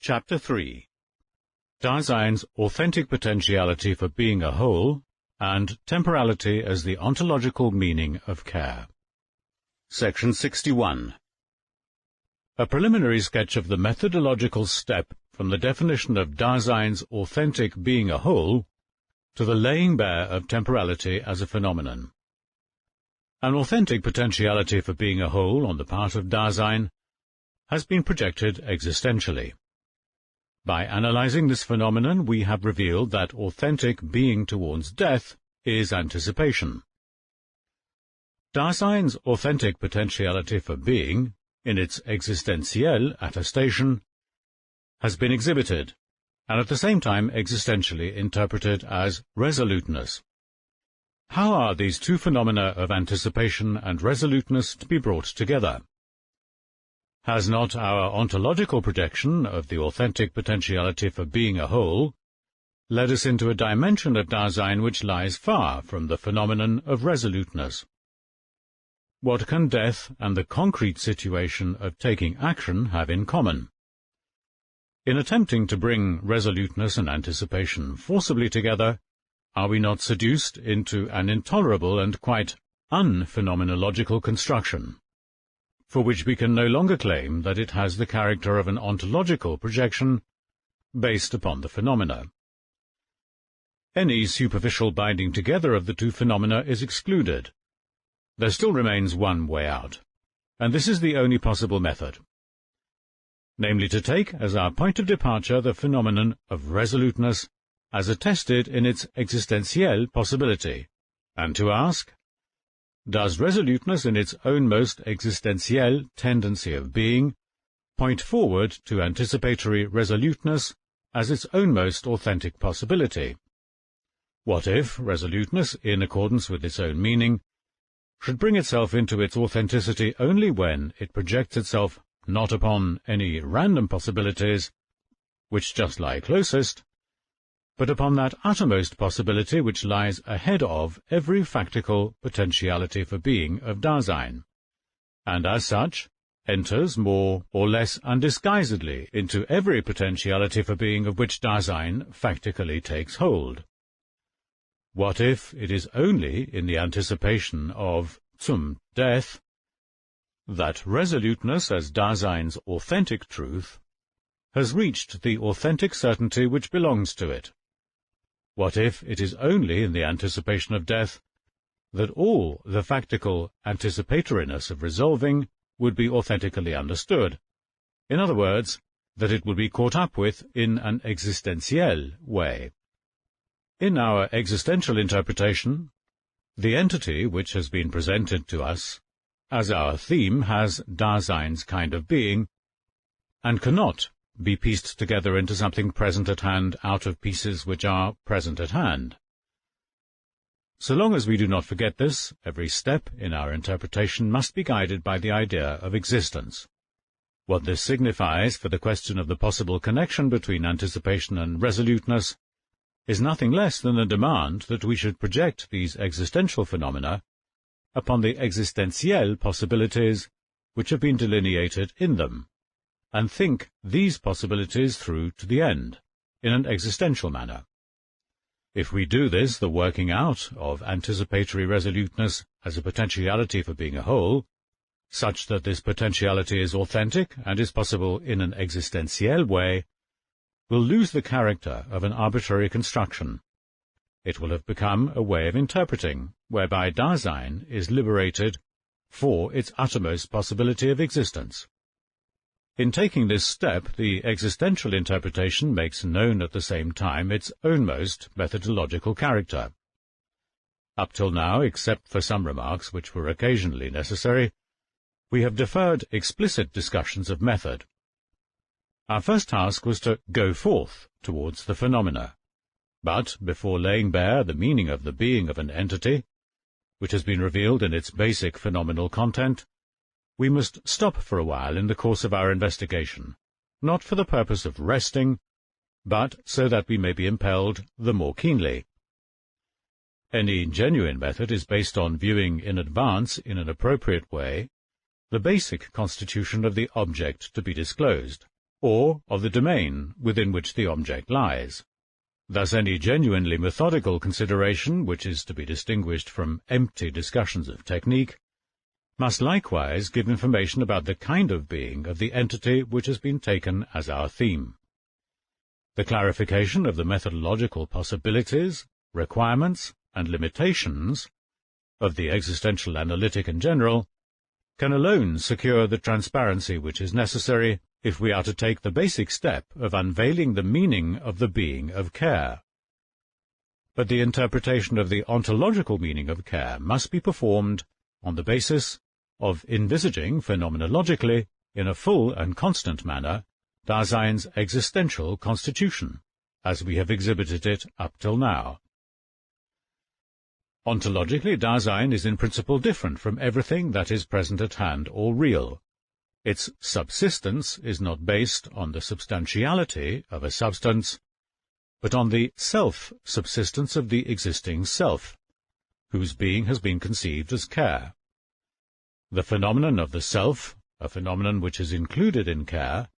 Chapter 3. Dasein's authentic potentiality for being a whole, and temporality as the ontological meaning of care. Section 61. A preliminary sketch of the methodological step from the definition of Dasein's authentic being a whole to the laying bare of temporality as a phenomenon. An authentic potentiality for being a whole on the part of Dasein has been projected existentially. By analyzing this phenomenon, we have revealed that authentic being towards death is anticipation. Dasein's authentic potentiality for being, in its existentielle attestation, has been exhibited, and at the same time existentially interpreted as resoluteness. How are these two phenomena of anticipation and resoluteness to be brought together? Has not our ontological projection of the authentic potentiality for being a whole led us into a dimension of Dasein which lies far from the phenomenon of resoluteness? What can death and the concrete situation of taking action have in common? In attempting to bring resoluteness and anticipation forcibly together, are we not seduced into an intolerable and quite unphenomenological construction, for which we can no longer claim that it has the character of an ontological projection based upon the phenomena? Any superficial binding together of the two phenomena is excluded. There still remains one way out, and this is the only possible method, namely to take as our point of departure the phenomenon of resoluteness as attested in its existentielle possibility, and to ask, does resoluteness in its own most existentielle tendency of being point forward to anticipatory resoluteness as its own most authentic possibility? What if resoluteness, in accordance with its own meaning, should bring itself into its authenticity only when it projects itself not upon any random possibilities, which just lie closest, but upon that uttermost possibility which lies ahead of every factical potentiality for being of Dasein, and as such enters more or less undisguisedly into every potentiality for being of which Dasein factically takes hold? What if it is only in the anticipation of zum death that resoluteness as Dasein's authentic truth has reached the authentic certainty which belongs to it? What if it is only in the anticipation of death that all the factical anticipatoriness of resolving would be authentically understood? In other words, that it would be caught up with in an existentielle way. In our existential interpretation, the entity which has been presented to us as our theme has Dasein's kind of being, and cannot be pieced together into something present at hand out of pieces which are present at hand. So long as we do not forget this, every step in our interpretation must be guided by the idea of existence. What this signifies for the question of the possible connection between anticipation and resoluteness is nothing less than a demand that we should project these existential phenomena upon the existentielle possibilities which have been delineated in them, and think these possibilities through to the end, in an existential manner. If we do this, the working out of anticipatory resoluteness as a potentiality for being a whole, such that this potentiality is authentic and is possible in an existentielle way, will lose the character of an arbitrary construction. It will have become a way of interpreting, whereby Dasein is liberated for its uttermost possibility of existence. In taking this step, the existential interpretation makes known at the same time its own most methodological character. Up till now, except for some remarks which were occasionally necessary, we have deferred explicit discussions of method. Our first task was to go forth towards the phenomena, but before laying bare the meaning of the being of an entity, which has been revealed in its basic phenomenal content, we must stop for a while in the course of our investigation, not for the purpose of resting, but so that we may be impelled the more keenly. Any genuine method is based on viewing in advance, in an appropriate way, the basic constitution of the object to be disclosed, or of the domain within which the object lies. Thus any genuinely methodical consideration, which is to be distinguished from empty discussions of technique, must likewise give information about the kind of being of the entity which has been taken as our theme. The clarification of the methodological possibilities, requirements, and limitations of the existential analytic in general can alone secure the transparency which is necessary if we are to take the basic step of unveiling the meaning of the being of care. But the interpretation of the ontological meaning of care must be performed on the basis of envisaging phenomenologically, in a full and constant manner, Dasein's existential constitution, as we have exhibited it up till now. Ontologically, Dasein is in principle different from everything that is present at hand or real. Its subsistence is not based on the substantiality of a substance, but on the self-subsistence of the existing self, whose being has been conceived as care. The phenomenon of the self, a phenomenon which is included in care,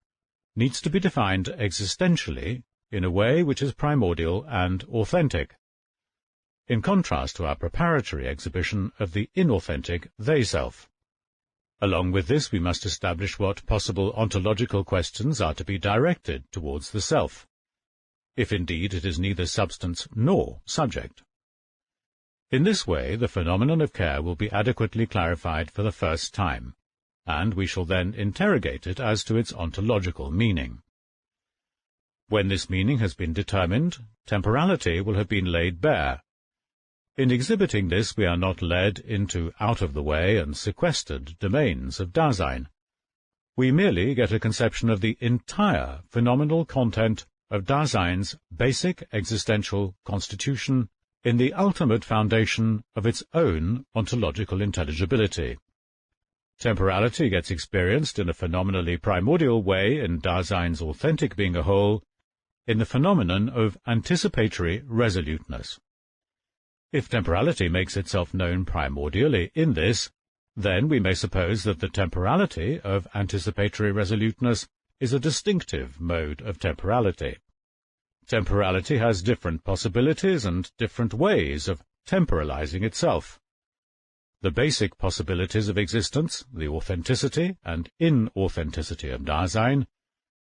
needs to be defined existentially in a way which is primordial and authentic, in contrast to our preparatory exhibition of the inauthentic they-self. Along with this, we must establish what possible ontological questions are to be directed towards the self, if indeed it is neither substance nor subject. In this way, the phenomenon of care will be adequately clarified for the first time, and we shall then interrogate it as to its ontological meaning. When this meaning has been determined, temporality will have been laid bare. In exhibiting this, we are not led into out-of-the-way and sequestered domains of Dasein. We merely get a conception of the entire phenomenal content of Dasein's basic existential constitution in the ultimate foundation of its own ontological intelligibility. Temporality gets experienced in a phenomenally primordial way in Dasein's authentic being a whole, in the phenomenon of anticipatory resoluteness. If temporality makes itself known primordially in this, then we may suppose that the temporality of anticipatory resoluteness is a distinctive mode of temporality. Temporality has different possibilities and different ways of temporalizing itself. The basic possibilities of existence, the authenticity and inauthenticity of Dasein,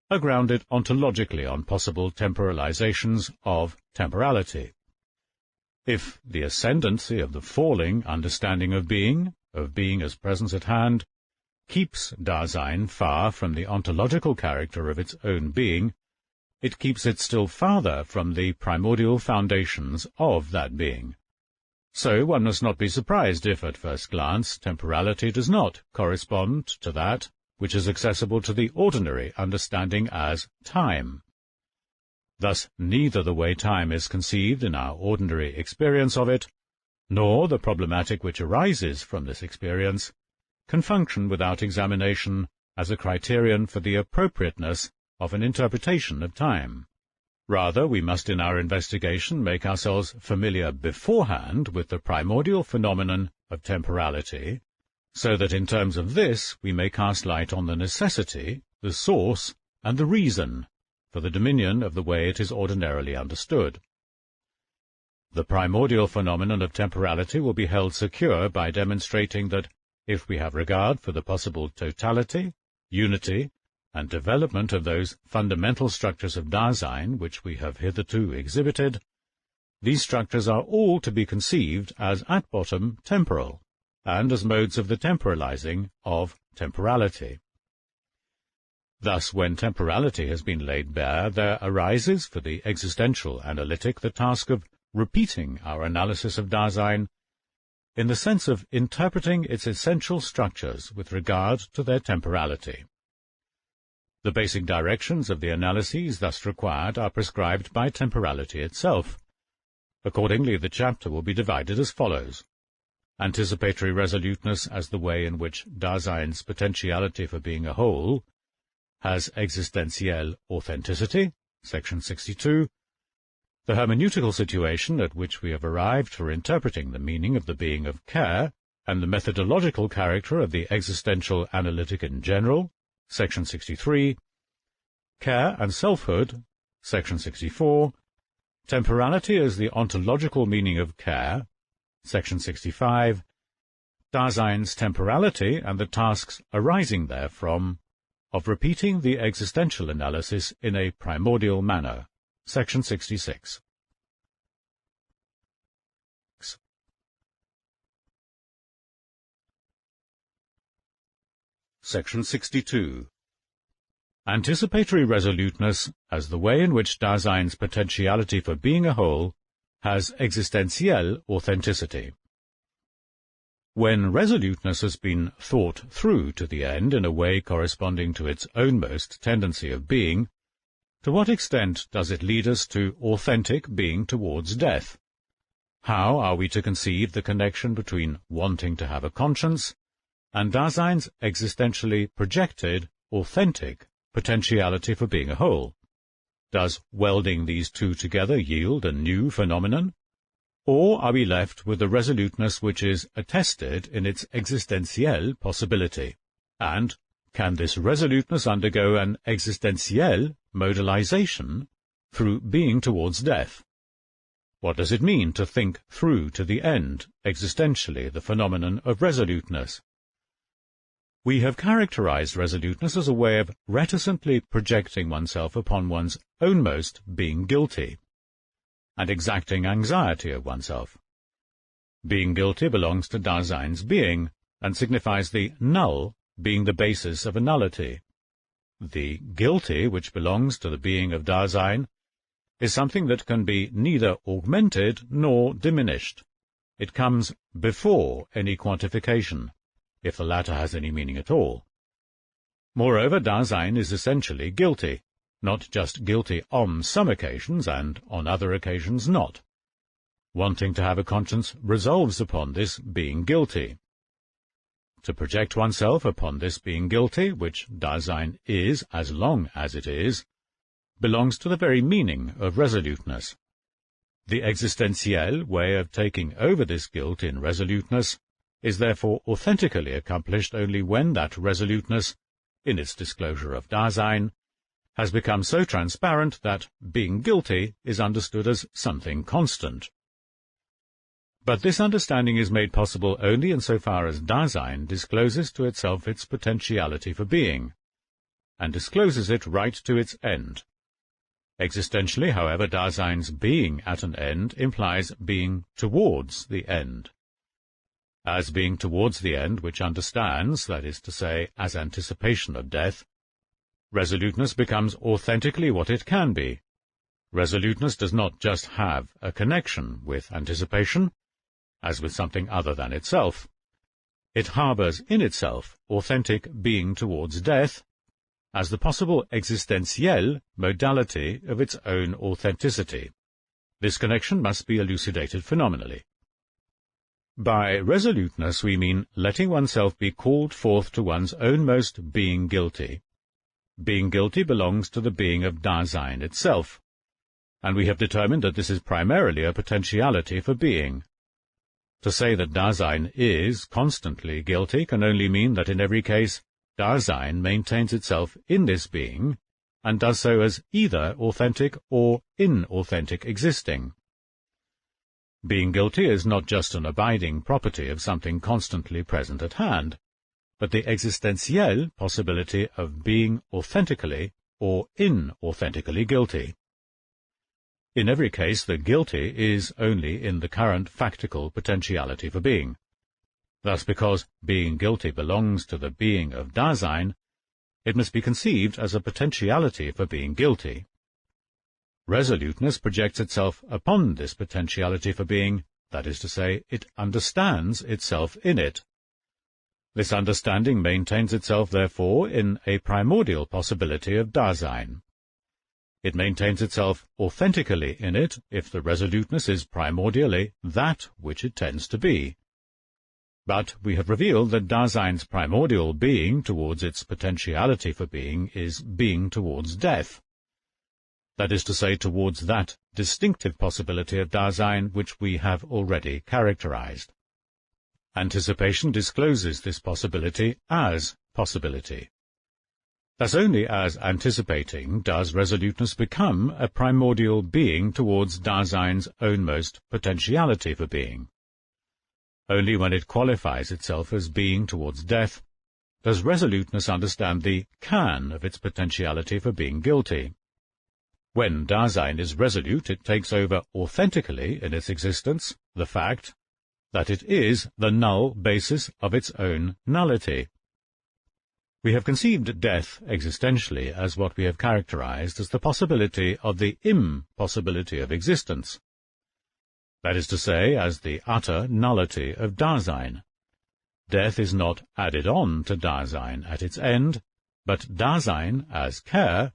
are grounded ontologically on possible temporalizations of temporality. If the ascendancy of the falling understanding of being as presence at hand, keeps Dasein far from the ontological character of its own being, it keeps it still farther from the primordial foundations of that being. So one must not be surprised if, at first glance, temporality does not correspond to that which is accessible to the ordinary understanding as time. Thus neither the way time is conceived in our ordinary experience of it, nor the problematic which arises from this experience, can function without examination as a criterion for the appropriateness of an interpretation of time. Rather, we must in our investigation make ourselves familiar beforehand with the primordial phenomenon of temporality, so that in terms of this we may cast light on the necessity, the source, and the reason for the dominion of the way it is ordinarily understood. The primordial phenomenon of temporality will be held secure by demonstrating that, if we have regard for the possible totality, unity, and development of those fundamental structures of Dasein which we have hitherto exhibited, these structures are all to be conceived as at bottom temporal, and as modes of the temporalizing of temporality. Thus, when temporality has been laid bare, there arises for the existential analytic the task of repeating our analysis of Dasein in the sense of interpreting its essential structures with regard to their temporality. The basic directions of the analyses thus required are prescribed by temporality itself. Accordingly, the chapter will be divided as follows: Anticipatory resoluteness as the way in which Dasein's potentiality for being a whole has existentielle authenticity, section 62, the hermeneutical situation at which we have arrived for interpreting the meaning of the being of care, and the methodological character of the existential analytic in general, section 63, care and selfhood, section 64, temporality as the ontological meaning of care, section 65, Dasein's temporality and the tasks arising therefrom, of repeating the existential analysis in a primordial manner, section 66. Section 62. Anticipatory resoluteness as the way in which Dasein's potentiality for being a whole has existentielle authenticity. When resoluteness has been thought through to the end in a way corresponding to its ownmost tendency of being, to what extent does it lead us to authentic being towards death? How are we to conceive the connection between wanting to have a conscience and Dasein's existentially projected, authentic potentiality for being a whole? Does welding these two together yield a new phenomenon? Or are we left with the resoluteness which is attested in its existentielle possibility? And can this resoluteness undergo an existentielle modalization through being towards death? What does it mean to think through to the end, existentially, the phenomenon of resoluteness? We have characterized resoluteness as a way of reticently projecting oneself upon one's ownmost being guilty, and exacting anxiety of oneself. Being guilty belongs to Dasein's being, and signifies the null being the basis of a nullity. The guilty, which belongs to the being of Dasein, is something that can be neither augmented nor diminished. It comes before any quantification, if the latter has any meaning at all. Moreover, Dasein is essentially guilty, not just guilty on some occasions and on other occasions not. Wanting to have a conscience resolves upon this being guilty. To project oneself upon this being guilty, which Dasein is as long as it is, belongs to the very meaning of resoluteness. The existentielle way of taking over this guilt in resoluteness is therefore authentically accomplished only when that resoluteness, in its disclosure of Dasein, has become so transparent that being guilty is understood as something constant. But this understanding is made possible only insofar as Dasein discloses to itself its potentiality for being, and discloses it right to its end. Existentially, however, Dasein's being at an end implies being towards the end. As being towards the end which understands, that is to say, as anticipation of death, resoluteness becomes authentically what it can be. Resoluteness does not just have a connection with anticipation, as with something other than itself. It harbours in itself authentic being towards death, as the possible existentielle modality of its own authenticity. This connection must be elucidated phenomenally. By resoluteness we mean letting oneself be called forth to one's ownmost being guilty. Being guilty belongs to the being of Dasein itself, and we have determined that this is primarily a potentiality for being. To say that Dasein is constantly guilty can only mean that in every case Dasein maintains itself in this being, and does so as either authentic or inauthentic existing. Being guilty is not just an abiding property of something constantly present at hand, but the existentielle possibility of being authentically or inauthentically guilty. In every case, the guilty is only in the current factical potentiality for being. Thus, because being guilty belongs to the being of Dasein, it must be conceived as a potentiality for being guilty. Resoluteness projects itself upon this potentiality for being, that is to say, it understands itself in it. This understanding maintains itself, therefore, in a primordial possibility of Dasein. It maintains itself authentically in it if the resoluteness is primordially that which it tends to be. But we have revealed that Dasein's primordial being towards its potentiality for being is being towards death. That is to say, towards that distinctive possibility of Dasein which we have already characterized. Anticipation discloses this possibility as possibility. Thus only as anticipating does resoluteness become a primordial being towards Dasein's ownmost potentiality for being. Only when it qualifies itself as being towards death does resoluteness understand the can of its potentiality for being guilty. When Dasein is resolute, it takes over authentically in its existence the fact that it is the null basis of its own nullity. We have conceived death existentially as what we have characterized as the possibility of the impossibility of existence. That is to say, as the utter nullity of Dasein. Death is not added on to Dasein at its end, but Dasein, as care,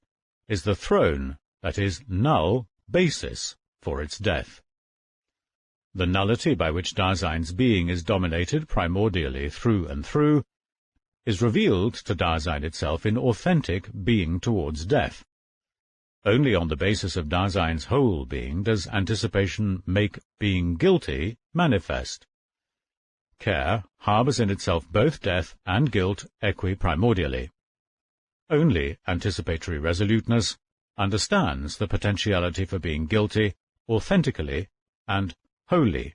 is the throne, that is, null basis for its death. The nullity by which Dasein's being is dominated primordially through and through is revealed to Dasein itself in authentic being towards death. Only on the basis of Dasein's whole being does anticipation make being guilty manifest. Care harbours in itself both death and guilt equi-primordially. Only anticipatory resoluteness understands the potentiality for being guilty authentically and wholly,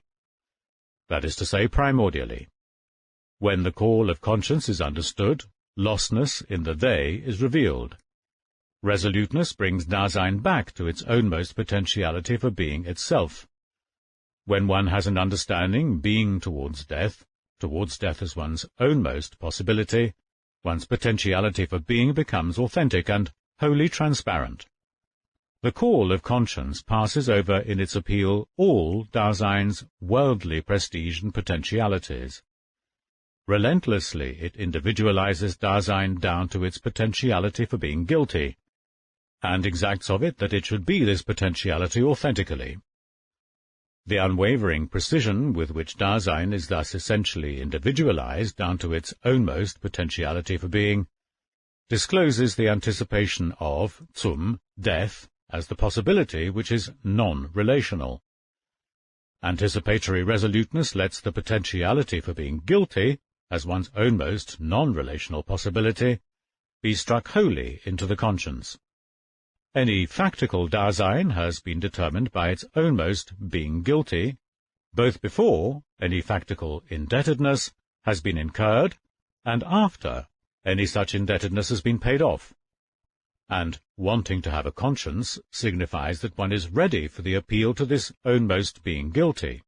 that is to say, primordially. When the call of conscience is understood, lostness in the they is revealed. Resoluteness brings Dasein back to its ownmost potentiality for being itself. When one has an understanding being towards death as one's ownmost possibility, one's potentiality for being becomes authentic and wholly transparent. The call of conscience passes over in its appeal all Dasein's worldly prestige and potentialities. Relentlessly it individualizes Dasein down to its potentiality for being guilty, and exacts of it that it should be this potentiality authentically. The unwavering precision with which Dasein is thus essentially individualized down to its ownmost potentiality for being discloses the anticipation of death as the possibility which is non-relational. Anticipatory resoluteness lets the potentiality for being guilty, as one's ownmost non-relational possibility, be struck wholly into the conscience. Any factical Dasein has been determined by its ownmost being guilty, both before any factical indebtedness has been incurred, and after any such indebtedness has been paid off. And wanting to have a conscience signifies that one is ready for the appeal to this ownmost being guilty.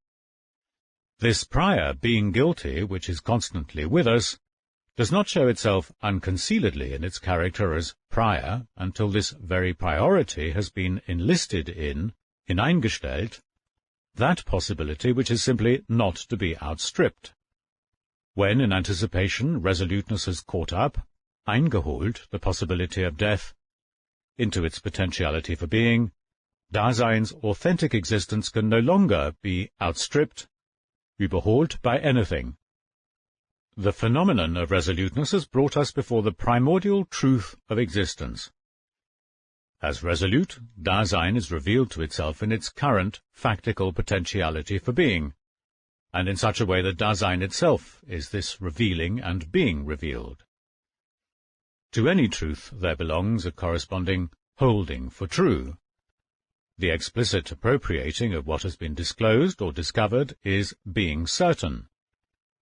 This prior being guilty, which is constantly with us, does not show itself unconcealedly in its character as prior until this very priority has been enlisted hineingestellt, that possibility which is simply not to be outstripped. When in anticipation resoluteness has caught up, eingeholt, the possibility of death, into its potentiality for being, Dasein's authentic existence can no longer be outstripped, überholt by anything. The phenomenon of resoluteness has brought us before the primordial truth of existence. As resolute, Dasein is revealed to itself in its current factical potentiality for being, and in such a way that Dasein itself is this revealing and being revealed. To any truth there belongs a corresponding holding for true. The explicit appropriating of what has been disclosed or discovered is being certain.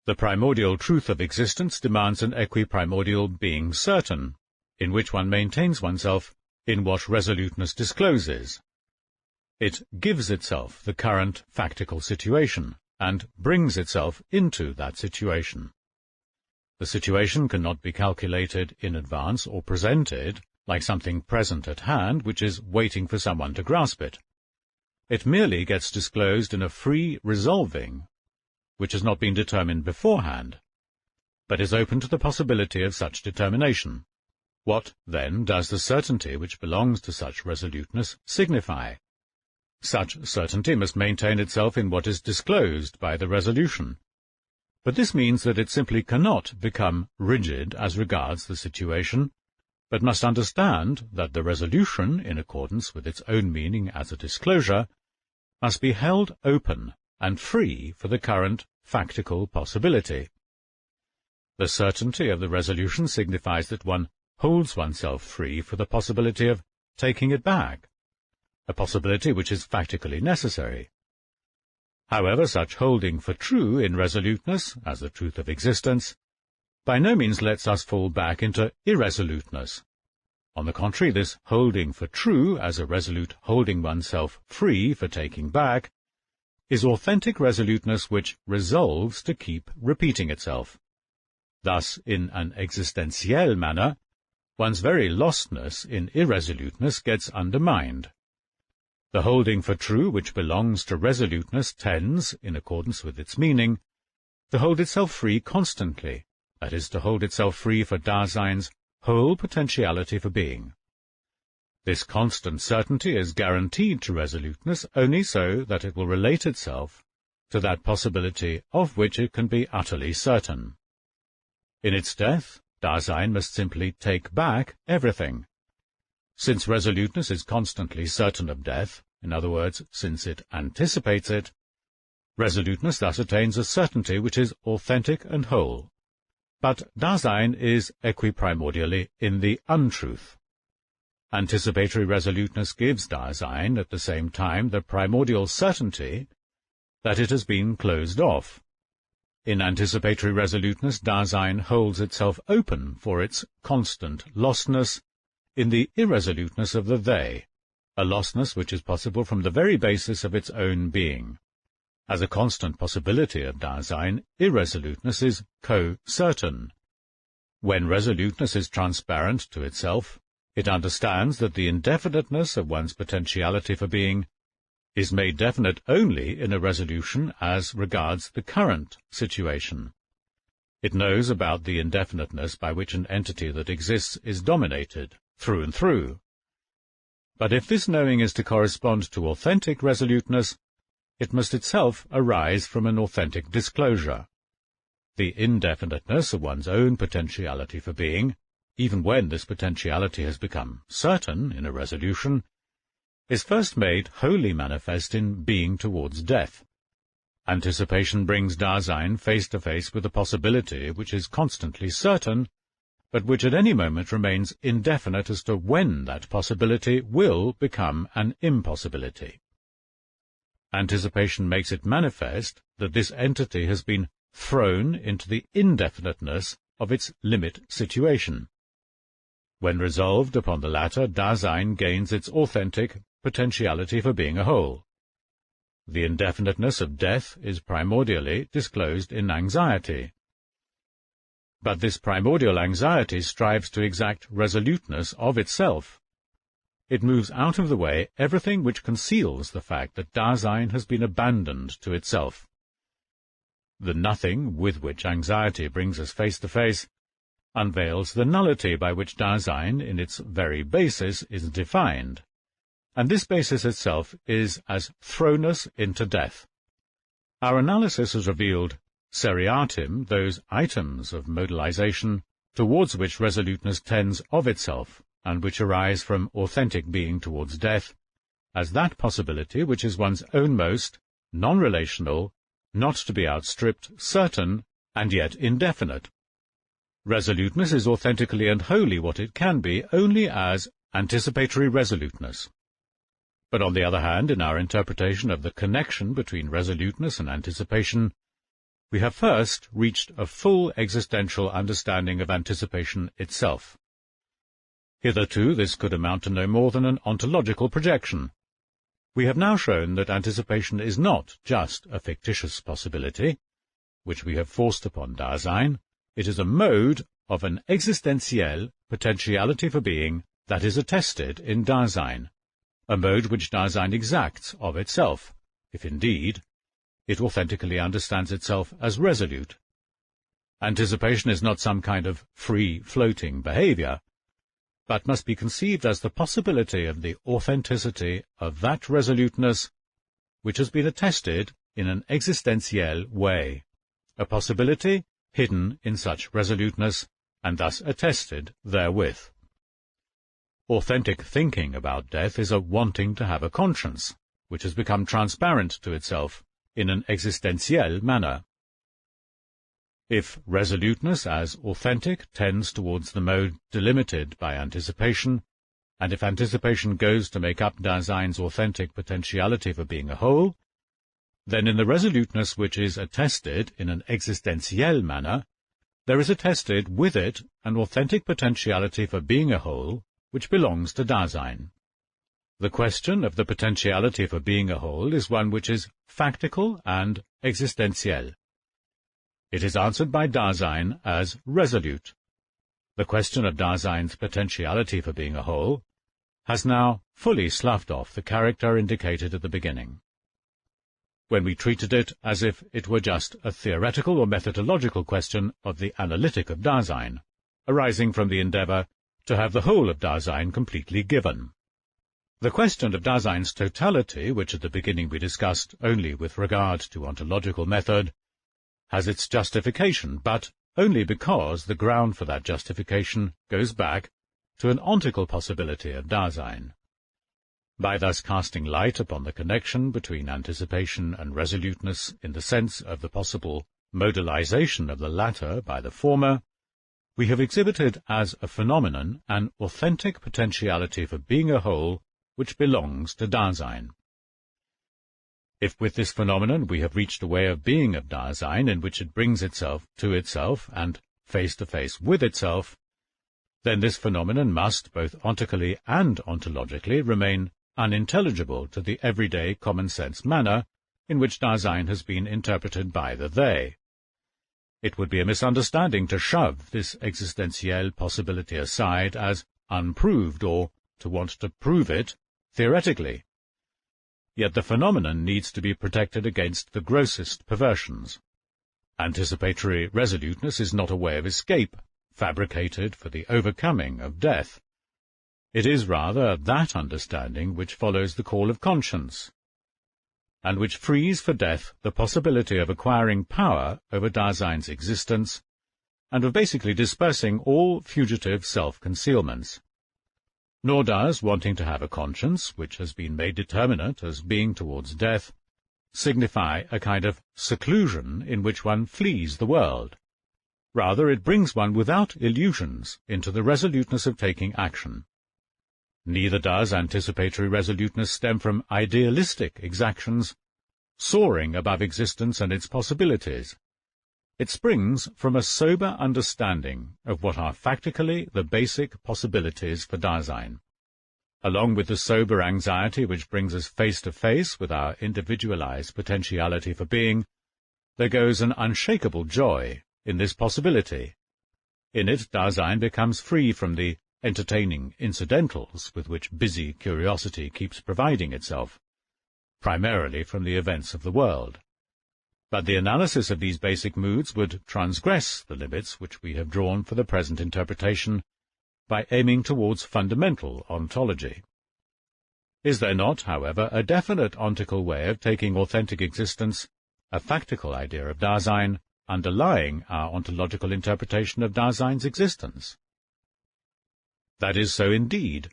The primordial truth of existence demands an equi-primordial being certain, in which one maintains oneself in what resoluteness discloses. It gives itself the current factical situation, and brings itself into that situation. The situation cannot be calculated in advance or presented like something present at hand which is waiting for someone to grasp it. It merely gets disclosed in a free resolving, which has not been determined beforehand, but is open to the possibility of such determination. What, then, does the certainty which belongs to such resoluteness signify? Such certainty must maintain itself in what is disclosed by the resolution. But this means that it simply cannot become rigid as regards the situation, but must understand that the resolution, in accordance with its own meaning as a disclosure, must be held open and free for the current factical possibility. The certainty of the resolution signifies that one holds oneself free for the possibility of taking it back, a possibility which is factically necessary. However, such holding for true in resoluteness, as the truth of existence, by no means lets us fall back into irresoluteness. On the contrary, this holding for true, as a resolute holding oneself free for taking back, is authentic resoluteness which resolves to keep repeating itself. Thus, in an existentiel manner, one's very lostness in irresoluteness gets undermined. The holding for true which belongs to resoluteness tends, in accordance with its meaning, to hold itself free constantly, that is, to hold itself free for Dasein's whole potentiality for being. This constant certainty is guaranteed to resoluteness only so that it will relate itself to that possibility of which it can be utterly certain. In its death, Dasein must simply take back everything. Since resoluteness is constantly certain of death, in other words, since it anticipates it, resoluteness thus attains a certainty which is authentic and whole. But Dasein is equiprimordially in the untruth. Anticipatory resoluteness gives Dasein at the same time the primordial certainty that it has been closed off. In anticipatory resoluteness, Dasein holds itself open for its constant lostness in the irresoluteness of the they, a lostness which is possible from the very basis of its own being. As a constant possibility of Dasein, irresoluteness is co-certain. When resoluteness is transparent to itself, it understands that the indefiniteness of one's potentiality for being is made definite only in a resolution as regards the current situation. It knows about the indefiniteness by which an entity that exists is dominated, through and through. But if this knowing is to correspond to authentic resoluteness, it must itself arise from an authentic disclosure. The indefiniteness of one's own potentiality for being, even when this potentiality has become certain in a resolution, is first made wholly manifest in being towards death. Anticipation brings Dasein face to face with a possibility which is constantly certain, but which at any moment remains indefinite as to when that possibility will become an impossibility. Anticipation makes it manifest that this entity has been thrown into the indefiniteness of its limit situation. When resolved upon the latter, Dasein gains its authentic potentiality for being a whole. The indefiniteness of death is primordially disclosed in anxiety. But this primordial anxiety strives to exact resoluteness of itself. It moves out of the way everything which conceals the fact that Dasein has been abandoned to itself. The nothing with which anxiety brings us face to face unveils the nullity by which Dasein, in its very basis, is defined, and this basis itself is as thrown us into death. Our analysis has revealed seriatim those items of modalization towards which resoluteness tends of itself, and which arise from authentic being towards death, as that possibility which is one's own most non-relational, not to be outstripped, certain, and yet indefinite. Resoluteness is authentically and wholly what it can be only as anticipatory resoluteness. But on the other hand, in our interpretation of the connection between resoluteness and anticipation, we have first reached a full existential understanding of anticipation itself. Hitherto this could amount to no more than an ontological projection. We have now shown that anticipation is not just a fictitious possibility, which we have forced upon Dasein. It is a mode of an existentiel potentiality for being that is attested in Dasein, a mode which Dasein exacts of itself, if indeed it authentically understands itself as resolute. Anticipation is not some kind of free-floating behavior, but must be conceived as the possibility of the authenticity of that resoluteness which has been attested in an existentiel way, a possibility hidden in such resoluteness, and thus attested therewith. Authentic thinking about death is a wanting to have a conscience, which has become transparent to itself in an existentiel manner. If resoluteness as authentic tends towards the mode delimited by anticipation, and if anticipation goes to make up Dasein's authentic potentiality for being a whole, then in the resoluteness which is attested in an existentiel manner, there is attested with it an authentic potentiality for being a whole which belongs to Dasein. The question of the potentiality for being a whole is one which is factical and existentiel. It is answered by Dasein as resolute. The question of Dasein's potentiality for being a whole has now fully sloughed off the character indicated at the beginning, when we treated it as if it were just a theoretical or methodological question of the analytic of Dasein, arising from the endeavour to have the whole of Dasein completely given. The question of Dasein's totality, which at the beginning we discussed only with regard to ontological method, has its justification, but only because the ground for that justification goes back to an ontical possibility of Dasein. By thus casting light upon the connection between anticipation and resoluteness in the sense of the possible modalization of the latter by the former, we have exhibited as a phenomenon an authentic potentiality for being a whole which belongs to Dasein. If with this phenomenon we have reached a way of being of Dasein in which it brings itself to itself and face-to-face with itself, then this phenomenon must, both ontically and ontologically, remain unintelligible to the everyday common-sense manner in which Dasein has been interpreted by the they. It would be a misunderstanding to shove this existentiel possibility aside as unproved or to want to prove it theoretically. Yet the phenomenon needs to be protected against the grossest perversions. Anticipatory resoluteness is not a way of escape, fabricated for the overcoming of death. It is rather that understanding which follows the call of conscience, and which frees for death the possibility of acquiring power over Dasein's existence, and of basically dispersing all fugitive self-concealments. Nor does wanting to have a conscience, which has been made determinate as being towards death, signify a kind of seclusion in which one flees the world. Rather, it brings one without illusions into the resoluteness of taking action. Neither does anticipatory resoluteness stem from idealistic exactions, soaring above existence and its possibilities. It springs from a sober understanding of what are factically the basic possibilities for Dasein. Along with the sober anxiety which brings us face to face with our individualized potentiality for being, there goes an unshakable joy in this possibility. In it, Dasein becomes free from the entertaining incidentals with which busy curiosity keeps providing itself, primarily from the events of the world. But the analysis of these basic moods would transgress the limits which we have drawn for the present interpretation by aiming towards fundamental ontology. Is there not, however, a definite ontical way of taking authentic existence, a factical idea of Dasein, underlying our ontological interpretation of Dasein's existence? That is so indeed.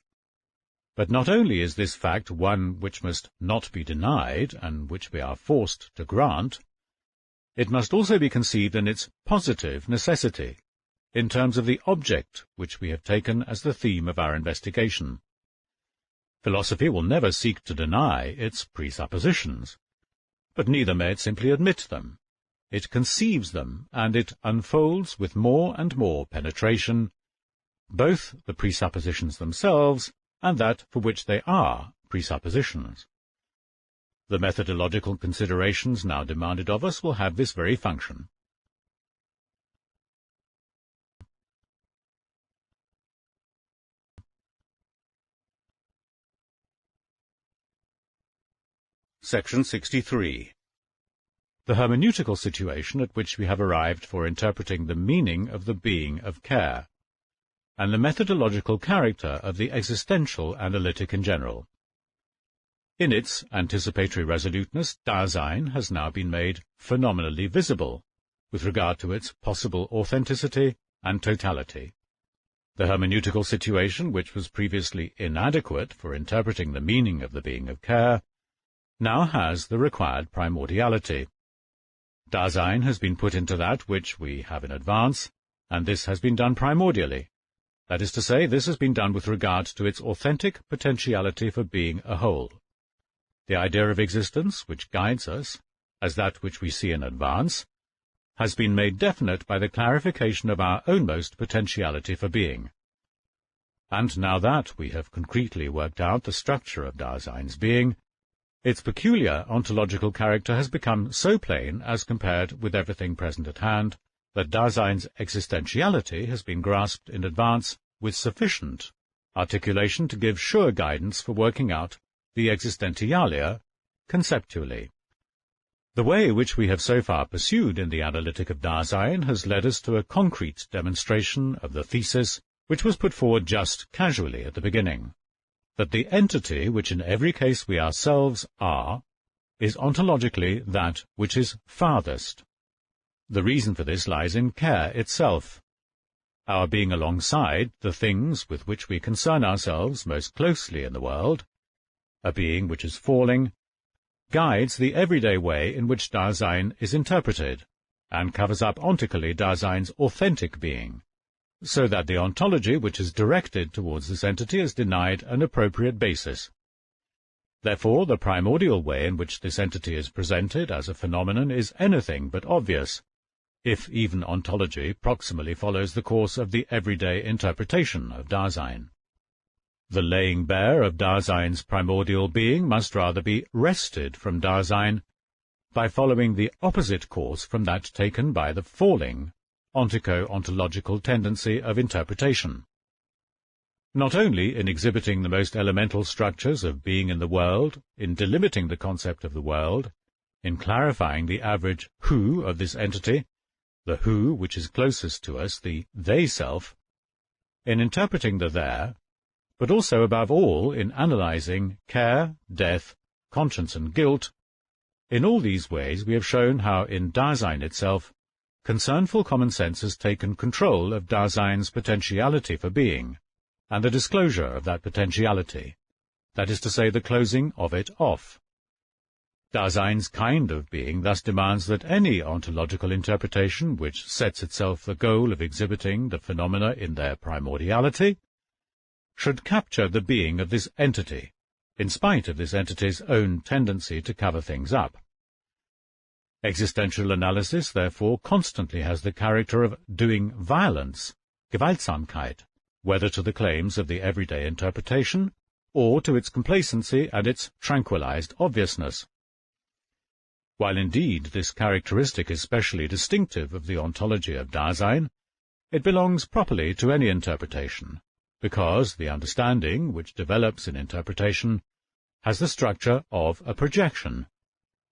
But not only is this fact one which must not be denied, and which we are forced to grant, it must also be conceived in its positive necessity, in terms of the object which we have taken as the theme of our investigation. Philosophy will never seek to deny its presuppositions, but neither may it simply admit them. It conceives them, and it unfolds with more and more penetration both the presuppositions themselves and that for which they are presuppositions. The methodological considerations now demanded of us will have this very function. Section 63. The hermeneutical situation at which we have arrived for interpreting the meaning of the being of care, and the methodological character of the existential analytic in general. In its anticipatory resoluteness, Dasein has now been made phenomenally visible, with regard to its possible authenticity and totality. The hermeneutical situation, which was previously inadequate for interpreting the meaning of the being of care, now has the required primordiality. Dasein has been put into that which we have in advance, and this has been done primordially. That is to say, this has been done with regard to its authentic potentiality for being a whole. The idea of existence, which guides us, as that which we see in advance, has been made definite by the clarification of our ownmost potentiality for being. And now that we have concretely worked out the structure of Dasein's being, its peculiar ontological character has become so plain as compared with everything present at hand, that Dasein's existentiality has been grasped in advance with sufficient articulation to give sure guidance for working out the existentialia conceptually. The way which we have so far pursued in the analytic of Dasein has led us to a concrete demonstration of the thesis which was put forward just casually at the beginning, that the entity which in every case we ourselves are, is ontologically that which is farthest. The reason for this lies in care itself. Our being alongside the things with which we concern ourselves most closely in the world, a being which is falling, guides the everyday way in which Dasein is interpreted, and covers up ontically Dasein's authentic being, so that the ontology which is directed towards this entity is denied an appropriate basis. Therefore, the primordial way in which this entity is presented as a phenomenon is anything but obvious, if even ontology proximally follows the course of the everyday interpretation of Dasein. The laying bare of Dasein's primordial being must rather be wrested from Dasein by following the opposite course from that taken by the falling ontico-ontological tendency of interpretation. Not only in exhibiting the most elemental structures of being in the world, in delimiting the concept of the world, in clarifying the average who of this entity, the who which is closest to us, the they-self, in interpreting the there, but also above all in analyzing care, death, conscience and guilt. In all these ways we have shown how in Dasein itself concernful common sense has taken control of Dasein's potentiality for being, and the disclosure of that potentiality, that is to say, the closing of it off. Dasein's kind of being thus demands that any ontological interpretation which sets itself the goal of exhibiting the phenomena in their primordiality should capture the being of this entity, in spite of this entity's own tendency to cover things up. Existential analysis, therefore, constantly has the character of doing violence, Gewaltsamkeit, whether to the claims of the everyday interpretation, or to its complacency and its tranquilized obviousness. While indeed this characteristic is specially distinctive of the ontology of Dasein, it belongs properly to any interpretation, because the understanding which develops in interpretation has the structure of a projection,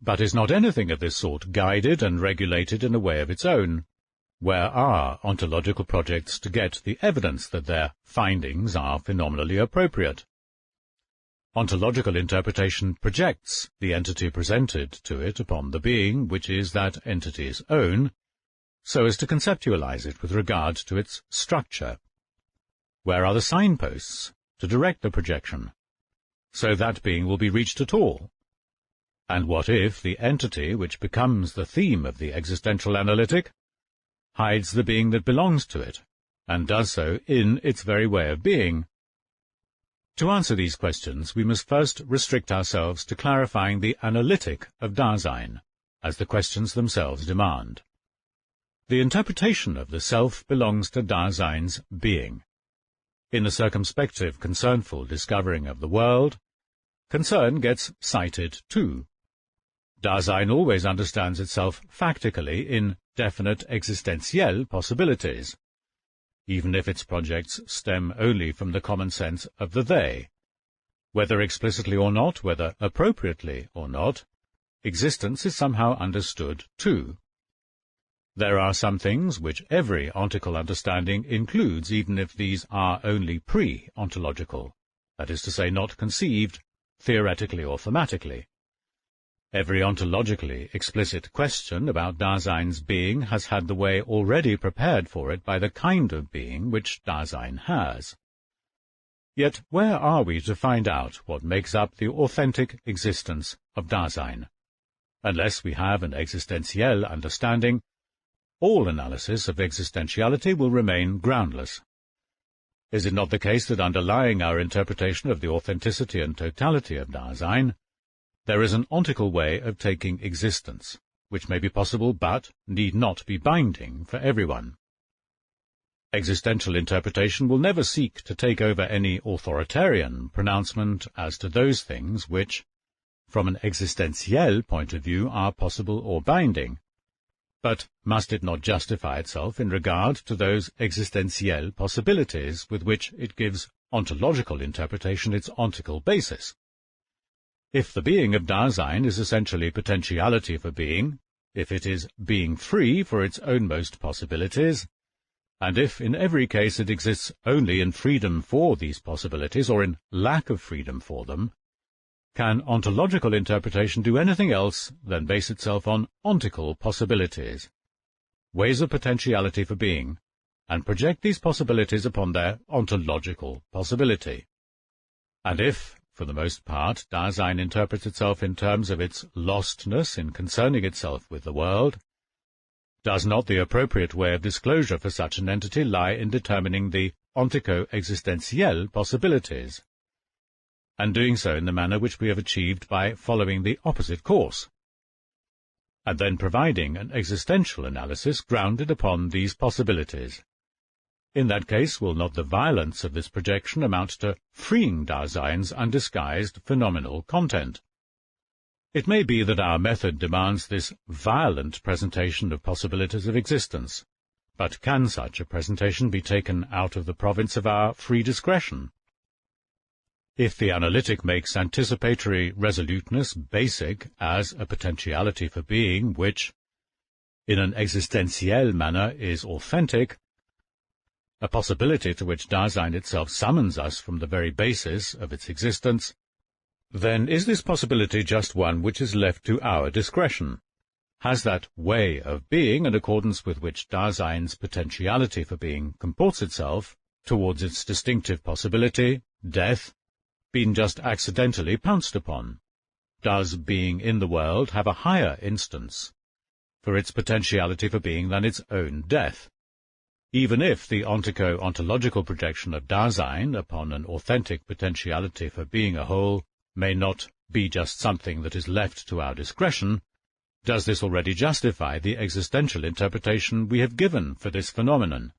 but is not anything of this sort guided and regulated in a way of its own. Where are ontological projects to get the evidence that their findings are phenomenally appropriate? Ontological interpretation projects the entity presented to it upon the being which is that entity's own, so as to conceptualize it with regard to its structure. Where are the signposts to direct the projection, so that being will be reached at all? And what if the entity which becomes the theme of the existential analytic hides the being that belongs to it, and does so in its very way of being? To answer these questions, we must first restrict ourselves to clarifying the analytic of Dasein, as the questions themselves demand. The interpretation of the self belongs to Dasein's being. In the circumspective, concernful discovering of the world, concern gets cited too. Dasein always understands itself factically in definite existentiel possibilities, even if its projects stem only from the common sense of the they. Whether explicitly or not, whether appropriately or not, existence is somehow understood too. There are some things which every ontical understanding includes, even if these are only pre-ontological, that is to say, not conceived theoretically or thematically. Every ontologically explicit question about Dasein's being has had the way already prepared for it by the kind of being which Dasein has. Yet where are we to find out what makes up the authentic existence of Dasein? Unless we have an existentiel understanding, all analysis of existentiality will remain groundless. Is it not the case that underlying our interpretation of the authenticity and totality of Dasein, there is an ontical way of taking existence, which may be possible but need not be binding for everyone? Existential interpretation will never seek to take over any authoritarian pronouncement as to those things which, from an existentiel point of view, are possible or binding. But must it not justify itself in regard to those existentiel possibilities with which it gives ontological interpretation its ontical basis? If the being of Dasein is essentially potentiality for being, if it is being free for its ownmost possibilities, and if in every case it exists only in freedom for these possibilities or in lack of freedom for them, can ontological interpretation do anything else than base itself on ontical possibilities, ways of potentiality for being, and project these possibilities upon their ontological possibility? And if, for the most part, Dasein interprets itself in terms of its lostness in concerning itself with the world, does not the appropriate way of disclosure for such an entity lie in determining the ontico-existentiel possibilities, and doing so in the manner which we have achieved by following the opposite course, and then providing an existential analysis grounded upon these possibilities? In that case, will not the violence of this projection amount to freeing Dasein's undisguised phenomenal content? It may be that our method demands this violent presentation of possibilities of existence, but can such a presentation be taken out of the province of our free discretion? If the analytic makes anticipatory resoluteness basic as a potentiality for being which, in an existentiel manner, is authentic, a possibility to which Dasein itself summons us from the very basis of its existence, then is this possibility just one which is left to our discretion? Has that way of being, in accordance with which Dasein's potentiality for being comports itself towards its distinctive possibility, death, been just accidentally pounced upon? Does being in the world have a higher instance for its potentiality for being than its own death? Even if the ontico-ontological projection of Dasein upon an authentic potentiality for being a whole may not be just something that is left to our discretion, does this already justify the existential interpretation we have given for this phenomenon?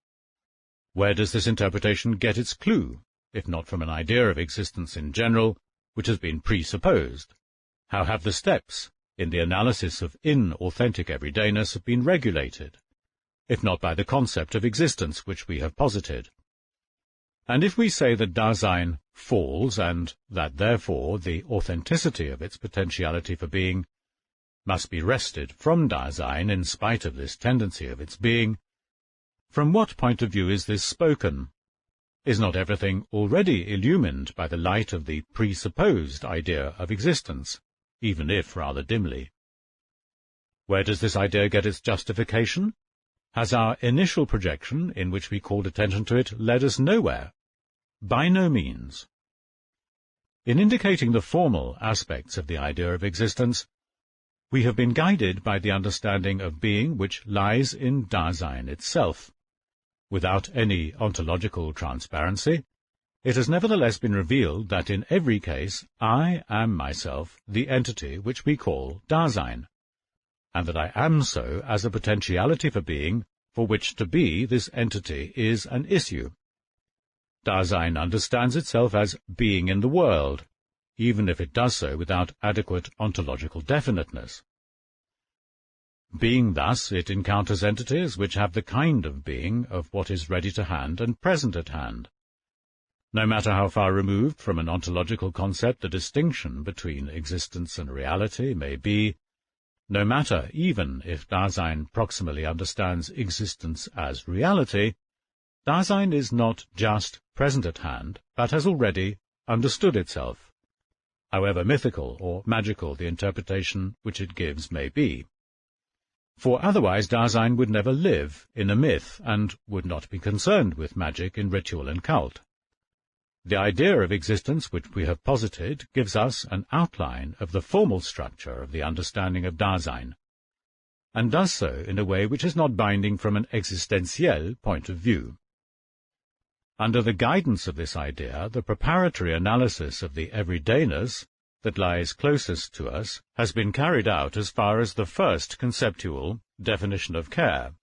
Where does this interpretation get its clue, if not from an idea of existence in general, which has been presupposed? How have the steps in the analysis of inauthentic everydayness been regulated, if not by the concept of existence which we have posited? And if we say that Dasein falls, and that therefore the authenticity of its potentiality for being must be wrested from Dasein in spite of this tendency of its being, from what point of view is this spoken? Is not everything already illumined by the light of the presupposed idea of existence, even if rather dimly? Where does this idea get its justification? Has our initial projection, in which we called attention to it, led us nowhere? By no means. In indicating the formal aspects of the idea of existence, we have been guided by the understanding of being which lies in Dasein itself. Without any ontological transparency, it has nevertheless been revealed that in every case I am myself the entity which we call Dasein, and that I am so as a potentiality for being, for which to be this entity is an issue. Dasein understands itself as being in the world, even if it does so without adequate ontological definiteness. Being thus, it encounters entities which have the kind of being of what is ready to hand and present at hand. No matter how far removed from an ontological concept the distinction between existence and reality may be, no matter even if Dasein proximally understands existence as reality, Dasein is not just present at hand, but has already understood itself, however mythical or magical the interpretation which it gives may be. For otherwise Dasein would never live in a myth, and would not be concerned with magic in ritual and cult. The idea of existence which we have posited gives us an outline of the formal structure of the understanding of Dasein, and does so in a way which is not binding from an existentiel point of view. Under the guidance of this idea, the preparatory analysis of the everydayness that lies closest to us has been carried out as far as the first conceptual definition of care.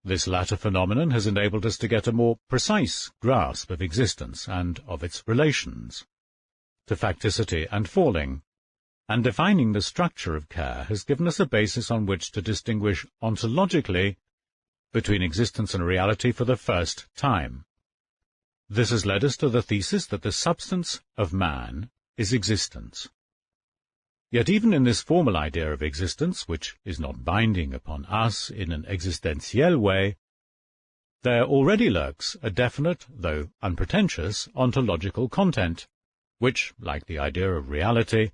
This latter phenomenon has enabled us to get a more precise grasp of existence and of its relations to facticity and falling, and defining the structure of care has given us a basis on which to distinguish ontologically between existence and reality for the first time. This has led us to the thesis that the substance of man is existence. Yet even in this formal idea of existence, which is not binding upon us in an existentiel way, there already lurks a definite, though unpretentious, ontological content, which, like the idea of reality,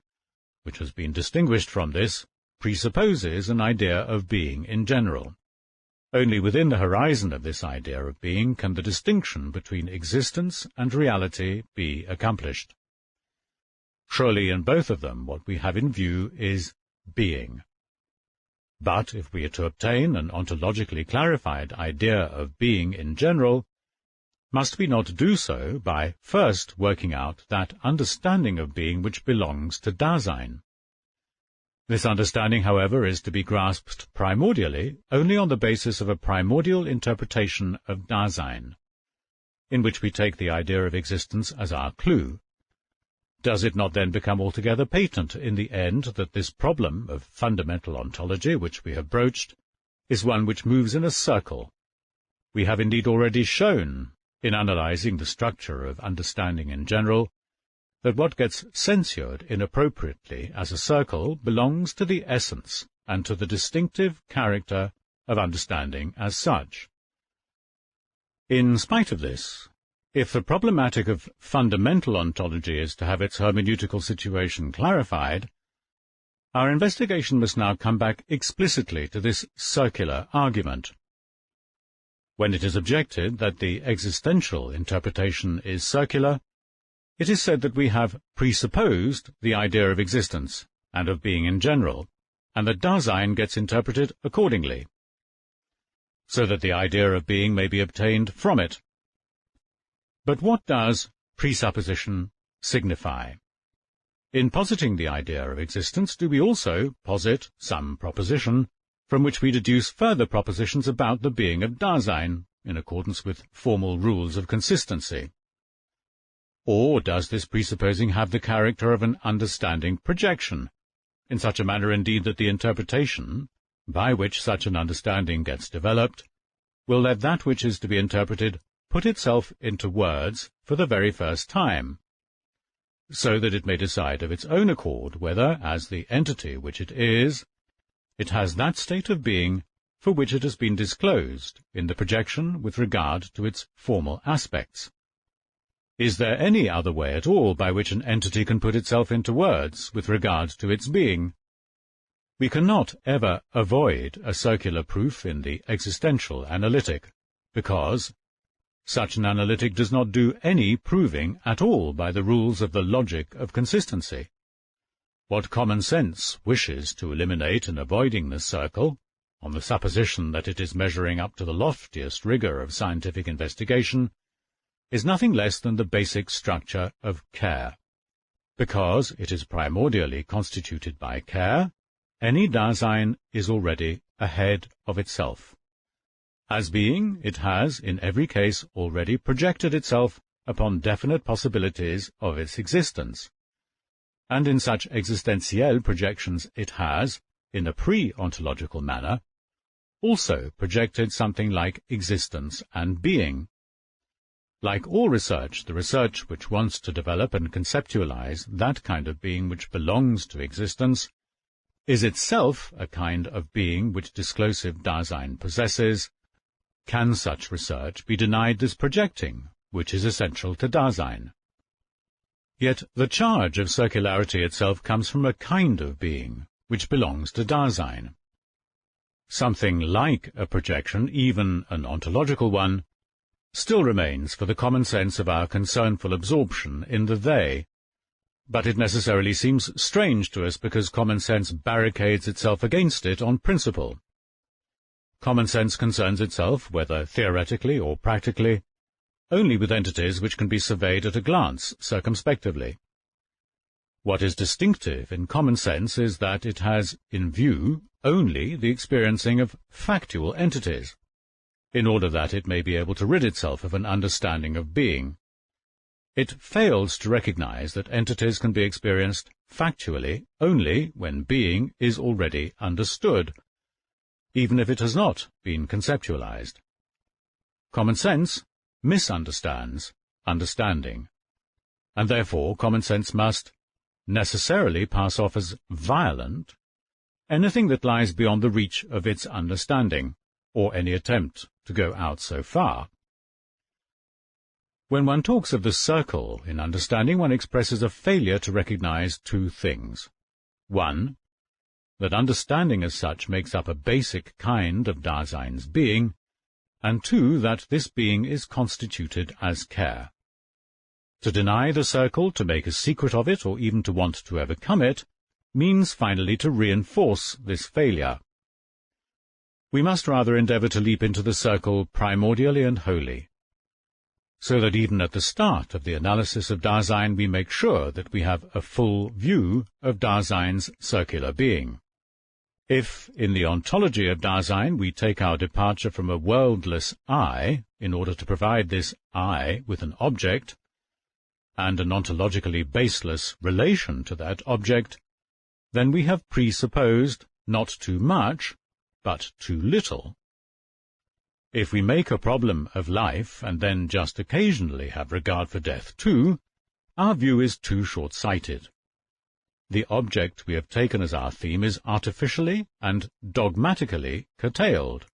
which has been distinguished from this, presupposes an idea of being in general. Only within the horizon of this idea of being can the distinction between existence and reality be accomplished. Surely in both of them what we have in view is being. But if we are to obtain an ontologically clarified idea of being in general, must we not do so by first working out that understanding of being which belongs to Dasein? This understanding, however, is to be grasped primordially only on the basis of a primordial interpretation of Dasein, in which we take the idea of existence as our clue. Does it not then become altogether patent in the end that this problem of fundamental ontology which we have broached is one which moves in a circle? We have indeed already shown, in analyzing the structure of understanding in general, that what gets censured inappropriately as a circle belongs to the essence and to the distinctive character of understanding as such. In spite of this, if the problematic of fundamental ontology is to have its hermeneutical situation clarified, our investigation must now come back explicitly to this circular argument. When it is objected that the existential interpretation is circular, it is said that we have presupposed the idea of existence and of being in general, and that Dasein gets interpreted accordingly, so that the idea of being may be obtained from it. But what does presupposition signify? In positing the idea of existence, do we also posit some proposition from which we deduce further propositions about the being of Dasein, in accordance with formal rules of consistency? Or does this presupposing have the character of an understanding projection, in such a manner indeed that the interpretation, by which such an understanding gets developed, will let that which is to be interpreted put itself into words for the very first time, so that it may decide of its own accord whether, as the entity which it is, it has that state of being for which it has been disclosed in the projection with regard to its formal aspects? Is there any other way at all by which an entity can put itself into words with regard to its being? We cannot ever avoid a circular proof in the existential analytic, because such an analytic does not do any proving at all by the rules of the logic of consistency. What common sense wishes to eliminate in avoiding this circle, on the supposition that it is measuring up to the loftiest rigor of scientific investigation, is nothing less than the basic structure of care. Because it is primordially constituted by care, any Dasein is already ahead of itself. As being, it has, in every case, already projected itself upon definite possibilities of its existence, and in such existentiel projections it has, in a pre-ontological manner, also projected something like existence and being. Like all research, the research which wants to develop and conceptualize that kind of being which belongs to existence is itself a kind of being which disclosive Dasein possesses. Can such research be denied this projecting, which is essential to Dasein? Yet the charge of circularity itself comes from a kind of being which belongs to Dasein. Something like a projection, even an ontological one, still remains for the common sense of our concernful absorption in the they, but it necessarily seems strange to us because common sense barricades itself against it on principle. Common sense concerns itself, whether theoretically or practically, only with entities which can be surveyed at a glance, circumspectively. What is distinctive in common sense is that it has in view only the experiencing of factual entities, in order that it may be able to rid itself of an understanding of being. It fails to recognize that entities can be experienced factually only when being is already understood, even if it has not been conceptualized. Common sense misunderstands understanding, and therefore common sense must necessarily pass off as violent anything that lies beyond the reach of its understanding, or any attempt to go out so far. When one talks of the circle in understanding, one expresses a failure to recognize two things. One, that understanding as such makes up a basic kind of Dasein's being, and two, that this being is constituted as care. To deny the circle, to make a secret of it, or even to want to overcome it, means finally to reinforce this failure. We must rather endeavor to leap into the circle primordially and wholly, so that even at the start of the analysis of Dasein we make sure that we have a full view of Dasein's circular being. If, in the ontology of Dasein, we take our departure from a worldless I in order to provide this I with an object, and an ontologically baseless relation to that object, then we have presupposed not too much, but too little. If we make a problem of life, and then just occasionally have regard for death too, our view is too short-sighted. The object we have taken as our theme is artificially and dogmatically curtailed.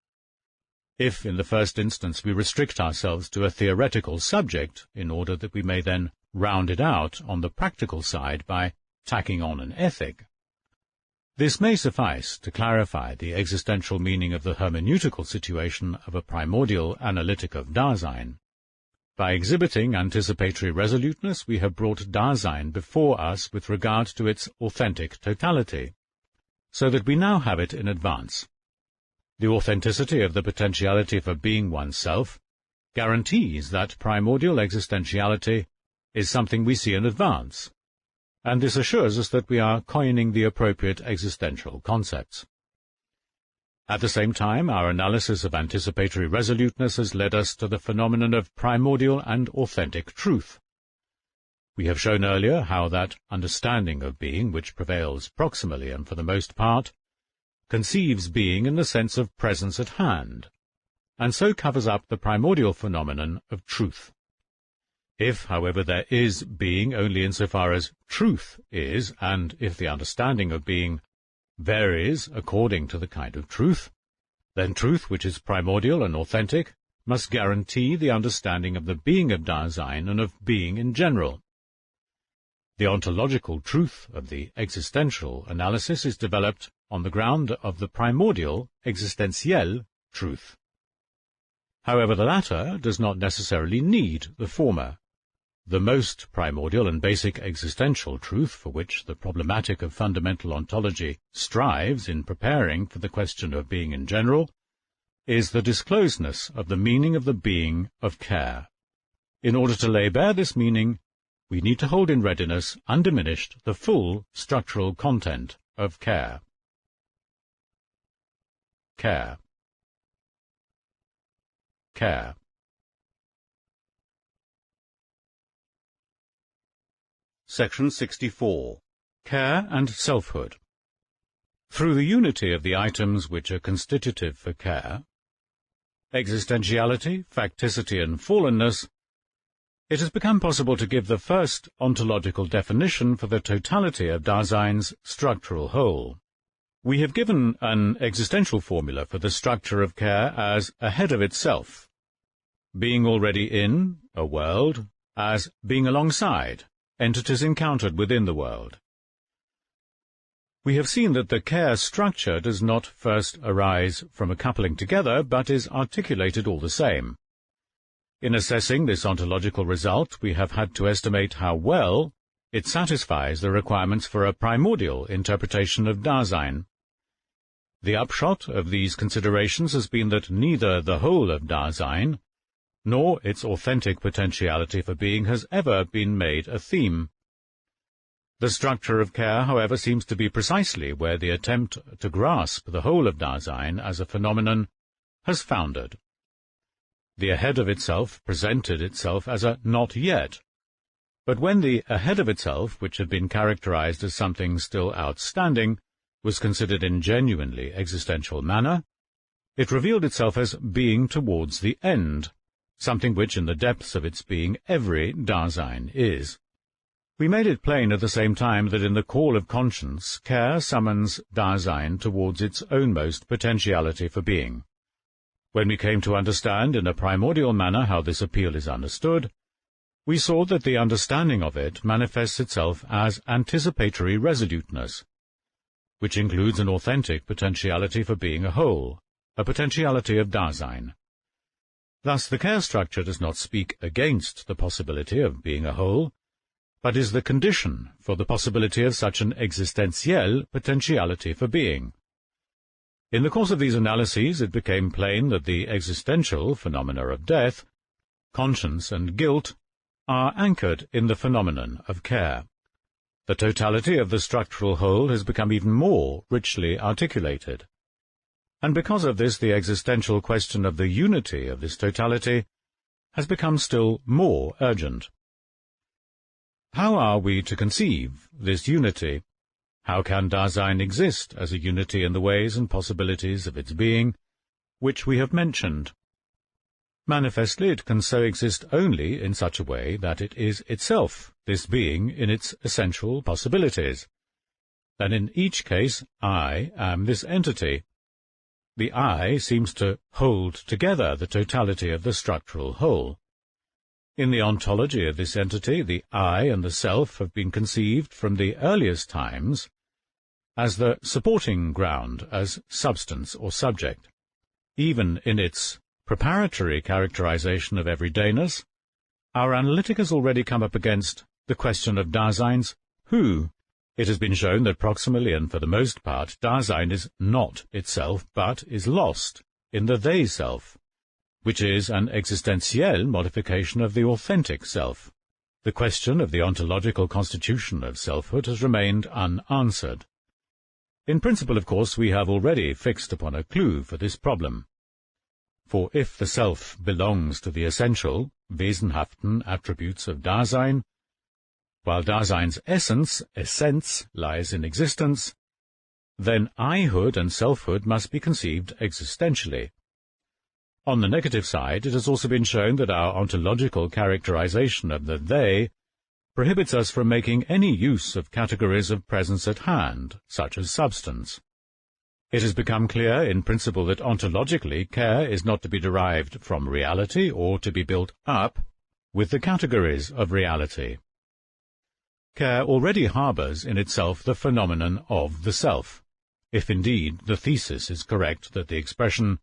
If, in the first instance, we restrict ourselves to a theoretical subject, in order that we may then round it out on the practical side by tacking on an ethic, this may suffice to clarify the existential meaning of the hermeneutical situation of a primordial analytic of Dasein. By exhibiting anticipatory resoluteness, we have brought Dasein before us with regard to its authentic totality, so that we now have it in advance. The authenticity of the potentiality for being oneself guarantees that primordial existentiality is something we see in advance, and this assures us that we are coining the appropriate existential concepts. At the same time, our analysis of anticipatory resoluteness has led us to the phenomenon of primordial and authentic truth. We have shown earlier how that understanding of being, which prevails proximally and for the most part, conceives being in the sense of presence at hand, and so covers up the primordial phenomenon of truth. If, however, there is being only insofar as truth is, and if the understanding of being varies according to the kind of truth, then truth, which is primordial and authentic, must guarantee the understanding of the being of Dasein and of being in general. The ontological truth of the existential analysis is developed on the ground of the primordial existentiel truth. However, the latter does not necessarily need the former. The most primordial and basic existential truth for which the problematic of fundamental ontology strives in preparing for the question of being in general is the disclosedness of the meaning of the being of care. In order to lay bare this meaning, we need to hold in readiness, undiminished, the full structural content of care. Care. Care. Section 64. Care and Selfhood. Through the unity of the items which are constitutive for care, existentiality, facticity, and fallenness, it has become possible to give the first ontological definition for the totality of Dasein's structural whole. We have given an existential formula for the structure of care as ahead of itself, being already in a world, as being alongside entities encountered within the world. We have seen that the care structure does not first arise from a coupling together, but is articulated all the same. In assessing this ontological result, we have had to estimate how well it satisfies the requirements for a primordial interpretation of Dasein. The upshot of these considerations has been that neither the whole of Dasein nor its authentic potentiality for being has ever been made a theme. The structure of care, however, seems to be precisely where the attempt to grasp the whole of Dasein as a phenomenon has foundered. The ahead of itself presented itself as a not yet, but when the ahead of itself, which had been characterized as something still outstanding, was considered in genuinely existential manner, it revealed itself as being towards the end, something which in the depths of its being every Dasein is. We made it plain at the same time that in the call of conscience, care summons Dasein towards its ownmost potentiality for being. When we came to understand in a primordial manner how this appeal is understood, we saw that the understanding of it manifests itself as anticipatory resoluteness, which includes an authentic potentiality for being a whole, a potentiality of Dasein. Thus the care structure does not speak against the possibility of being a whole, but is the condition for the possibility of such an existentiel potentiality for being. In the course of these analyses it became plain that the existential phenomena of death, conscience and guilt are anchored in the phenomenon of care. The totality of the structural whole has become even more richly articulated, and because of this the existential question of the unity of this totality has become still more urgent. How are we to conceive this unity? How can Dasein exist as a unity in the ways and possibilities of its being, which we have mentioned? Manifestly it can so exist only in such a way that it is itself, this being, in its essential possibilities. Then in each case I am this entity. The I seems to hold together the totality of the structural whole. In the ontology of this entity, the I and the self have been conceived from the earliest times as the supporting ground, as substance or subject. Even in its preparatory characterization of everydayness, our analytic has already come up against the question of Dasein's who. It has been shown that proximally and for the most part Dasein is not itself, but is lost in the they-self, which is an existentiel modification of the authentic self. The question of the ontological constitution of selfhood has remained unanswered. In principle, of course, we have already fixed upon a clue for this problem. For if the self belongs to the essential, wesenhaften attributes of Dasein, while Dasein's essenz, lies in existence, then I-hood and selfhood must be conceived existentially. On the negative side, it has also been shown that our ontological characterization of the they prohibits us from making any use of categories of presence at hand, such as substance. It has become clear in principle that ontologically care is not to be derived from reality or to be built up with the categories of reality. Care already harbors in itself the phenomenon of the self, if indeed the thesis is correct that the expression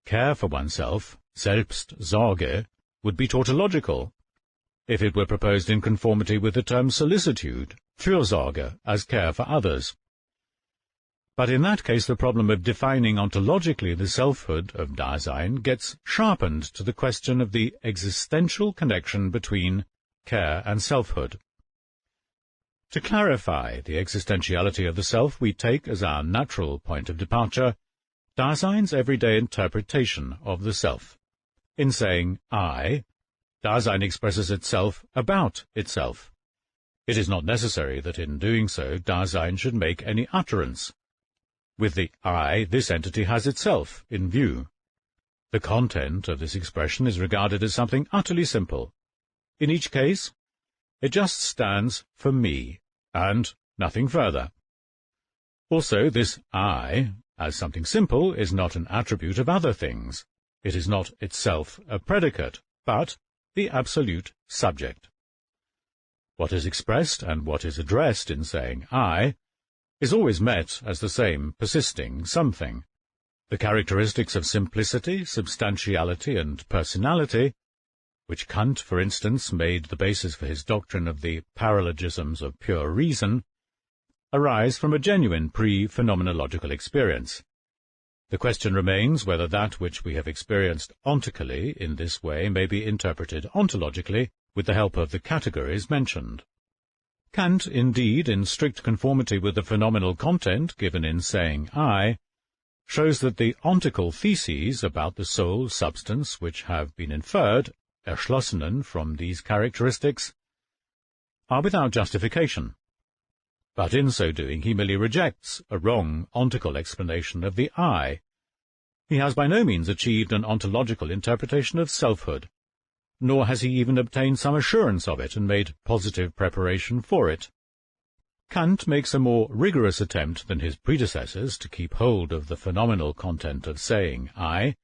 care for oneself, Selbstsorge, would be tautological, if it were proposed in conformity with the term solicitude, Fürsorge, as care for others. But in that case the problem of defining ontologically the selfhood of Dasein gets sharpened to the question of the existential connection between care and selfhood. To clarify the existentiality of the self, we take as our natural point of departure Dasein's everyday interpretation of the self. In saying I, Dasein expresses itself about itself. It is not necessary that in doing so Dasein should make any utterance. With the I, this entity has itself in view. The content of this expression is regarded as something utterly simple. In each case, it just stands for me, and nothing further. Also, this I, as something simple, is not an attribute of other things. It is not itself a predicate, but the absolute subject. What is expressed and what is addressed in saying I is always met as the same persisting something. The characteristics of simplicity, substantiality, and personality which Kant, for instance, made the basis for his doctrine of the paralogisms of pure reason, arise from a genuine pre-phenomenological experience. The question remains whether that which we have experienced ontically in this way may be interpreted ontologically with the help of the categories mentioned. Kant, indeed, in strict conformity with the phenomenal content given in saying I, shows that the ontical theses about the soul substance which have been inferred, erschlossenen, from these characteristics, are without justification. But in so doing he merely rejects a wrong ontical explanation of the I. He has by no means achieved an ontological interpretation of selfhood, nor has he even obtained some assurance of it and made positive preparation for it. Kant makes a more rigorous attempt than his predecessors to keep hold of the phenomenal content of saying I,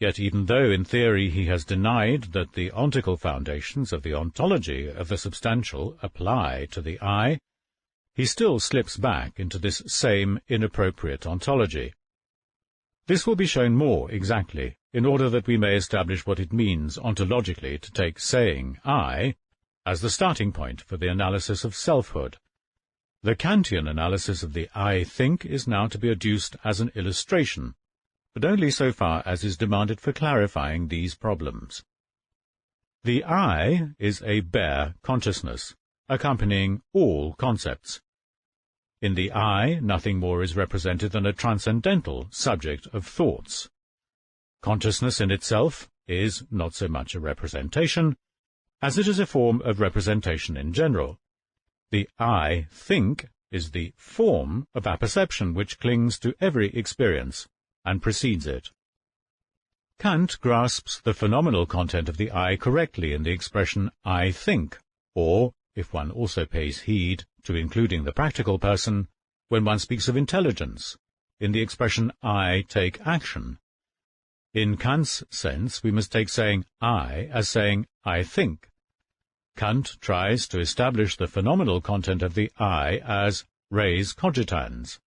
yet even though in theory he has denied that the ontical foundations of the ontology of the substantial apply to the I, he still slips back into this same inappropriate ontology. This will be shown more exactly, in order that we may establish what it means ontologically to take saying I as the starting point for the analysis of selfhood. The Kantian analysis of the I think is now to be adduced as an illustration, but only so far as is demanded for clarifying these problems. The I is a bare consciousness, accompanying all concepts. In the I, nothing more is represented than a transcendental subject of thoughts. Consciousness in itself is not so much a representation, as it is a form of representation in general. The I think is the form of apperception which clings to every experience and precedes it. Kant grasps the phenomenal content of the I correctly in the expression I think, or, if one also pays heed to including the practical person, when one speaks of intelligence, in the expression I take action. In Kant's sense, we must take saying I as saying I think. Kant tries to establish the phenomenal content of the I as res cogitans.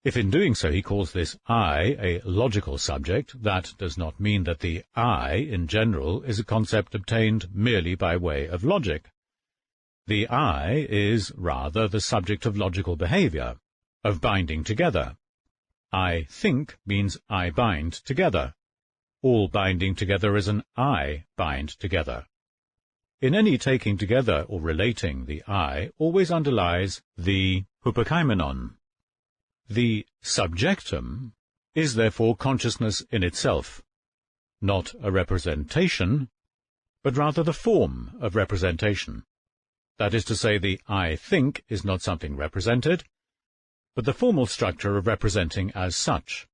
If in doing so he calls this I a logical subject, that does not mean that the I in general is a concept obtained merely by way of logic. The I is rather the subject of logical behavior, of binding together. I think means I bind together. All binding together is an I bind together. In any taking together or relating, the I always underlies the hypokaimenon. The subjectum is therefore consciousness in itself, not a representation, but rather the form of representation. That is to say, the I think is not something represented, but the formal structure of representing as such,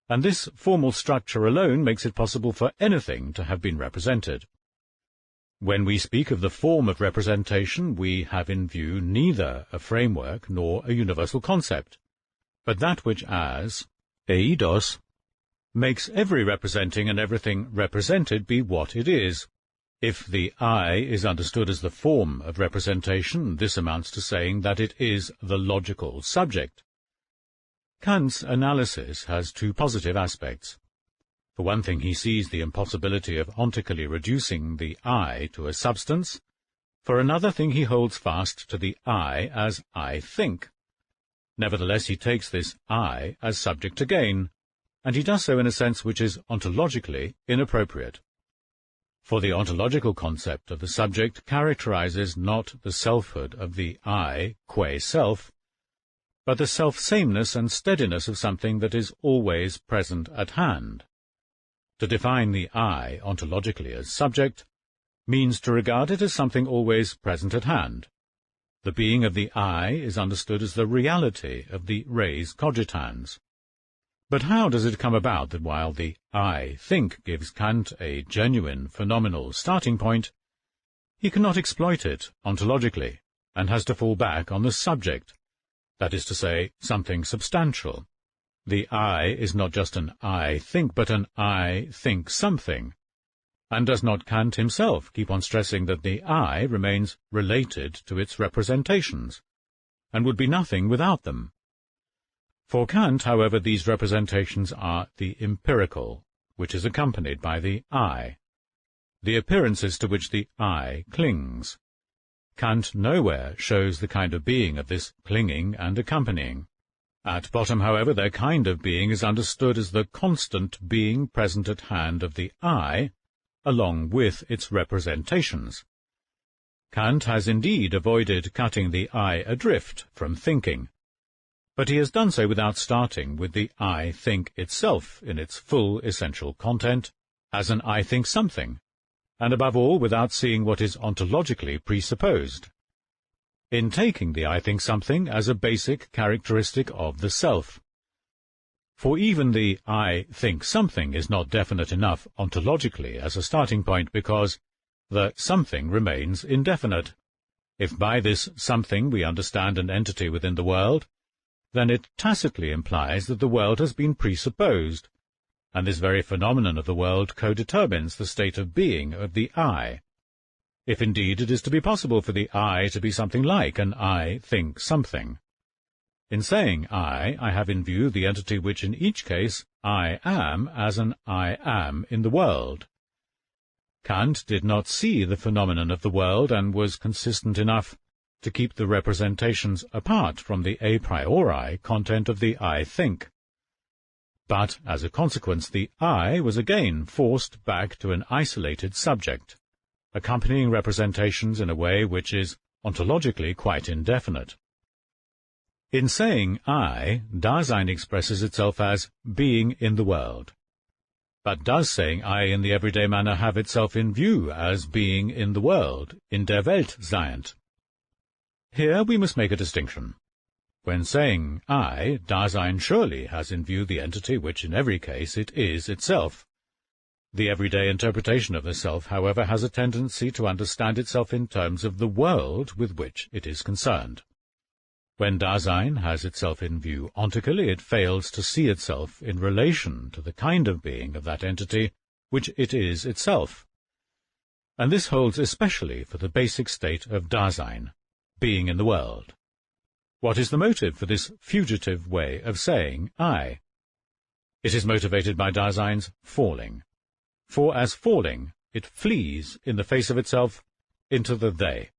and this formal structure alone makes it possible for anything to have been represented. When we speak of the form of representation, we have in view neither a framework nor a universal concept, but that which as eidos makes every representing and everything represented be what it is. If the I is understood as the form of representation, this amounts to saying that it is the logical subject. Kant's analysis has two positive aspects. For one thing, he sees the impossibility of ontically reducing the I to a substance. For another thing, he holds fast to the I as I think. Nevertheless, he takes this I as subject again, and he does so in a sense which is ontologically inappropriate. For the ontological concept of the subject characterizes not the selfhood of the I qua self, but the self-sameness and steadiness of something that is always present at hand. To define the I ontologically as subject means to regard it as something always present at hand. The being of the I is understood as the reality of the res cogitans. But how does it come about that while the I think gives Kant a genuine phenomenal starting point, he cannot exploit it ontologically, and has to fall back on the subject, that is to say, something substantial? The I is not just an I think, but an I think something. And does not Kant himself keep on stressing that the I remains related to its representations, and would be nothing without them? For Kant, however, these representations are the empirical, which is accompanied by the I. the appearances to which the I clings. Kant nowhere shows the kind of being of this clinging and accompanying. At bottom, however, their kind of being is understood as the constant being present at hand of the I, along with its representations. Kant has indeed avoided cutting the I adrift from thinking, but he has done so without starting with the I think itself in its full essential content, as an I think something, and above all without seeing what is ontologically presupposed, in taking the I think something as a basic characteristic of the self. For even the I think something is not definite enough ontologically as a starting point, because the something remains indefinite. If by this something we understand an entity within the world, then it tacitly implies that the world has been presupposed, and this very phenomenon of the world co-determines the state of being of the I, if indeed it is to be possible for the I to be something like an I think something. In saying I have in view the entity which in each case I am as an I am in the world. Kant did not see the phenomenon of the world and was consistent enough to keep the representations apart from the a priori content of the I think. But, as a consequence, the I was again forced back to an isolated subject, accompanying representations in a way which is ontologically quite indefinite. In saying I, Dasein expresses itself as being in the world. But does saying I in the everyday manner have itself in view as being in the world, in der Welt seiend? Here we must make a distinction. When saying I, Dasein surely has in view the entity which in every case it is itself. The everyday interpretation of the self, however, has a tendency to understand itself in terms of the world with which it is concerned. When Dasein has itself in view ontically, it fails to see itself in relation to the kind of being of that entity which it is itself. And this holds especially for the basic state of Dasein, being in the world. What is the motive for this fugitive way of saying I? It is motivated by Dasein's falling. For as falling, it flees in the face of itself into the they.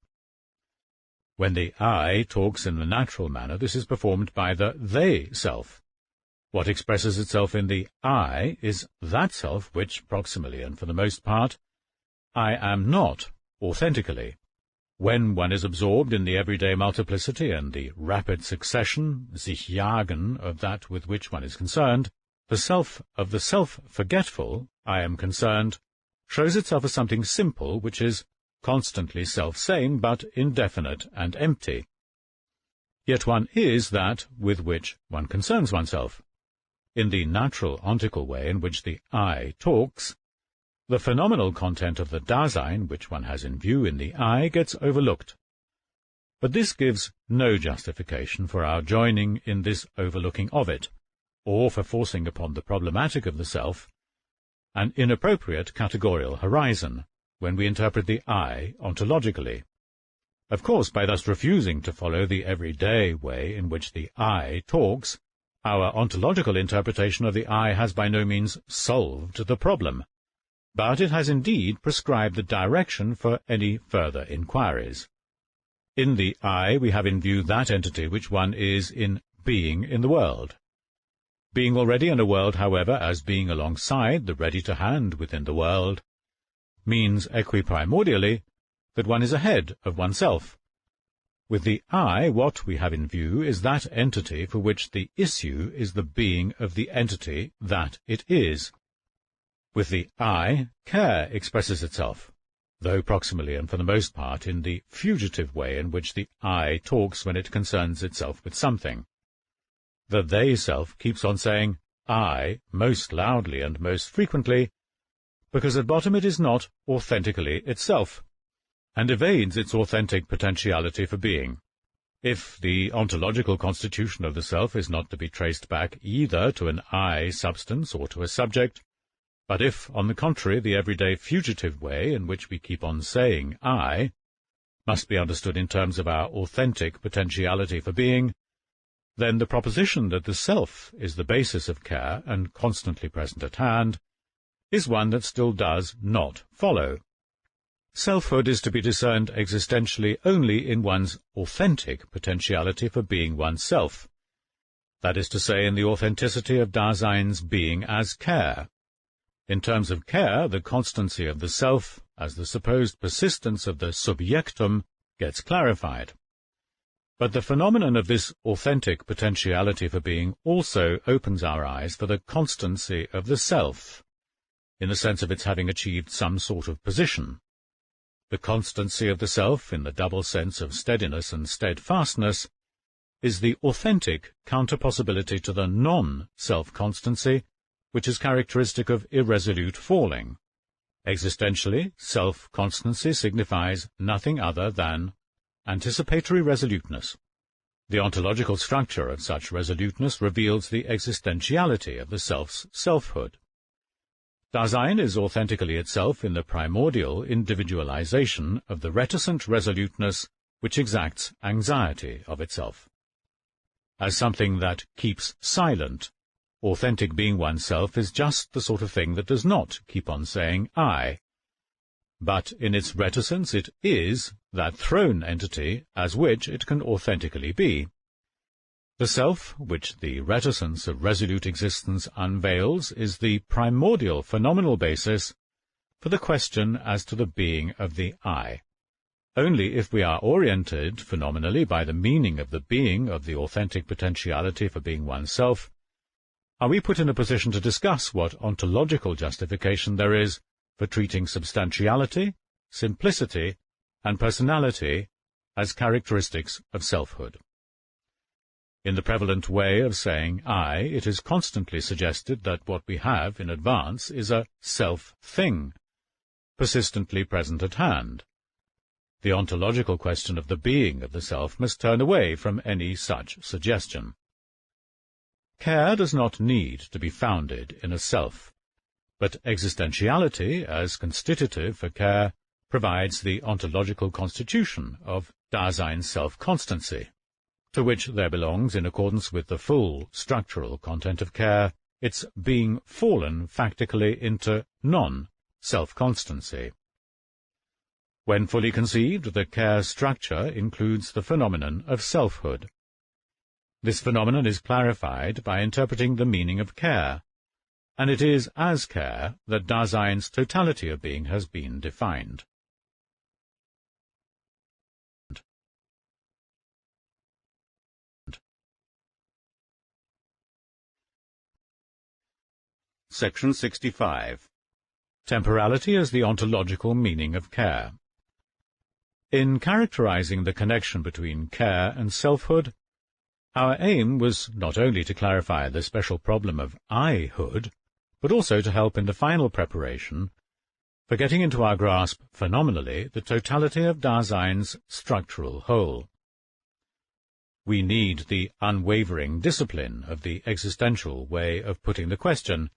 When the I talks in the natural manner, this is performed by the they self. What expresses itself in the I is that self which, proximally and for the most part, I am not authentically. When one is absorbed in the everyday multiplicity and the rapid succession, sich jagen, of that with which one is concerned, the self of the self-forgetful, I am concerned, shows itself as something simple which is constantly self-same but indefinite and empty. Yet one is that with which one concerns oneself. In the natural ontical way in which the I talks, the phenomenal content of the Dasein which one has in view in the I gets overlooked. But this gives no justification for our joining in this overlooking of it, or for forcing upon the problematic of the self an inappropriate categorical horizon when we interpret the I ontologically. Of course, by thus refusing to follow the everyday way in which the I talks, our ontological interpretation of the I has by no means solved the problem, but it has indeed prescribed the direction for any further inquiries. In the I we have in view that entity which one is in being in the world. Being already in a world, however, as being alongside the ready-to-hand within the world, means equiprimordially that one is ahead of oneself. With the I, what we have in view is that entity for which the issue is the being of the entity that it is. With the I, care expresses itself, though proximally and for the most part in the fugitive way in which the I talks when it concerns itself with something. The they self keeps on saying I most loudly and most frequently, because at bottom it is not authentically itself, and evades its authentic potentiality for being. If the ontological constitution of the self is not to be traced back either to an I substance or to a subject, but if, on the contrary, the everyday fugitive way in which we keep on saying I must be understood in terms of our authentic potentiality for being, then the proposition that the self is the basis of care and constantly present at hand is one that still does not follow. selfhood is to be discerned existentially only in one's authentic potentiality for being oneself, that is to say, in the authenticity of Dasein's being as care. In terms of care, the constancy of the self, as the supposed persistence of the subjectum, gets clarified. But the phenomenon of this authentic potentiality for being also opens our eyes for the constancy of the self, in the sense of its having achieved some sort of position. The constancy of the self, in the double sense of steadiness and steadfastness, is the authentic counter-possibility to the non-self-constancy, which is characteristic of irresolute falling. Existentially, self-constancy signifies nothing other than anticipatory resoluteness. The ontological structure of such resoluteness reveals the existentiality of the self's selfhood. Dasein is authentically itself in the primordial individualization of the reticent resoluteness which exacts anxiety of itself. As something that keeps silent, authentic being oneself is just the sort of thing that does not keep on saying I. But in its reticence it is that thrown entity as which it can authentically be. The self, which the reticence of resolute existence unveils, is the primordial phenomenal basis for the question as to the being of the I. Only if we are oriented phenomenally by the meaning of the being of the authentic potentiality for being oneself, are we put in a position to discuss what ontological justification there is for treating substantiality, simplicity, and personality as characteristics of selfhood. In the prevalent way of saying I, it is constantly suggested that what we have in advance is a self-thing, persistently present at hand. The ontological question of the being of the self must turn away from any such suggestion. Care does not need to be founded in a self, but existentiality, as constitutive for care, provides the ontological constitution of Dasein's self-constancy, to which there belongs, in accordance with the full structural content of care, its being fallen factically into non-self-constancy. When fully conceived, the care structure includes the phenomenon of selfhood. This phenomenon is clarified by interpreting the meaning of care, and it is as care that Dasein's totality of being has been defined. Section 65. Temporality as the ontological meaning of care. In characterizing the connection between care and selfhood, our aim was not only to clarify the special problem of I-hood, but also to help in the final preparation for getting into our grasp phenomenally the totality of Dasein's structural whole. We need the unwavering discipline of the existential way of putting the question,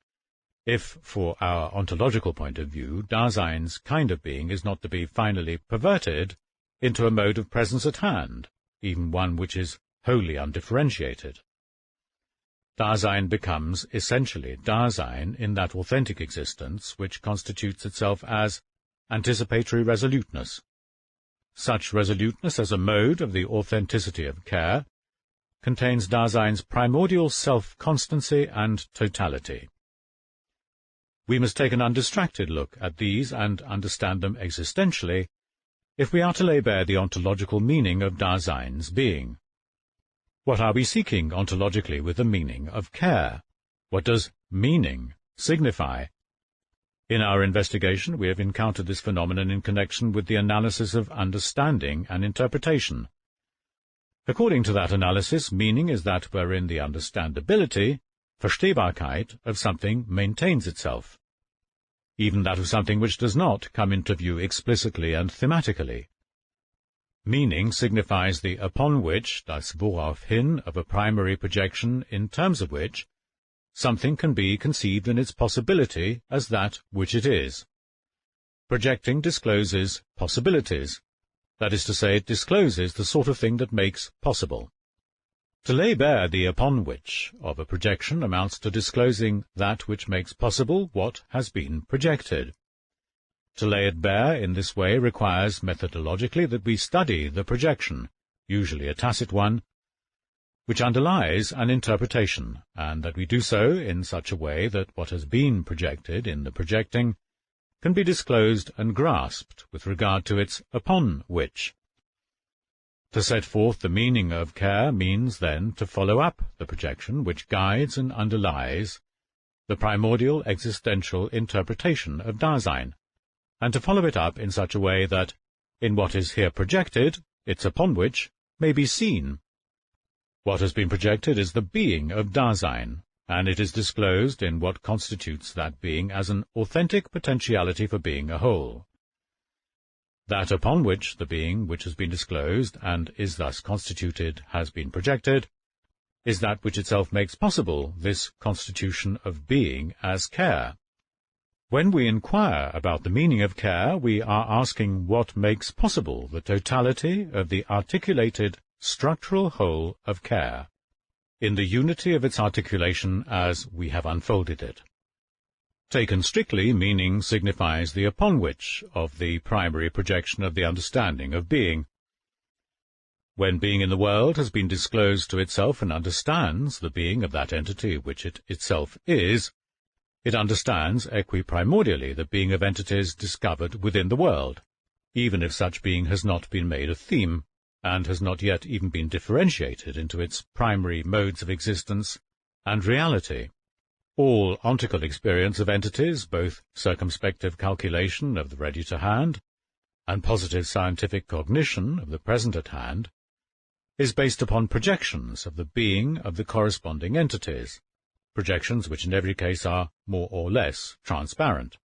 if, for our ontological point of view, Dasein's kind of being is not to be finally perverted into a mode of presence at hand, even one which is wholly undifferentiated. Dasein becomes essentially Dasein in that authentic existence which constitutes itself as anticipatory resoluteness. Such resoluteness as a mode of the authenticity of care contains Dasein's primordial self-constancy and totality. We must take an undistracted look at these and understand them existentially if we are to lay bare the ontological meaning of Dasein's being. What are we seeking ontologically with the meaning of care? What does meaning signify? In our investigation, we have encountered this phenomenon in connection with the analysis of understanding and interpretation. According to that analysis, meaning is that wherein the understandability, Verstehbarkeit, of something maintains itself, even that of something which does not come into view explicitly and thematically. Meaning signifies the upon which, das woraufhin, of a primary projection in terms of which something can be conceived in its possibility as that which it is. Projecting discloses possibilities, that is to say, it discloses the sort of thing that makes possible. To lay bare the upon which of a projection amounts to disclosing that which makes possible what has been projected. To lay it bare in this way requires methodologically that we study the projection, usually a tacit one, which underlies an interpretation, and that we do so in such a way that what has been projected in the projecting can be disclosed and grasped with regard to its upon which. To set forth the meaning of care means then to follow up the projection which guides and underlies the primordial existential interpretation of Dasein, and to follow it up in such a way that, in what is here projected, its upon which may be seen. What has been projected is the being of Dasein, and it is disclosed in what constitutes that being as an authentic potentiality for being a whole. That upon which the being which has been disclosed and is thus constituted has been projected is that which itself makes possible this constitution of being as care. When we inquire about the meaning of care, we are asking what makes possible the totality of the articulated structural whole of care, in the unity of its articulation as we have unfolded it. Taken strictly, meaning signifies the upon which of the primary projection of the understanding of being. When being in the world has been disclosed to itself and understands the being of that entity which it itself is, it understands equiprimordially the being of entities discovered within the world, even if such being has not been made a theme, and has not yet even been differentiated into its primary modes of existence and reality. All ontical experience of entities, both circumspective calculation of the ready to hand, and positive scientific cognition of the present at hand, is based upon projections of the being of the corresponding entities, projections which in every case are more or less transparent.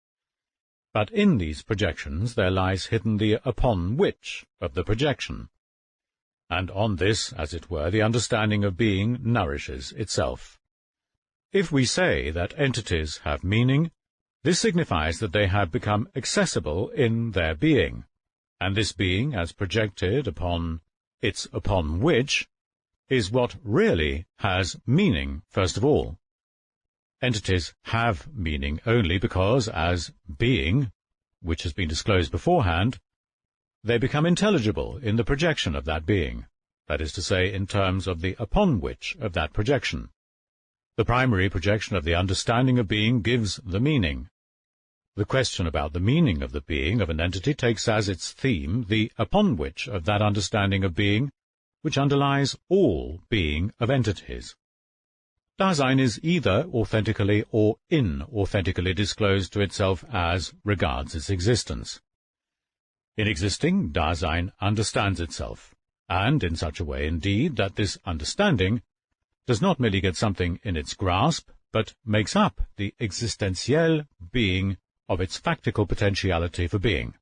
But in these projections there lies hidden the upon which of the projection, and on this, as it were, the understanding of being nourishes itself. If we say that entities have meaning, this signifies that they have become accessible in their being, and this being, as projected upon its upon which, is what really has meaning first of all. Entities have meaning only because, as being, which has been disclosed beforehand, they become intelligible in the projection of that being, that is to say, in terms of the upon which of that projection. The primary projection of the understanding of being gives the meaning. The question about the meaning of the being of an entity takes as its theme the upon which of that understanding of being, which underlies all being of entities. Dasein is either authentically or inauthentically disclosed to itself as regards its existence. In existing, Dasein understands itself, and in such a way indeed that this understanding does not merely get something in its grasp, but makes up the existentiel being of its factical potentiality for being.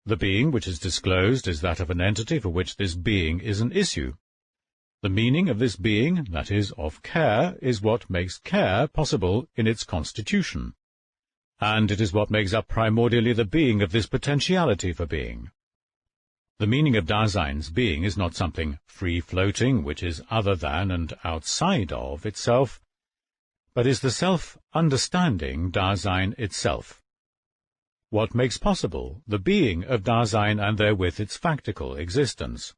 The being which is disclosed is that of an entity for which this being is an issue. The meaning of this being, that is, of care, is what makes care possible in its constitution, and it is what makes up primordially the being of this potentiality for being. The meaning of Dasein's being is not something free-floating which is other than and outside of itself, but is the self-understanding Dasein itself. What makes possible the being of Dasein and therewith its factical existence.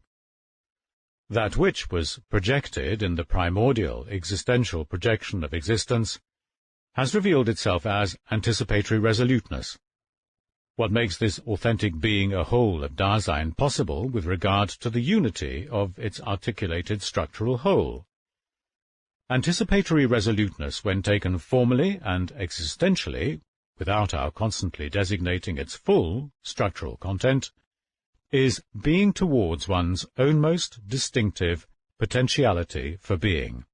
That which was projected in the primordial existential projection of existence has revealed itself as anticipatory resoluteness. What makes this authentic being a whole of Dasein possible with regard to the unity of its articulated structural whole. Anticipatory resoluteness, when taken formally and existentially, without our constantly designating its full structural content, is being towards one's own most distinctive potentiality for being.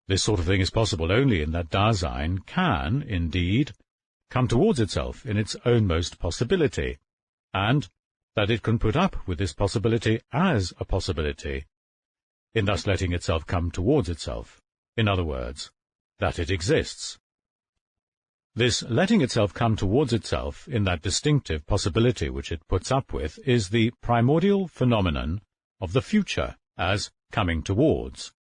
This sort of thing is possible only in that Dasein can, indeed, come towards itself in its own most possibility, and that it can put up with this possibility as a possibility, in thus letting itself come towards itself, in other words, that it exists. This letting itself come towards itself in that distinctive possibility which it puts up with is the primordial phenomenon of the future as coming towards.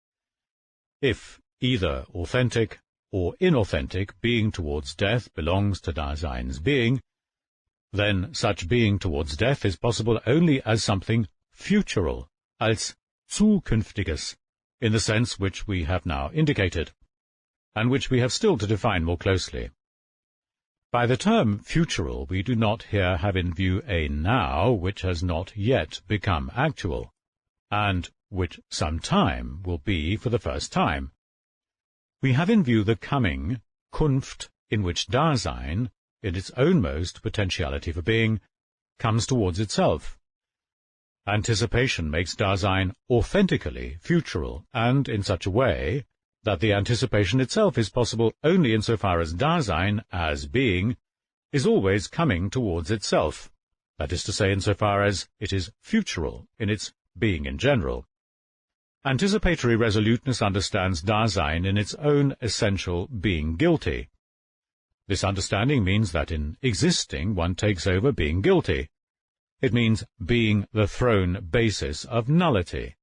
If either authentic or inauthentic being towards death belongs to Dasein's being, then such being towards death is possible only as something futural, als Zukünftiges, in the sense which we have now indicated, and which we have still to define more closely. By the term futural, we do not here have in view a now which has not yet become actual, and which some time will be for the first time. We have in view the coming, Kunft, in which Dasein, in its ownmost potentiality for being, comes towards itself. Anticipation makes Dasein authentically futural, and in such a way that the anticipation itself is possible only insofar as Dasein, as being, is always coming towards itself, that is to say, insofar as it is futural in its being in general. Anticipatory resoluteness understands Dasein in its own essential being guilty. This understanding means that in existing one takes over being guilty. It means being the thrown basis of nullity.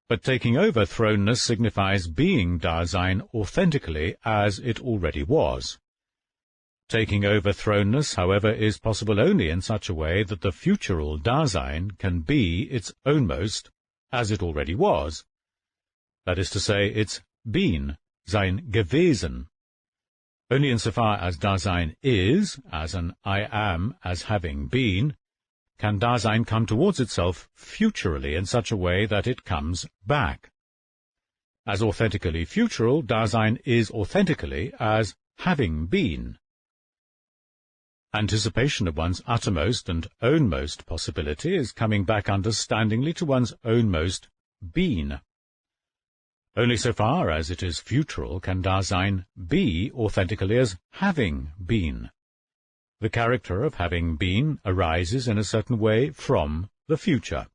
But taking over thrownness signifies being Dasein authentically as it already was. Taking over thrownness, however, is possible only in such a way that the futural Dasein can be its ownmost as it already was. That is to say, its been, sein Gewesen. Only insofar as Dasein is, as an I am, as having been, can Dasein come towards itself futurally in such a way that it comes back. As authentically futural, Dasein is authentically as having been. Anticipation of one's uttermost and ownmost possibility is coming back understandingly to one's ownmost being. Only so far as it is futural can Dasein be authentically as having been. The character of having been arises in a certain way from the future.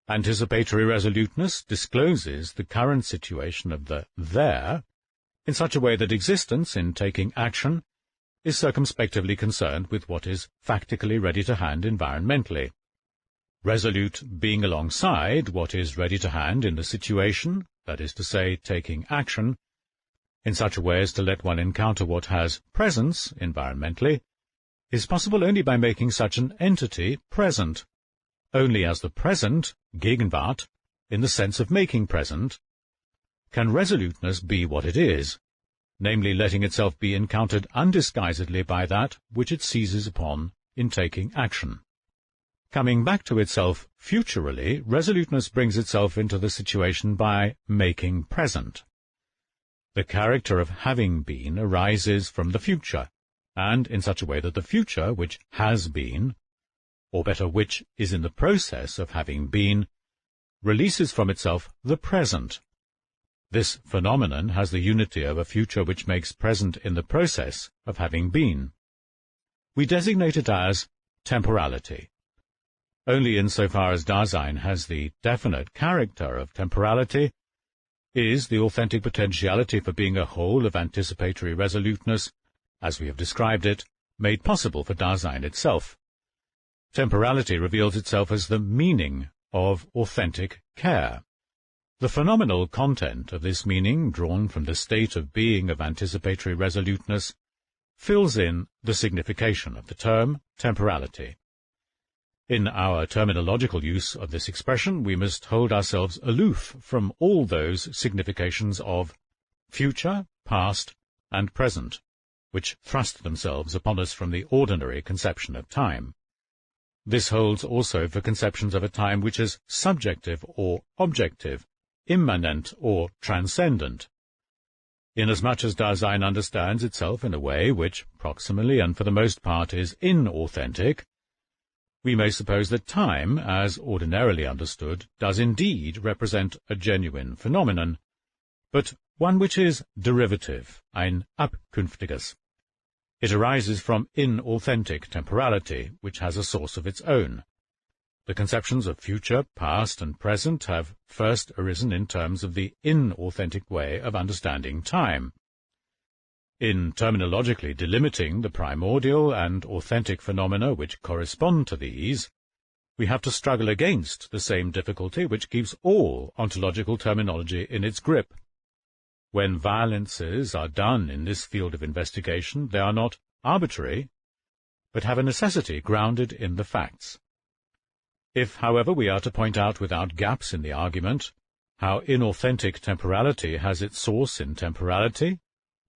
Anticipatory resoluteness discloses the current situation of the there in such a way that existence, in taking action, is circumspectively concerned with what is factically ready to hand environmentally. Resolute being alongside what is ready to hand in the situation, that is to say, taking action, in such a way as to let one encounter what has presence environmentally, is possible only by making such an entity present. Only as the present, Gegenwart, in the sense of making present, can resoluteness be what it is, namely letting itself be encountered undisguisedly by that which it seizes upon in taking action. Coming back to itself futurally, resoluteness brings itself into the situation by making present. The character of having been arises from the future, and in such a way that the future, which has been, or better, which is in the process of having been, releases from itself the present. This phenomenon has the unity of a future which makes present in the process of having been. We designate it as temporality. Only insofar as Dasein has the definite character of temporality is the authentic potentiality for being a whole of anticipatory resoluteness, as we have described it, made possible for Dasein itself. Temporality reveals itself as the meaning of authentic care. The phenomenal content of this meaning, drawn from the state of being of anticipatory resoluteness, fills in the signification of the term temporality. In our terminological use of this expression, we must hold ourselves aloof from all those significations of future, past, and present, which thrust themselves upon us from the ordinary conception of time. This holds also for conceptions of a time which is subjective or objective, immanent or transcendent. Inasmuch as Dasein understands itself in a way which, proximally and for the most part, is inauthentic, we may suppose that time, as ordinarily understood, does indeed represent a genuine phenomenon, but one which is derivative, ein abkünftiges. It arises from inauthentic temporality, which has a source of its own. The conceptions of future, past, and present have first arisen in terms of the inauthentic way of understanding time. In terminologically delimiting the primordial and authentic phenomena which correspond to these, we have to struggle against the same difficulty which keeps all ontological terminology in its grip. When violences are done in this field of investigation, they are not arbitrary, but have a necessity grounded in the facts. If, however, we are to point out without gaps in the argument how inauthentic temporality has its source in temporality,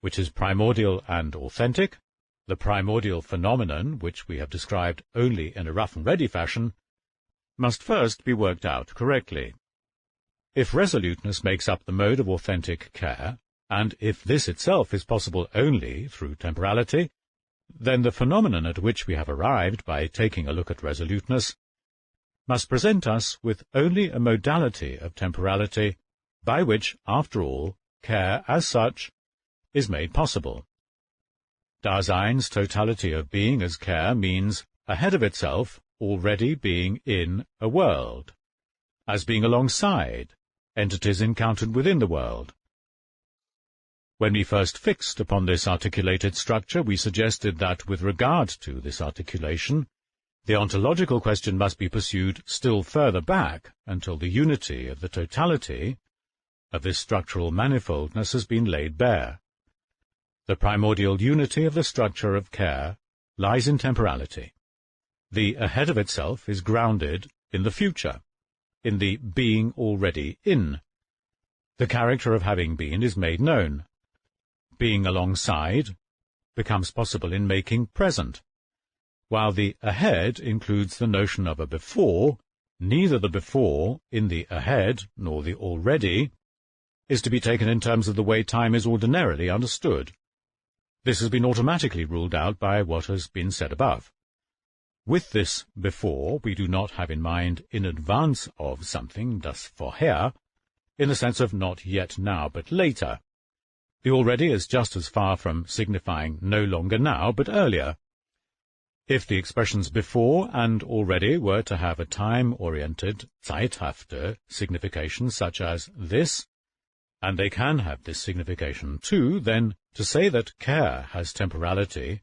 which is primordial and authentic, the primordial phenomenon, which we have described only in a rough and ready fashion, must first be worked out correctly. If resoluteness makes up the mode of authentic care, and if this itself is possible only through temporality, then the phenomenon at which we have arrived by taking a look at resoluteness must present us with only a modality of temporality by which, after all, care as such is made possible. Dasein's totality of being as care means ahead of itself already being in a world, as being alongside entities encountered within the world. When we first fixed upon this articulated structure, we suggested that with regard to this articulation, the ontological question must be pursued still further back until the unity of the totality of this structural manifoldness has been laid bare. The primordial unity of the structure of care lies in temporality. The ahead of itself is grounded in the future, in the being already in. The character of having been is made known. Being alongside becomes possible in making present. While the ahead includes the notion of a before, neither the before in the ahead nor the already is to be taken in terms of the way time is ordinarily understood. This has been automatically ruled out by what has been said above. With this before, we do not have in mind in advance of something, das vorher, in the sense of not yet now, but later. The already is just as far from signifying no longer now, but earlier. If the expressions before and already were to have a time-oriented, zeithafte signification such as this, and they can have this signification too, then to say that care has temporality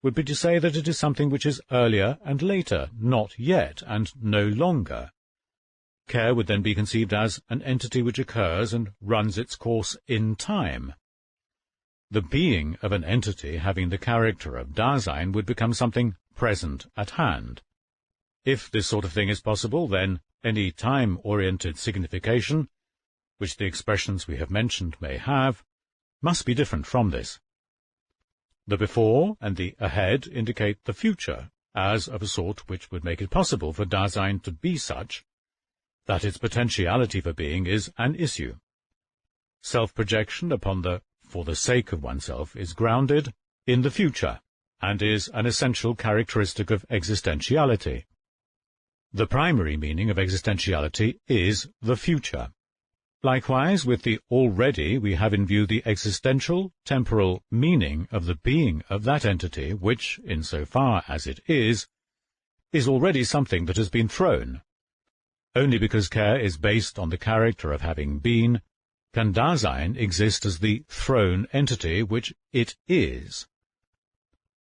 would be to say that it is something which is earlier and later, not yet and no longer. Care would then be conceived as an entity which occurs and runs its course in time. The being of an entity having the character of Dasein would become something present at hand. If this sort of thing is possible, then any time-oriented signification, which the expressions we have mentioned may have, must be different from this. The before and the ahead indicate the future as of a sort which would make it possible for Dasein to be such that its potentiality for being is an issue. Self-projection upon the for the sake of oneself is grounded in the future, and is an essential characteristic of existentiality. The primary meaning of existentiality is the future. Likewise, with the already we have in view the existential, temporal meaning of the being of that entity which, in so far as it is already something that has been thrown. Only because care is based on the character of having been, can Dasein exist as the thrown entity which it is.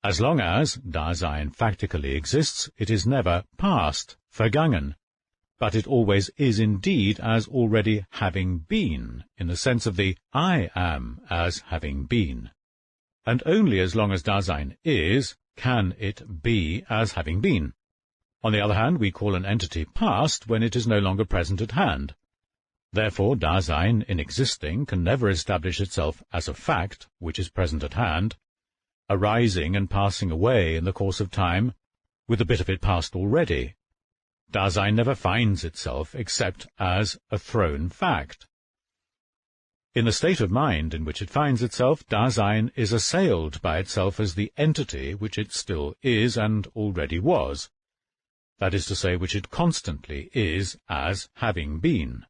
As long as Dasein factically exists, it is never past, vergangen, but it always is indeed as already having been, in the sense of the I am as having been. And only as long as Dasein is, can it be as having been. On the other hand, we call an entity past when it is no longer present at hand. Therefore, Dasein, in existing, can never establish itself as a fact which is present at hand, arising and passing away in the course of time, with a bit of it past already. Dasein never finds itself except as a thrown fact. In the state of mind in which it finds itself, Dasein is assailed by itself as the entity which it still is and already was, that is to say, which it constantly is as having been.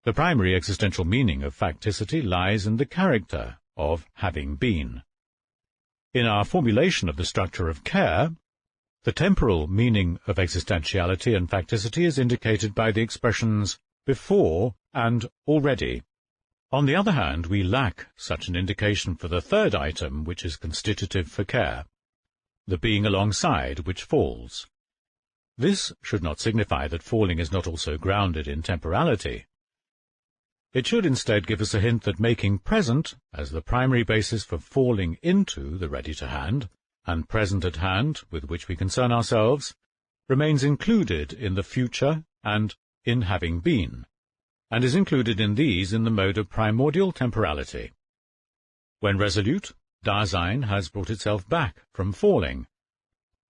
The primary existential meaning of facticity lies in the character of having been. In our formulation of the structure of care, the temporal meaning of existentiality and facticity is indicated by the expressions before and already. On the other hand, we lack such an indication for the third item, which is constitutive for care, the being alongside which falls. This should not signify that falling is not also grounded in temporality. It should instead give us a hint that making present, as the primary basis for falling into the ready-to-hand, and present at hand with which we concern ourselves remains included in the future and in having been, and is included in these in the mode of primordial temporality. When resolute, Dasein has brought itself back from falling,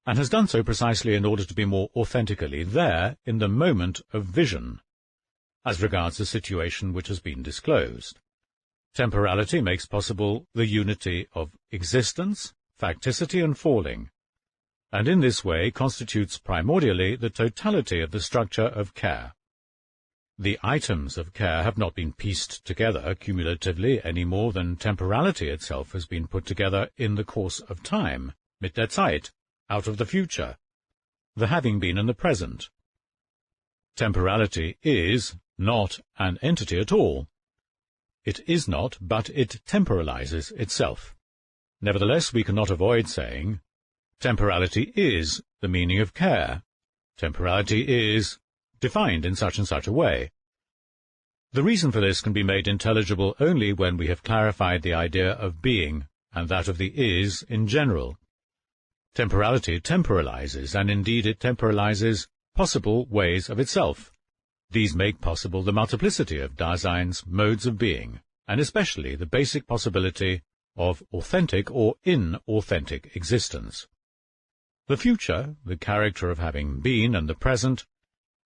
and has done so precisely in order to be more authentically there in the moment of vision, as regards the situation which has been disclosed. Temporality makes possible the unity of existence, facticity, and falling, and in this way constitutes primordially the totality of the structure of care. The items of care have not been pieced together cumulatively any more than temporality itself has been put together in the course of time, mit der Zeit, out of the future, the having been and the present. Temporality is not an entity at all. It is not, but it temporalizes itself. Nevertheless, we cannot avoid saying, temporality is the meaning of care. Temporality is defined in such and such a way. The reason for this can be made intelligible only when we have clarified the idea of being and that of the is in general. Temporality temporalizes, and indeed it temporalizes possible ways of itself. These make possible the multiplicity of Dasein's modes of being, and especially the basic possibility of authentic or inauthentic existence. The future, the character of having been, and the present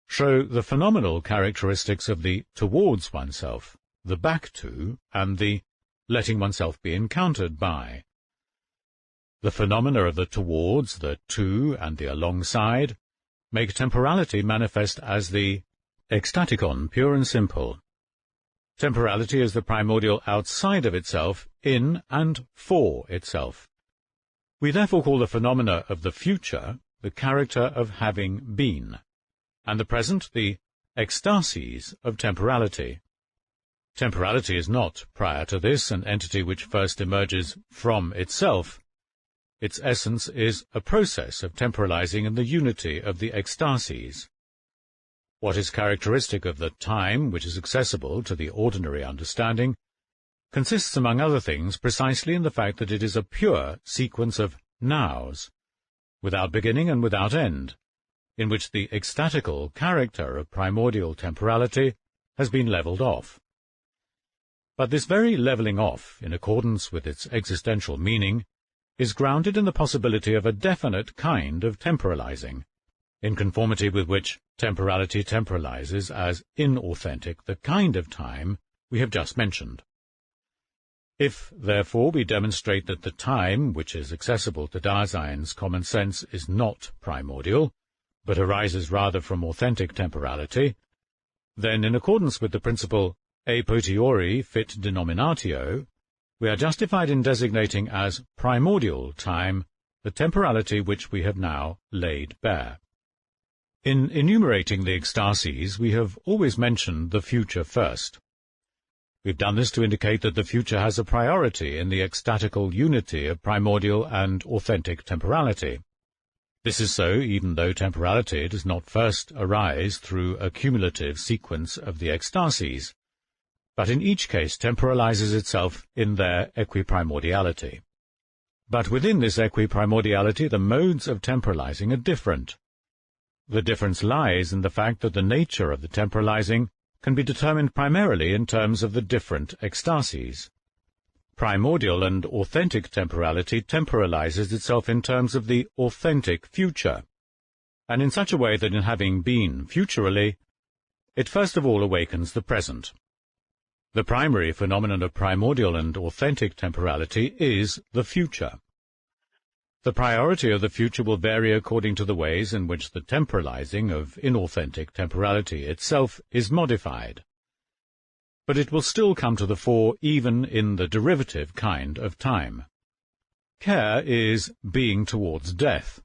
show the phenomenal characteristics of the towards oneself, the back to, and the letting oneself be encountered by. The phenomena of the towards, the to, and the alongside make temporality manifest as the ecstaticon, pure and simple. Temporality is the primordial outside of itself, in and for itself. We therefore call the phenomena of the future the character of having been, and the present the ecstasies of temporality. Temporality is not, prior to this, an entity which first emerges from itself. Its essence is a process of temporalizing in the unity of the ecstasies. What is characteristic of the time which is accessible to the ordinary understanding consists, among other things, precisely in the fact that it is a pure sequence of nows, without beginning and without end, in which the ecstatical character of primordial temporality has been levelled off. But this very levelling off, in accordance with its existential meaning, is grounded in the possibility of a definite kind of temporalizing, in conformity with which temporality temporalizes as inauthentic the kind of time we have just mentioned. If, therefore, we demonstrate that the time which is accessible to Dasein's common sense is not primordial, but arises rather from authentic temporality, then, in accordance with the principle a potiori fit denominatio, we are justified in designating as primordial time the temporality which we have now laid bare. In enumerating the ecstasies, we have always mentioned the future first. We've done this to indicate that the future has a priority in the ecstatical unity of primordial and authentic temporality. This is so even though temporality does not first arise through a cumulative sequence of the ecstasies, but in each case temporalizes itself in their equiprimordiality. But within this equiprimordiality the modes of temporalizing are different. The difference lies in the fact that the nature of the temporalizing can be determined primarily in terms of the different ecstasies. Primordial and authentic temporality temporalizes itself in terms of the authentic future, and in such a way that in having been futurally, it first of all awakens the present. The primary phenomenon of primordial and authentic temporality is the future. The priority of the future will vary according to the ways in which the temporalizing of inauthentic temporality itself is modified, but it will still come to the fore even in the derivative kind of time. Care is being towards death.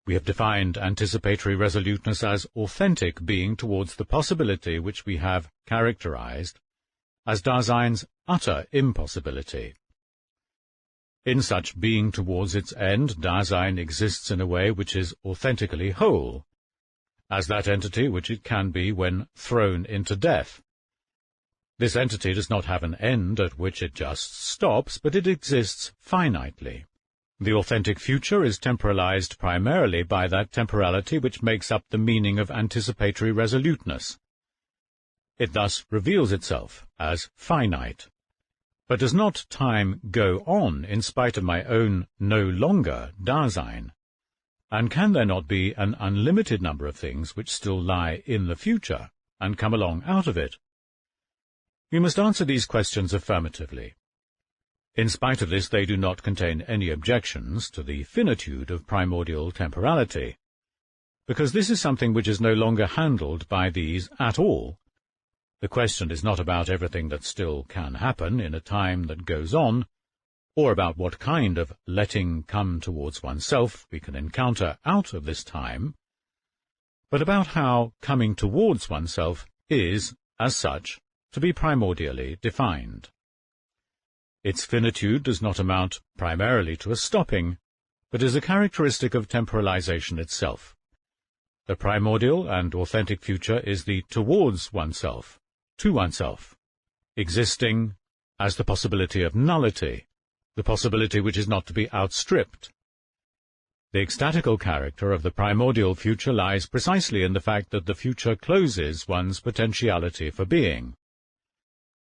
We have defined anticipatory resoluteness as authentic being towards the possibility which we have characterized as Dasein's utter impossibility. In such being towards its end, Dasein exists in a way which is authentically whole, as that entity which it can be when thrown into death. This entity does not have an end at which it just stops, but it exists finitely, The authentic future is temporalized primarily by that temporality which makes up the meaning of anticipatory resoluteness. It thus reveals itself as finite. But does not time go on in spite of my own no longer Dasein? And can there not be an unlimited number of things which still lie in the future and come along out of it? We must answer these questions affirmatively. In spite of this, they do not contain any objections to the finitude of primordial temporality, because this is something which is no longer handled by these at all. The question is not about everything that still can happen in a time that goes on, or about what kind of letting come towards oneself we can encounter out of this time, but about how coming towards oneself is, as such, to be primordially defined. Its finitude does not amount primarily to a stopping, but is a characteristic of temporalization itself. The primordial and authentic future is the towards oneself, to oneself, existing as the possibility of nullity, the possibility which is not to be outstripped. The ecstatical character of the primordial future lies precisely in the fact that the future closes one's potentiality for being.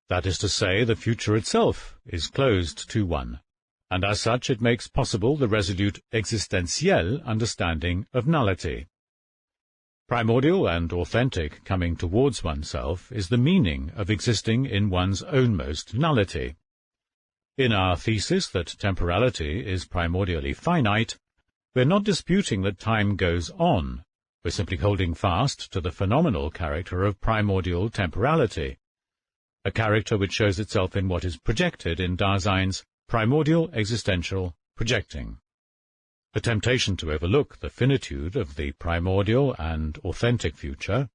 That is to say, the future itself is closed to one, and as such it makes possible the resolute existentiel understanding of nullity. Primordial and authentic coming towards oneself is the meaning of existing in one's ownmost nullity. In our thesis that temporality is primordially finite, we are not disputing that time goes on, we are simply holding fast to the phenomenal character of primordial temporality, a character which shows itself in what is projected in Dasein's primordial existential projecting. The temptation to overlook the finitude of the primordial and authentic future,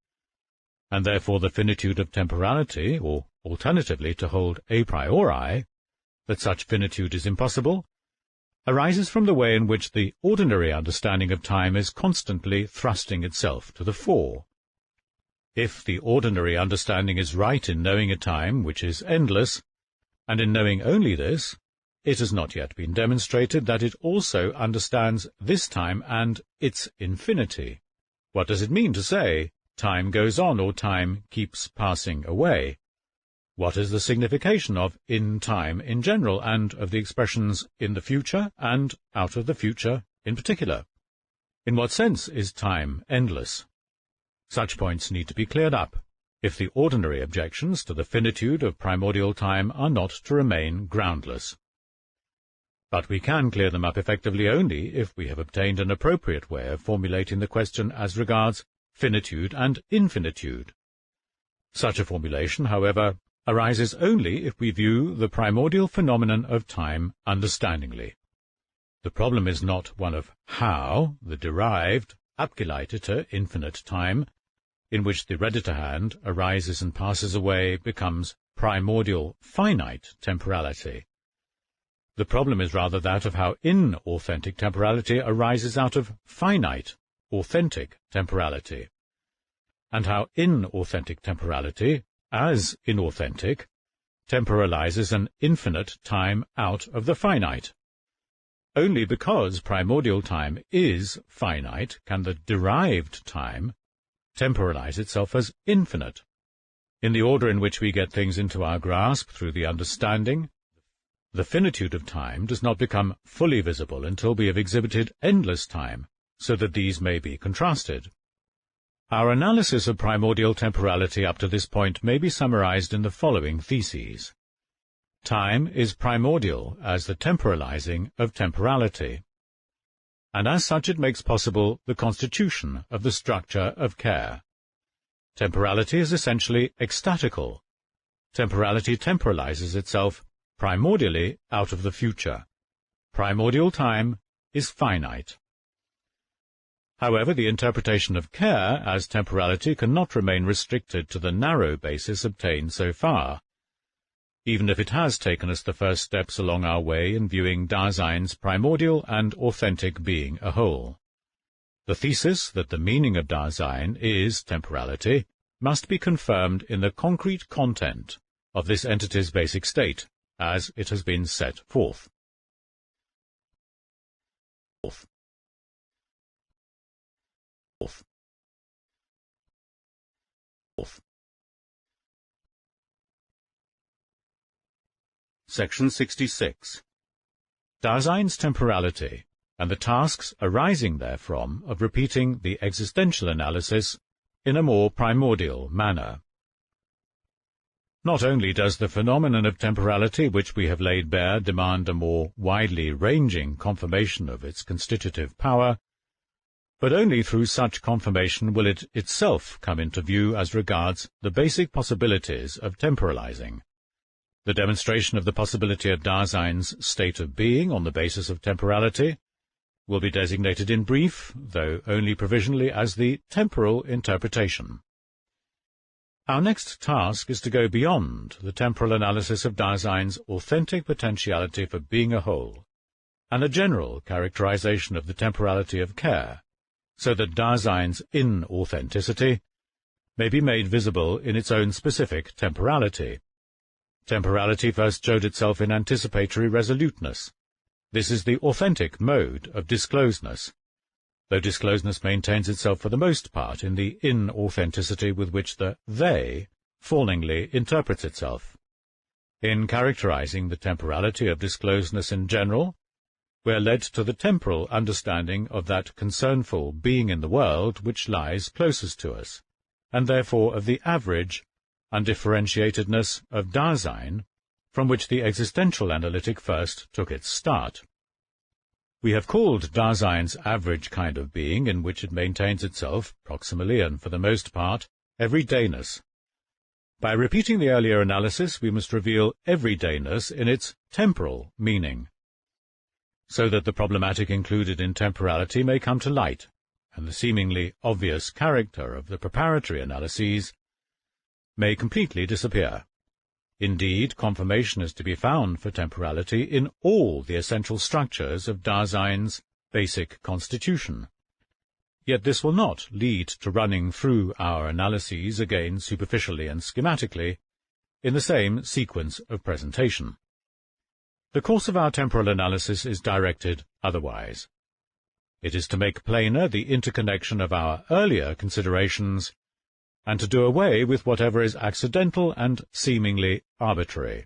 and therefore the finitude of temporality, or alternatively to hold a priori that such finitude is impossible, arises from the way in which the ordinary understanding of time is constantly thrusting itself to the fore. If the ordinary understanding is right in knowing a time which is endless, and in knowing only this, it has not yet been demonstrated that it also understands this time and its infinity. What does it mean to say, time goes on or time keeps passing away? What is the signification of in time in general, and of the expressions in the future and out of the future in particular? In what sense is time endless? Such points need to be cleared up, if the ordinary objections to the finitude of primordial time are not to remain groundless. But we can clear them up effectively only if we have obtained an appropriate way of formulating the question as regards finitude and infinitude. Such a formulation, however, arises only if we view the primordial phenomenon of time understandingly. The problem is not one of how the derived, abgeleitete infinite time, in which the ready to hand arises and passes away, becomes primordial finite temporality. The problem is rather that of how inauthentic temporality arises out of finite, authentic temporality, and how inauthentic temporality, as inauthentic, temporalizes an infinite time out of the finite. Only because primordial time is finite can the derived time temporalize itself as infinite. In the order in which we get things into our grasp through the understanding, the finitude of time does not become fully visible until we have exhibited endless time, so that these may be contrasted. Our analysis of primordial temporality up to this point may be summarized in the following theses. Time is primordial as the temporalizing of temporality, and as such it makes possible the constitution of the structure of care. Temporality is essentially ecstatical. Temporality temporalizes itself primordially out of the future. Primordial time is finite. However, the interpretation of care as temporality cannot remain restricted to the narrow basis obtained so far, even if it has taken us the first steps along our way in viewing Dasein's primordial and authentic being a whole. The thesis that the meaning of Dasein is temporality must be confirmed in the concrete content of this entity's basic state, as it has been set forth. Section 66. Dasein's temporality and the tasks arising therefrom of repeating the existential analysis in a more primordial manner. Not only does the phenomenon of temporality which we have laid bare demand a more widely ranging confirmation of its constitutive power, but only through such confirmation will it itself come into view as regards the basic possibilities of temporalizing. The demonstration of the possibility of Dasein's state of being on the basis of temporality will be designated in brief, though only provisionally, as the temporal interpretation. Our next task is to go beyond the temporal analysis of Dasein's authentic potentiality for being a whole, and a general characterization of the temporality of care, so that Dasein's inauthenticity may be made visible in its own specific temporality. Temporality first showed itself in anticipatory resoluteness. This is the authentic mode of discloseness, though discloseness maintains itself for the most part in the inauthenticity with which the they fallingly interprets itself. In characterizing the temporality of discloseness in general, we are led to the temporal understanding of that concernful being in the world which lies closest to us, and therefore of the average undifferentiatedness of Dasein, from which the existential analytic first took its start. We have called Dasein's average kind of being, in which it maintains itself, proximally and for the most part, everydayness. By repeating the earlier analysis, we must reveal everydayness in its temporal meaning, so that the problematic included in temporality may come to light, and the seemingly obvious character of the preparatory analyses may completely disappear. Indeed, confirmation is to be found for temporality in all the essential structures of Dasein's basic constitution. Yet this will not lead to running through our analyses again superficially and schematically in the same sequence of presentation. The course of our temporal analysis is directed otherwise. It is to make plainer the interconnection of our earlier considerations and to do away with whatever is accidental and seemingly arbitrary.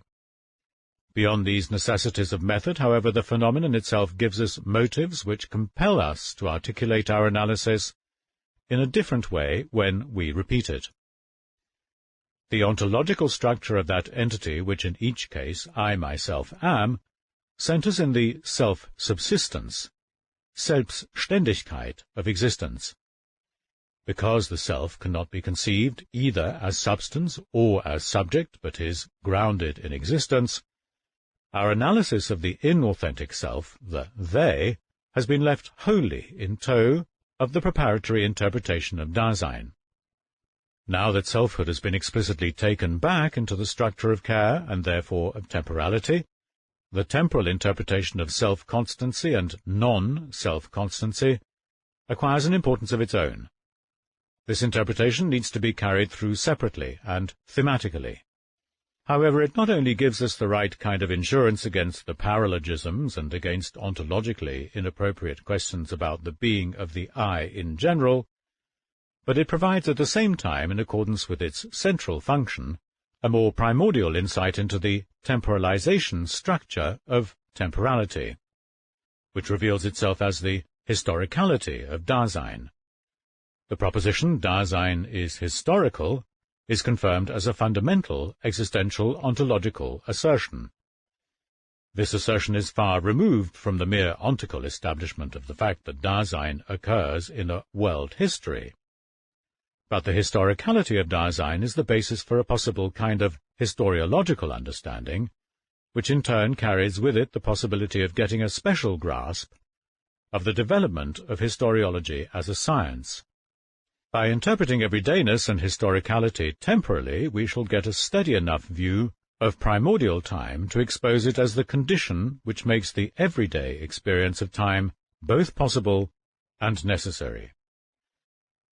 Beyond these necessities of method, however, the phenomenon itself gives us motives which compel us to articulate our analysis in a different way when we repeat it. The ontological structure of that entity which in each case I myself am centers in the self-subsistence, Selbstständigkeit of existence. Because the self cannot be conceived either as substance or as subject, but is grounded in existence, our analysis of the inauthentic self, the they, has been left wholly in tow of the preparatory interpretation of Dasein. Now that selfhood has been explicitly taken back into the structure of care, and therefore of temporality, the temporal interpretation of self-constancy and non-self-constancy acquires an importance of its own. This interpretation needs to be carried through separately and thematically. However, it not only gives us the right kind of insurance against the paralogisms and against ontologically inappropriate questions about the being of the I in general, but it provides at the same time, in accordance with its central function, a more primordial insight into the temporalization structure of temporality, which reveals itself as the historicality of Dasein. The proposition Dasein is historical is confirmed as a fundamental existential ontological assertion. This assertion is far removed from the mere ontical establishment of the fact that Dasein occurs in a world history. But the historicality of Dasein is the basis for a possible kind of historiological understanding, which in turn carries with it the possibility of getting a special grasp of the development of historiology as a science. By interpreting everydayness and historicality temporally, we shall get a steady enough view of primordial time to expose it as the condition which makes the everyday experience of time both possible and necessary.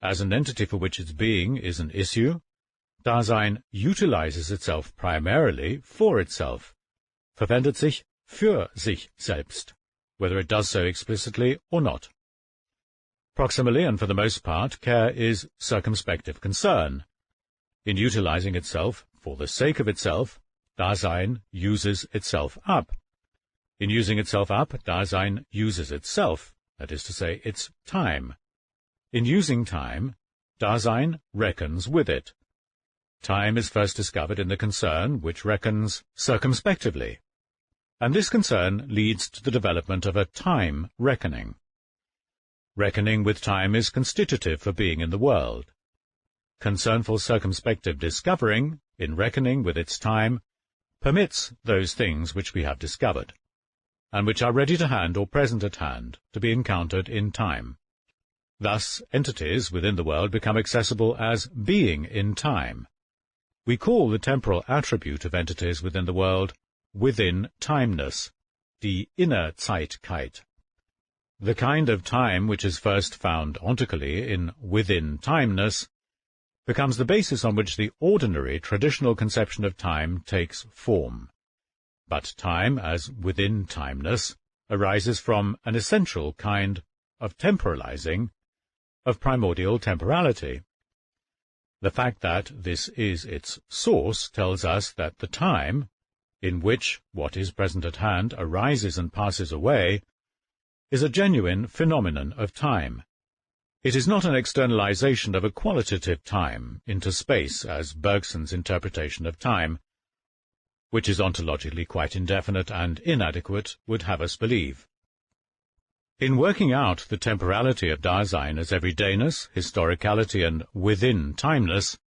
As an entity for which its being is an issue, Dasein utilizes itself primarily for itself, verwendet sich für sich selbst, whether it does so explicitly or not. Proximally, and for the most part, care is circumspective concern. In utilizing itself for the sake of itself, Dasein uses itself up. In using itself up, Dasein uses itself, that is to say, its time. In using time, Dasein reckons with it. Time is first discovered in the concern which reckons circumspectively, and this concern leads to the development of a time reckoning. Reckoning with time is constitutive for being in the world. Concernful circumspective discovering, in reckoning with its time, permits those things which we have discovered, and which are ready to hand or present at hand, to be encountered in time. Thus, entities within the world become accessible as being in time. We call the temporal attribute of entities within the world within timeness, die Innerzeitkeit. The kind of time which is first found ontically in within timeness becomes the basis on which the ordinary traditional conception of time takes form. But time, as within timeness, arises from an essential kind of temporalizing, of primordial temporality. The fact that this is its source tells us that the time, in which what is present at hand arises and passes away, is a genuine phenomenon of time. It is not an externalization of a qualitative time into space, as Bergson's interpretation of time, which is ontologically quite indefinite and inadequate, would have us believe. In working out the temporality of Dasein as everydayness, historicality, and within timeness,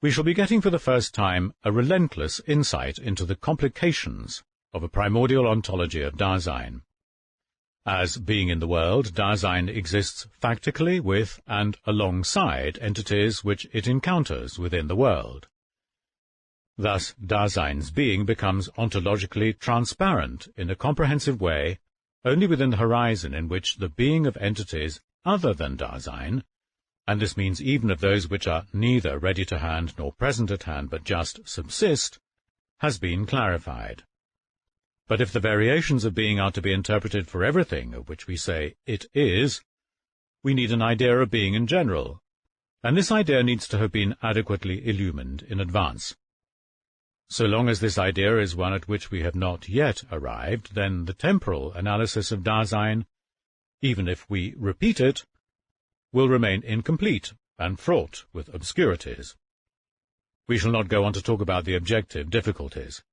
we shall be getting for the first time a relentless insight into the complications of a primordial ontology of Dasein. As being in the world, Dasein exists factically with and alongside entities which it encounters within the world. Thus, Dasein's being becomes ontologically transparent in a comprehensive way only within the horizon in which the being of entities other than Dasein, and this means even of those which are neither ready to hand nor present at hand but just subsist, has been clarified. But if the variations of being are to be interpreted for everything of which we say it is, we need an idea of being in general, and this idea needs to have been adequately illumined in advance. So long as this idea is one at which we have not yet arrived, then the temporal analysis of Dasein, even if we repeat it, will remain incomplete and fraught with obscurities. We shall not go on to talk about the objective difficulties.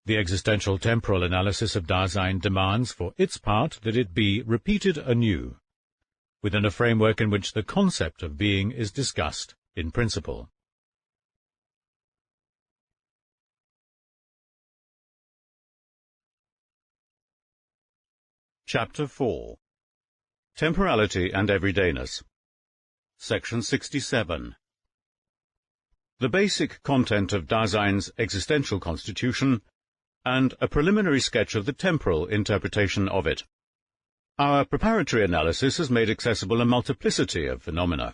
The existential temporal analysis of Dasein demands for its part that it be repeated anew, within a framework in which the concept of being is discussed in principle. Chapter 4. Temporality and Everydayness. Section 67. The basic content of Dasein's existential constitution, and a preliminary sketch of the temporal interpretation of it. Our preparatory analysis has made accessible a multiplicity of phenomena,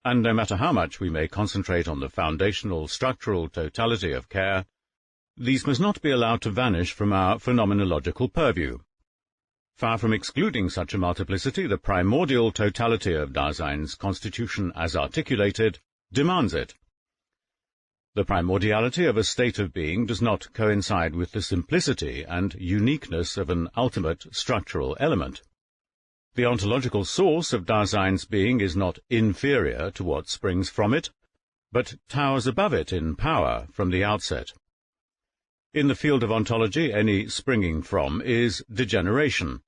and no matter how much we may concentrate on the foundational structural totality of care, these must not be allowed to vanish from our phenomenological purview. Far from excluding such a multiplicity, the primordial totality of Dasein's constitution as articulated demands it. The primordiality of a state of being does not coincide with the simplicity and uniqueness of an ultimate structural element. The ontological source of Dasein's being is not inferior to what springs from it, but towers above it in power from the outset. In the field of ontology, any springing from is degeneration.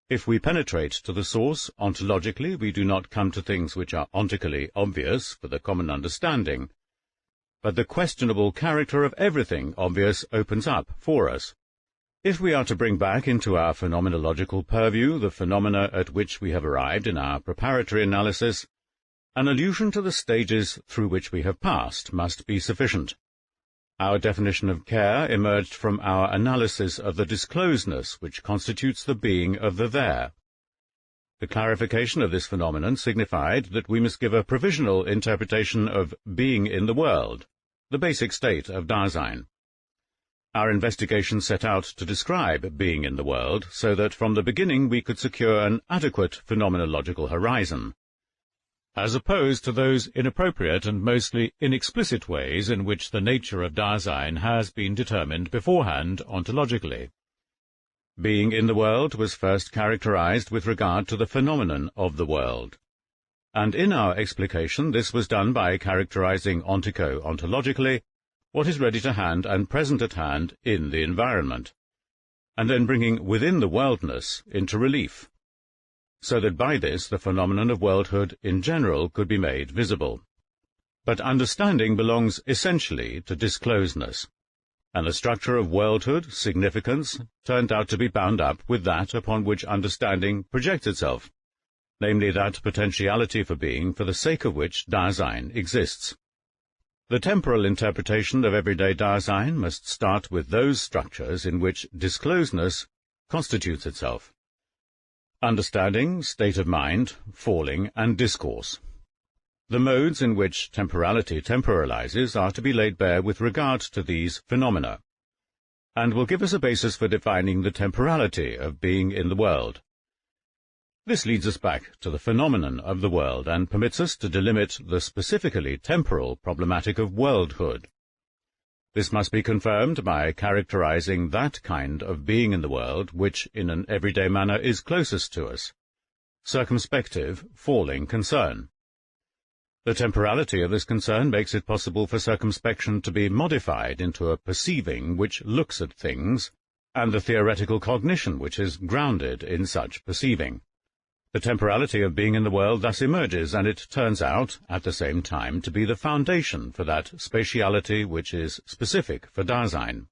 If we penetrate to the source ontologically, we do not come to things which are ontically obvious for the common understanding, but the questionable character of everything obvious opens up for us. If we are to bring back into our phenomenological purview the phenomena at which we have arrived in our preparatory analysis, an allusion to the stages through which we have passed must be sufficient. Our definition of care emerged from our analysis of the disclosedness which constitutes the being of the there. The clarification of this phenomenon signified that we must give a provisional interpretation of being in the world, the basic state of Dasein. Our investigation set out to describe being in the world so that from the beginning we could secure an adequate phenomenological horizon, as opposed to those inappropriate and mostly inexplicit ways in which the nature of Dasein has been determined beforehand ontologically. Being in the world was first characterized with regard to the phenomenon of the world, and in our explication this was done by characterizing ontico-ontologically what is ready to hand and present at hand in the environment, and then bringing within the worldness into relief, so that by this the phenomenon of worldhood in general could be made visible. But understanding belongs essentially to disclosedness, and the structure of worldhood, significance, turned out to be bound up with that upon which understanding projects itself, namely that potentiality for being for the sake of which Dasein exists. The temporal interpretation of everyday Dasein must start with those structures in which disclosedness constitutes itself: understanding, state of mind, falling, and discourse. The modes in which temporality temporalizes are to be laid bare with regard to these phenomena, and will give us a basis for defining the temporality of being in the world. This leads us back to the phenomenon of the world and permits us to delimit the specifically temporal problematic of worldhood. This must be confirmed by characterizing that kind of being in the world which, in an everyday manner, is closest to us: circumspective, falling concern. The temporality of this concern makes it possible for circumspection to be modified into a perceiving which looks at things, and the theoretical cognition which is grounded in such perceiving. The temporality of being in the world thus emerges, and it turns out, at the same time, to be the foundation for that spatiality which is specific for Dasein.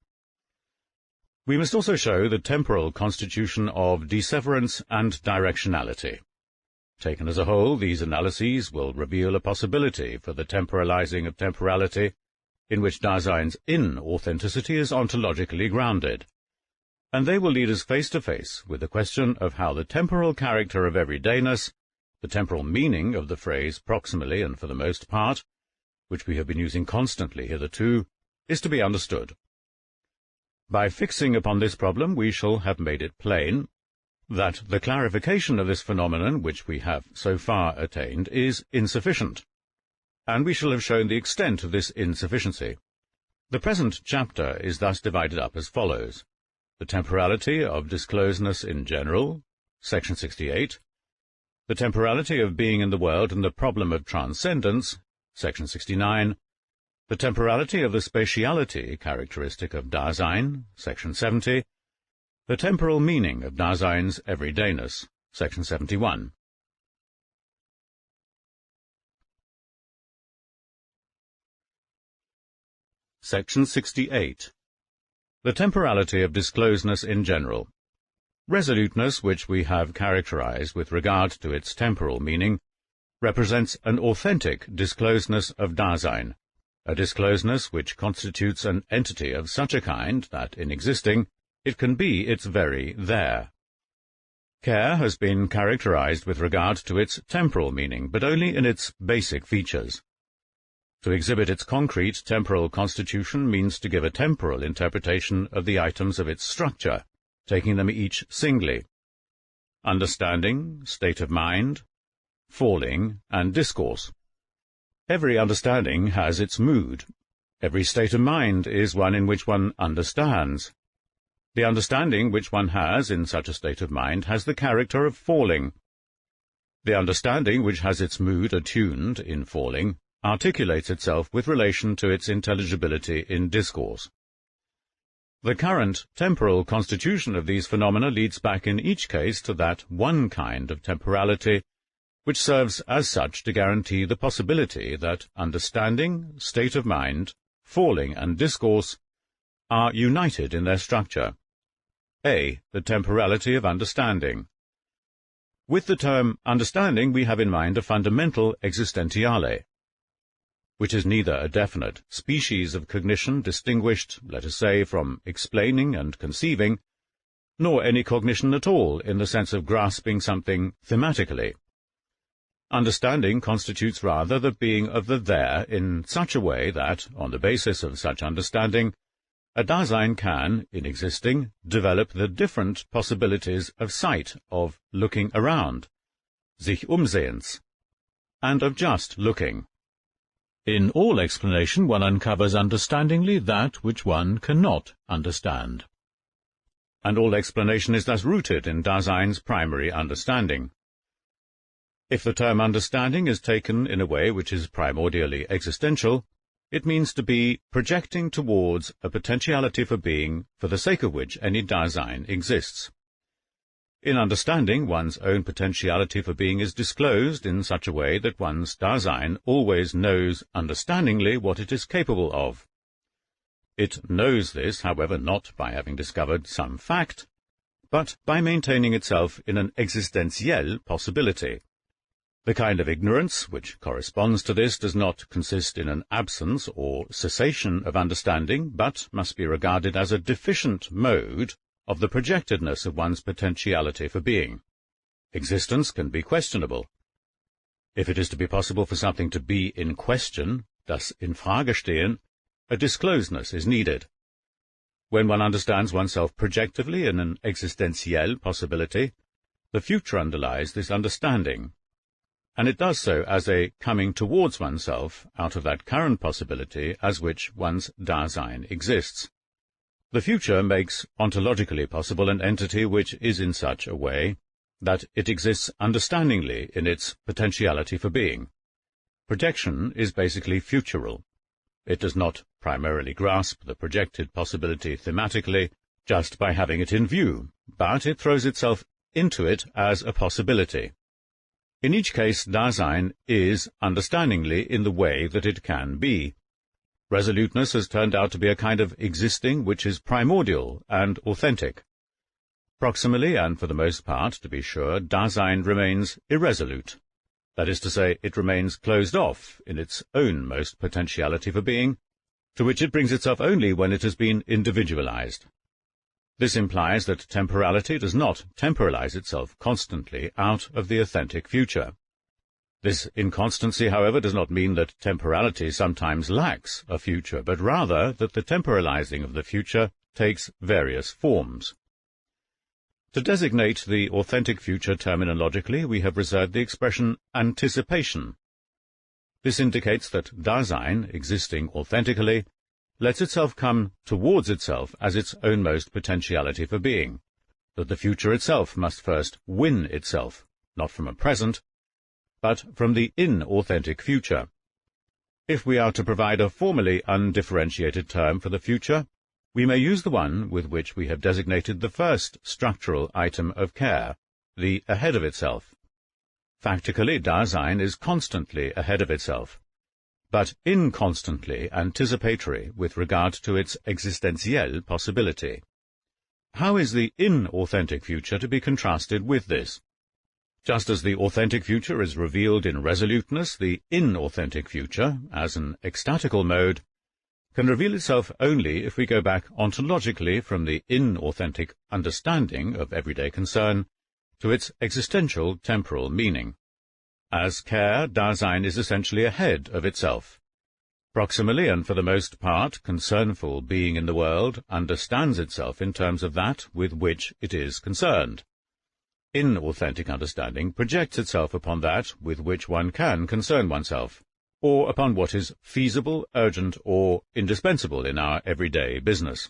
We must also show the temporal constitution of disseverance and directionality. Taken as a whole, these analyses will reveal a possibility for the temporalizing of temporality, in which Dasein's inauthenticity is ontologically grounded, and they will lead us face to face with the question of how the temporal character of everydayness, the temporal meaning of the phrase proximally and for the most part, which we have been using constantly hitherto, is to be understood. By fixing upon this problem we shall have made it plain that the clarification of this phenomenon which we have so far attained is insufficient, and we shall have shown the extent of this insufficiency. The present chapter is thus divided up as follows: the temporality of disclosedness in general, section 68, the temporality of being in the world and the problem of transcendence, section 69, the temporality of the spatiality characteristic of Dasein, section 70, the temporal meaning of Dasein's everydayness, section 71. Section 68. The temporality of disclosedness in general. Resoluteness, which we have characterized with regard to its temporal meaning, represents an authentic disclosedness of Dasein, a disclosedness which constitutes an entity of such a kind that, in existing, it can be its very there. Care has been characterized with regard to its temporal meaning, but only in its basic features. To exhibit its concrete temporal constitution means to give a temporal interpretation of the items of its structure, taking them each singly: understanding, state of mind, falling, and discourse. Every understanding has its mood. Every state of mind is one in which one understands. The understanding which one has in such a state of mind has the character of falling. The understanding which has its mood attuned in falling articulates itself with relation to its intelligibility in discourse. The current temporal constitution of these phenomena leads back in each case to that one kind of temporality which serves as such to guarantee the possibility that understanding, state of mind, falling, and discourse are united in their structure. A. The temporality of understanding. With the term understanding we have in mind a fundamental existentiale, which is neither a definite species of cognition distinguished, let us say, from explaining and conceiving, nor any cognition at all in the sense of grasping something thematically. Understanding constitutes rather the being of the there in such a way that, on the basis of such understanding, a Dasein can, in existing, develop the different possibilities of sight, of looking around, sich umsehens, and of just looking. In all explanation one uncovers understandingly that which one cannot understand. And all explanation is thus rooted in Dasein's primary understanding. If the term understanding is taken in a way which is primordially existential, it means to be projecting towards a potentiality for being for the sake of which any Dasein exists. In understanding, one's own potentiality for being is disclosed in such a way that one's Dasein always knows understandingly what it is capable of. It knows this, however, not by having discovered some fact, but by maintaining itself in an existentiel possibility. The kind of ignorance which corresponds to this does not consist in an absence or cessation of understanding, but must be regarded as a deficient mode of the projectedness of one's potentiality for being. Existence can be questionable. If it is to be possible for something to be in question, das in Frage stehen, a discloseness is needed. When one understands oneself projectively in an existentiel possibility, the future underlies this understanding, and it does so as a coming towards oneself out of that current possibility as which one's Dasein exists. The future makes ontologically possible an entity which is in such a way that it exists understandingly in its potentiality for being. Projection is basically futural. It does not primarily grasp the projected possibility thematically just by having it in view, but it throws itself into it as a possibility. In each case, Dasein is understandingly in the way that it can be. Resoluteness has turned out to be a kind of existing which is primordial and authentic. Proximally, and for the most part, to be sure, Dasein remains irresolute. That is to say, it remains closed off in its own most potentiality for being, to which it brings itself only when it has been individualized. This implies that temporality does not temporalize itself constantly out of the authentic future. This inconstancy, however, does not mean that temporality sometimes lacks a future, but rather that the temporalizing of the future takes various forms. To designate the authentic future terminologically, we have reserved the expression anticipation. This indicates that Dasein, existing authentically, lets itself come towards itself as its own most potentiality for being, that the future itself must first win itself, not from a present, but from the inauthentic future. If we are to provide a formally undifferentiated term for the future, we may use the one with which we have designated the first structural item of care, the ahead of itself. Factically, Dasein is constantly ahead of itself, but inconstantly anticipatory with regard to its existentiel possibility. How is the inauthentic future to be contrasted with this? Just as the authentic future is revealed in resoluteness, the inauthentic future, as an ecstatical mode, can reveal itself only if we go back ontologically from the inauthentic understanding of everyday concern to its existential temporal meaning. As care, Dasein is essentially ahead of itself. Proximally, and for the most part, concernful being in the world understands itself in terms of that with which it is concerned. Inauthentic understanding projects itself upon that with which one can concern oneself, or upon what is feasible, urgent, or indispensable in our everyday business.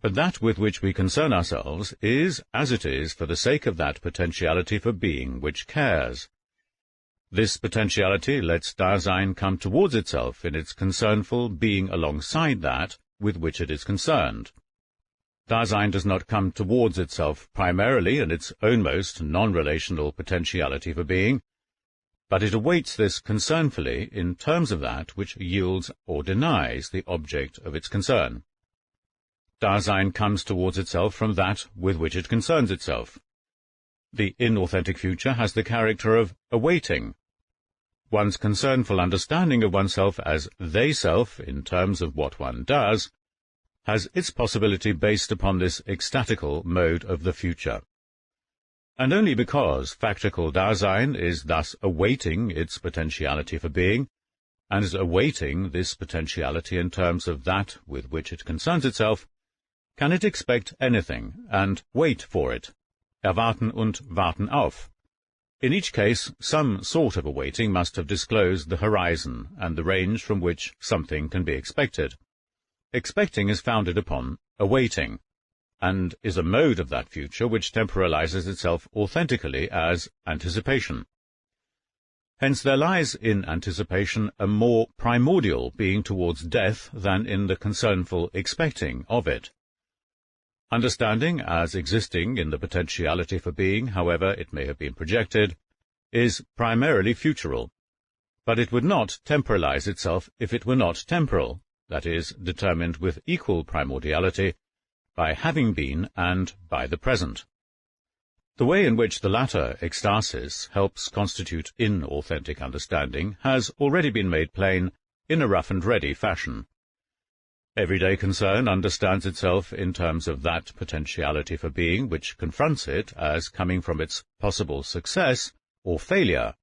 But that with which we concern ourselves is as it is for the sake of that potentiality for being which cares. This potentiality lets Dasein come towards itself in its concernful being alongside that with which it is concerned. Dasein does not come towards itself primarily in its own most non-relational potentiality for being, but it awaits this concernfully in terms of that which yields or denies the object of its concern. Dasein comes towards itself from that with which it concerns itself. The inauthentic future has the character of awaiting. One's concernful understanding of oneself as they-self in terms of what one does has its possibility based upon this ecstatical mode of the future. And only because factical Dasein is thus awaiting its potentiality for being, and is awaiting this potentiality in terms of that with which it concerns itself, can it expect anything and wait for it? Erwarten und warten auf. In each case, some sort of awaiting must have disclosed the horizon and the range from which something can be expected. Expecting is founded upon awaiting, and is a mode of that future which temporalizes itself authentically as anticipation. Hence there lies in anticipation a more primordial being towards death than in the concernful expecting of it. Understanding, as existing in the potentiality for being, however it may have been projected, is primarily futural, but it would not temporalize itself if it were not temporal, that is, determined with equal primordiality by having been and by the present. The way in which the latter ecstasis helps constitute inauthentic understanding has already been made plain in a rough and ready fashion. Everyday concern understands itself in terms of that potentiality for being which confronts it as coming from its possible success or failure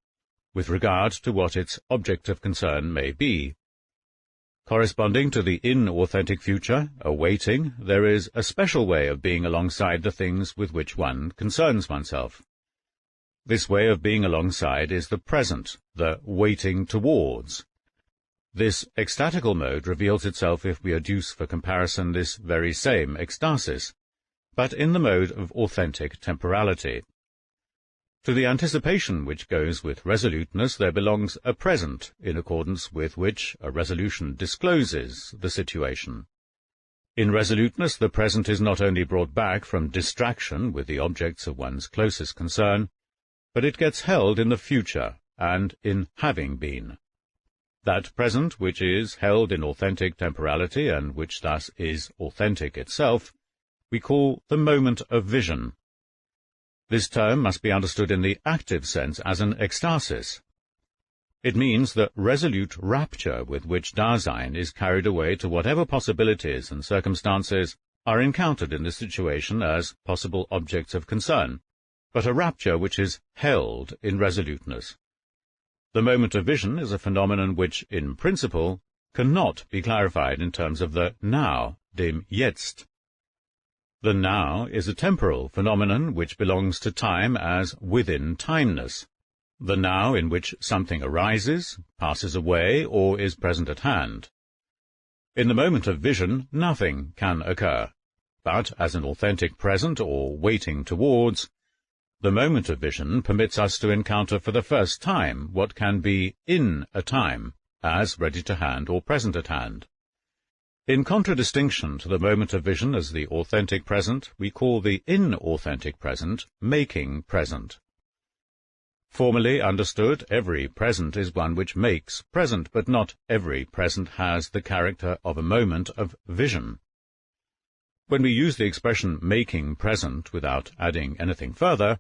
with regard to what its object of concern may be. Corresponding to the inauthentic future, awaiting, there is a special way of being alongside the things with which one concerns oneself. This way of being alongside is the present, the waiting towards. This ecstatical mode reveals itself if we adduce for comparison this very same ecstasis, but in the mode of authentic temporality. To the anticipation which goes with resoluteness there belongs a present, in accordance with which a resolution discloses the situation. In resoluteness the present is not only brought back from distraction with the objects of one's closest concern, but it gets held in the future and in having been. That present which is held in authentic temporality, and which thus is authentic itself, we call the moment of vision. This term must be understood in the active sense as an ecstasis. It means the resolute rapture with which Dasein is carried away to whatever possibilities and circumstances are encountered in the situation as possible objects of concern, but a rapture which is held in resoluteness. The moment of vision is a phenomenon which, in principle, cannot be clarified in terms of the now, dem Jetzt. The now is a temporal phenomenon which belongs to time as within timeness, the now in which something arises, passes away, or is present at hand. In the moment of vision, nothing can occur, but as an authentic present or waiting towards, the moment of vision permits us to encounter for the first time what can be in a time, as ready to hand or present at hand. In contradistinction to the moment of vision as the authentic present, we call the inauthentic present making present. Formally understood, every present is one which makes present, but not every present has the character of a moment of vision. When we use the expression making present without adding anything further,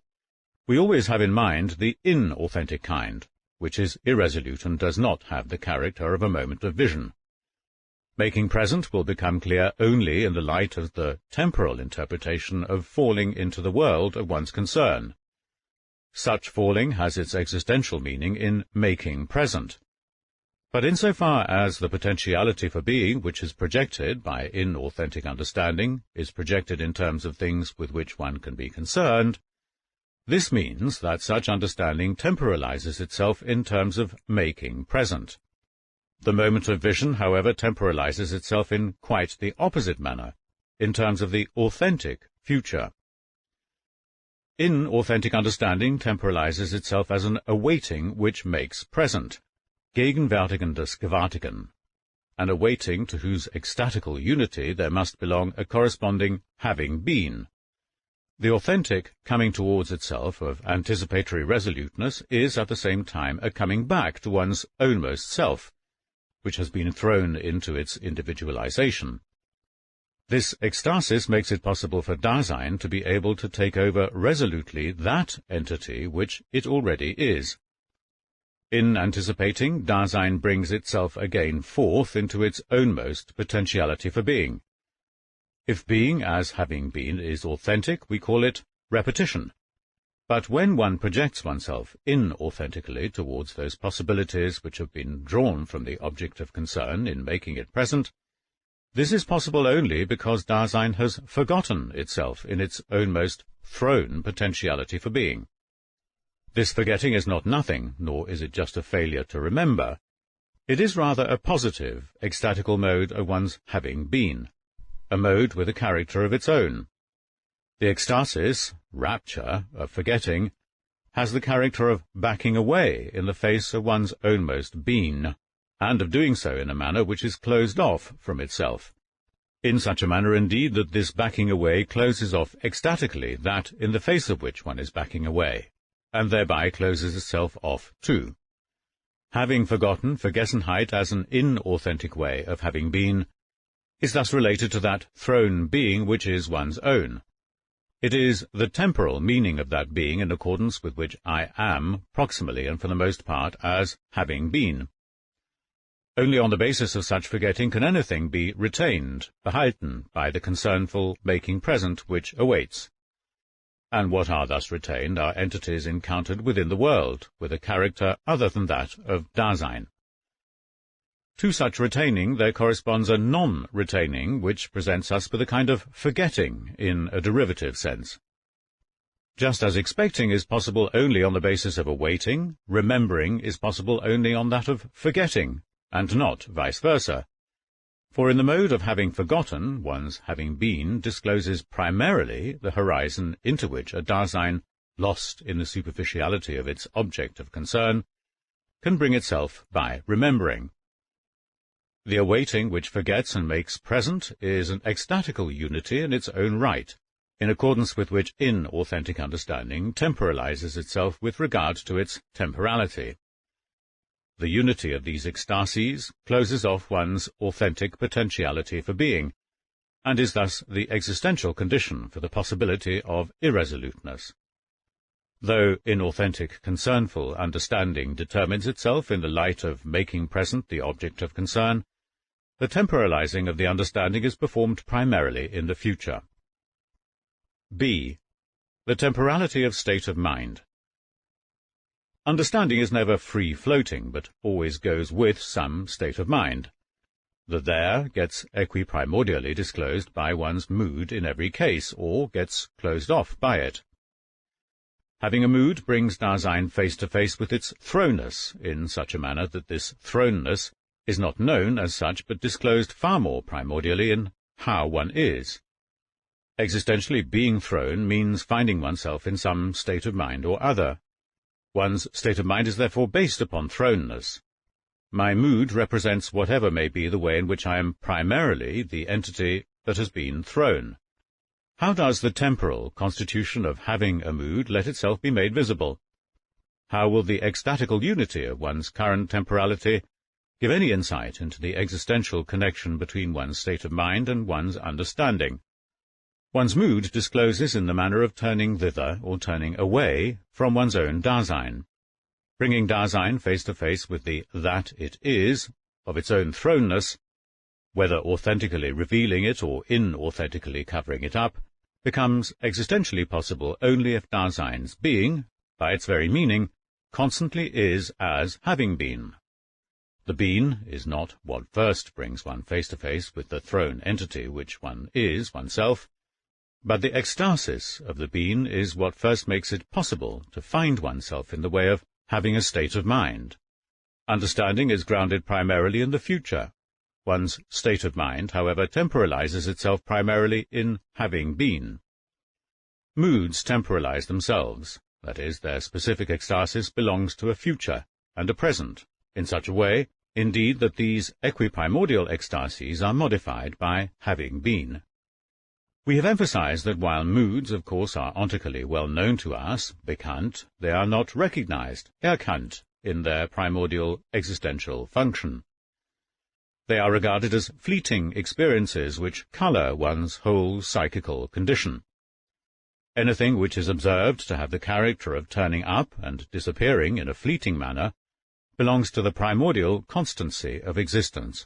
we always have in mind the inauthentic kind, which is irresolute and does not have the character of a moment of vision. Making present will become clear only in the light of the temporal interpretation of falling into the world of one's concern. Such falling has its existential meaning in making present. But insofar as the potentiality for being which is projected by inauthentic understanding is projected in terms of things with which one can be concerned, this means that such understanding temporalizes itself in terms of making present. The moment of vision, however, temporalizes itself in quite the opposite manner, in terms of the authentic future. Inauthentic understanding temporalizes itself as an awaiting which makes present, gegenwärtigendes Gewärtigen, an awaiting to whose ecstatical unity there must belong a corresponding having been. The authentic coming towards itself of anticipatory resoluteness is at the same time a coming back to one's ownmost self, which has been thrown into its individualization. This ecstasis makes it possible for Dasein to be able to take over resolutely that entity which it already is. In anticipating, Dasein brings itself again forth into its ownmost potentiality for being. If being as having been is authentic, we call it repetition. But when one projects oneself inauthentically towards those possibilities which have been drawn from the object of concern in making it present, this is possible only because Dasein has forgotten itself in its own most thrown potentiality for being. This forgetting is not nothing, nor is it just a failure to remember. It is rather a positive, ecstatical mode of one's having been, a mode with a character of its own. The ecstasis, rapture, of forgetting has the character of backing away in the face of one's ownmost being, and of doing so in a manner which is closed off from itself, in such a manner indeed that this backing away closes off ecstatically that in the face of which one is backing away, and thereby closes itself off too. Having forgotten Vergessenheit as an inauthentic way of having been is thus related to that thrown being which is one's own. It is the temporal meaning of that being in accordance with which I am, proximally and for the most part, as having been. Only on the basis of such forgetting can anything be retained, behalten, by the concernful making present which awaits. And what are thus retained are entities encountered within the world, with a character other than that of Dasein. To such retaining there corresponds a non-retaining, which presents us with a kind of forgetting in a derivative sense. Just as expecting is possible only on the basis of awaiting, remembering is possible only on that of forgetting, and not vice versa. For in the mode of having forgotten, one's having been discloses primarily the horizon into which a Dasein, lost in the superficiality of its object of concern, can bring itself by remembering. The awaiting which forgets and makes present is an ecstatical unity in its own right, in accordance with which inauthentic understanding temporalizes itself with regard to its temporality. The unity of these ecstasies closes off one's authentic potentiality for being, and is thus the existential condition for the possibility of irresoluteness. Though inauthentic concernful understanding determines itself in the light of making present the object of concern, the temporalizing of the understanding is performed primarily in the future. B. The temporality of state of mind. Understanding is never free-floating, but always goes with some state of mind. The there gets equiprimordially disclosed by one's mood in every case, or gets closed off by it. Having a mood brings Dasein face to face with its thrownness in such a manner that this thrownness is not known as such, but disclosed far more primordially in how one is. Existentially, being thrown means finding oneself in some state of mind or other. One's state of mind is therefore based upon thrownness. My mood represents whatever may be the way in which I am primarily the entity that has been thrown. How does the temporal constitution of having a mood let itself be made visible? How will the ecstatical unity of one's current temporality give any insight into the existential connection between one's state of mind and one's understanding? One's mood discloses in the manner of turning thither or turning away from one's own Dasein, bringing Dasein face to face with the that it is, of its own thrownness, whether authentically revealing it or inauthentically covering it up, becomes existentially possible only if Dasein's being, by its very meaning, constantly is as having been. The being is not what first brings one face to face with the thrown entity which one is, oneself, but the ecstasis of the being is what first makes it possible to find oneself in the way of having a state of mind. Understanding is grounded primarily in the future. One's state of mind, however, temporalizes itself primarily in having been. Moods temporalize themselves, that is, their specific ecstasis belongs to a future and a present, in such a way, indeed, that these equiprimordial ecstasies are modified by having been. We have emphasized that while moods, of course, are ontically well known to us, bekannt, they are not recognized, erkannt, in their primordial existential function. They are regarded as fleeting experiences which color one's whole psychical condition. Anything which is observed to have the character of turning up and disappearing in a fleeting manner belongs to the primordial constancy of existence.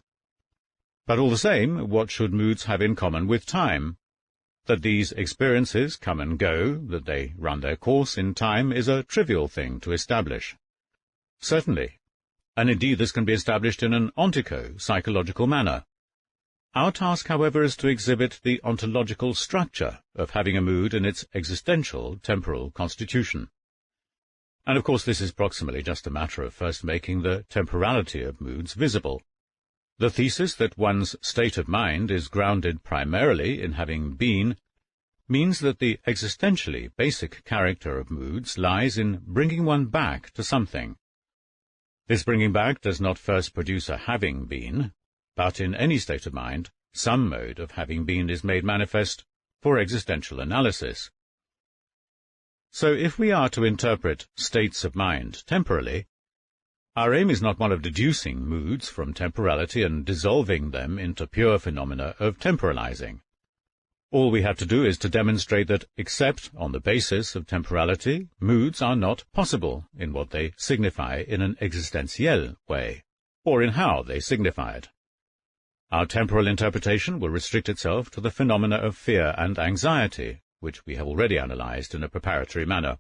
But all the same, what should moods have in common with time? That these experiences come and go, that they run their course in time, is a trivial thing to establish. Certainly, and indeed this can be established in an ontico-psychological manner. Our task, however, is to exhibit the ontological structure of having a mood in its existential temporal constitution. And of course this is proximally just a matter of first making the temporality of moods visible. The thesis that one's state of mind is grounded primarily in having been means that the existentially basic character of moods lies in bringing one back to something. This bringing back does not first produce a having been, but in any state of mind, some mode of having been is made manifest for existential analysis. So if we are to interpret states of mind temporally, our aim is not one of deducing moods from temporality and dissolving them into pure phenomena of temporalizing. All we have to do is to demonstrate that, except on the basis of temporality, moods are not possible in what they signify in an existentiel way, or in how they signify it. Our temporal interpretation will restrict itself to the phenomena of fear and anxiety, which we have already analyzed in a preparatory manner.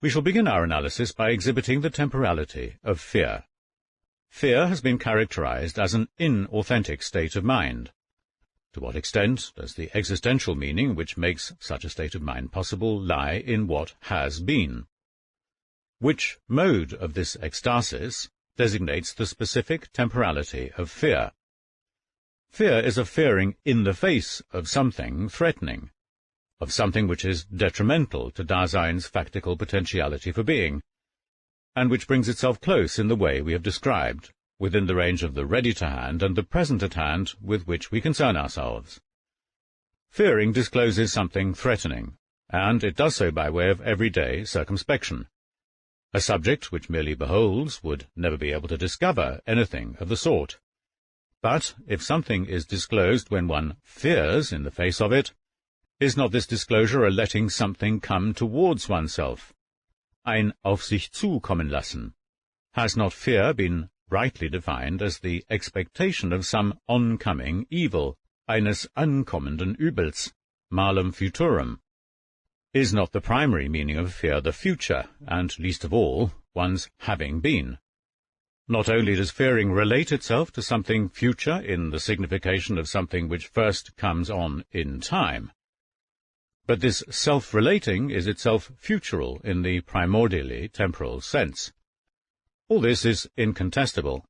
We shall begin our analysis by exhibiting the temporality of fear. Fear has been characterized as an inauthentic state of mind. To what extent does the existential meaning which makes such a state of mind possible lie in what has been? Which mode of this ecstasis designates the specific temporality of fear? Fear is a fearing in the face of something threatening, of something which is detrimental to Dasein's factical potentiality for being, and which brings itself close in the way we have described, within the range of the ready-to-hand and the present-at-hand with which we concern ourselves. Fearing discloses something threatening, and it does so by way of everyday circumspection. A subject which merely beholds would never be able to discover anything of the sort. But if something is disclosed when one fears in the face of it, is not this disclosure a letting something come towards oneself? Ein auf sich zukommen lassen. Has not fear been rightly defined as the expectation of some oncoming evil, eines ankommenden Übels, malum futurum? Is not the primary meaning of fear the future, and least of all, one's having been? Not only does fearing relate itself to something future in the signification of something which first comes on in time, but this self-relating is itself futural in the primordially temporal sense. All this is incontestable.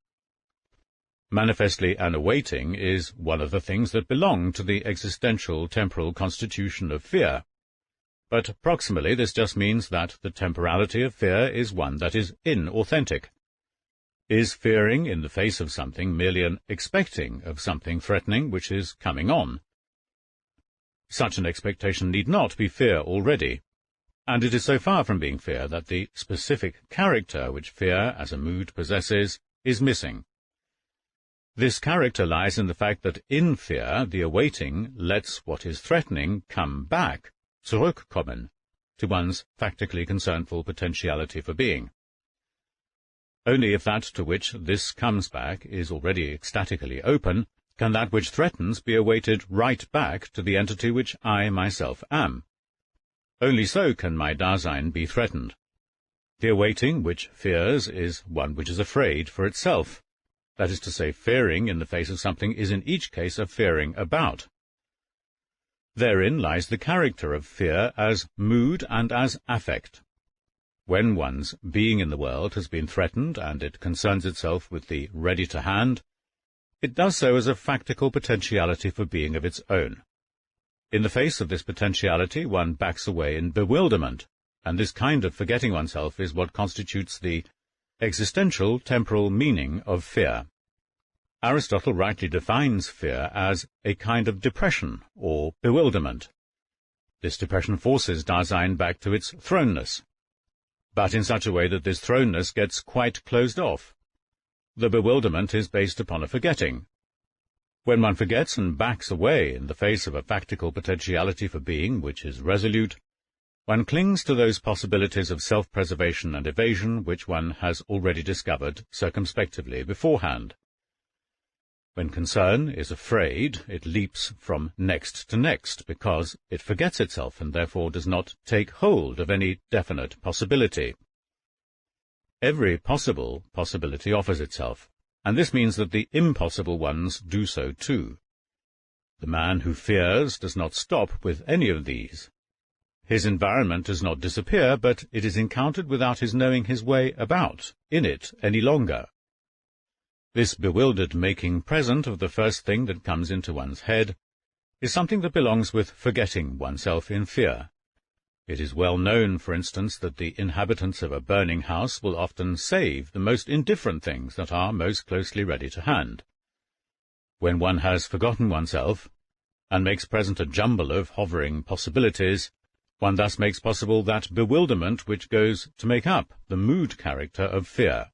Manifestly an awaiting is one of the things that belong to the existential temporal constitution of fear, but proximally this just means that the temporality of fear is one that is inauthentic. Is fearing in the face of something merely an expecting of something threatening which is coming on? Such an expectation need not be fear already, and it is so far from being fear that the specific character which fear as a mood possesses is missing. This character lies in the fact that in fear the awaiting lets what is threatening come back, zurückkommen, to one's factically concernful potentiality for being. Only if that to which this comes back is already ecstatically open, can that which threatens be awaited right back to the entity which I myself am. Only so can my Dasein be threatened. The awaiting which fears is one which is afraid for itself. That is to say, fearing in the face of something is in each case a fearing about. Therein lies the character of fear as mood and as affect. When one's being in the world has been threatened and it concerns itself with the ready-to-hand, it does so as a factical potentiality for being of its own. In the face of this potentiality one backs away in bewilderment, and this kind of forgetting oneself is what constitutes the existential temporal meaning of fear. Aristotle rightly defines fear as a kind of depression or bewilderment. This depression forces Dasein back to its thrownness, but in such a way that this thrownness gets quite closed off. The bewilderment is based upon a forgetting. When one forgets and backs away in the face of a factical potentiality for being which is resolute, one clings to those possibilities of self-preservation and evasion which one has already discovered circumspectively beforehand. When concern is afraid, it leaps from next to next, because it forgets itself and therefore does not take hold of any definite possibility. Every possible possibility offers itself, and this means that the impossible ones do so too. The man who fears does not stop with any of these. His environment does not disappear, but it is encountered without his knowing his way about in it any longer. This bewildered making present of the first thing that comes into one's head is something that belongs with forgetting oneself in fear. It is well known, for instance, that the inhabitants of a burning house will often save the most indifferent things that are most closely ready to hand. When one has forgotten oneself, and makes present a jumble of hovering possibilities, one thus makes possible that bewilderment which goes to make up the mood character of fear.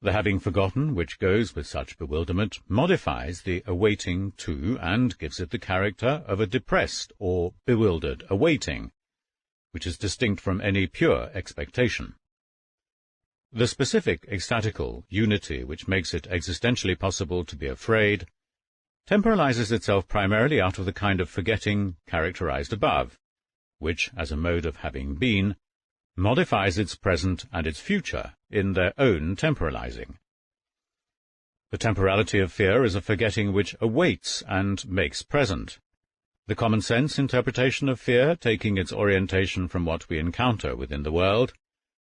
The having forgotten which goes with such bewilderment modifies the awaiting too, and gives it the character of a depressed or bewildered awaiting, which is distinct from any pure expectation. The specific ecstatical unity which makes it existentially possible to be afraid temporalizes itself primarily out of the kind of forgetting characterized above, which, as a mode of having been, modifies its present and its future in their own temporalizing. The temporality of fear is a forgetting which awaits and makes present. The common-sense interpretation of fear, taking its orientation from what we encounter within the world,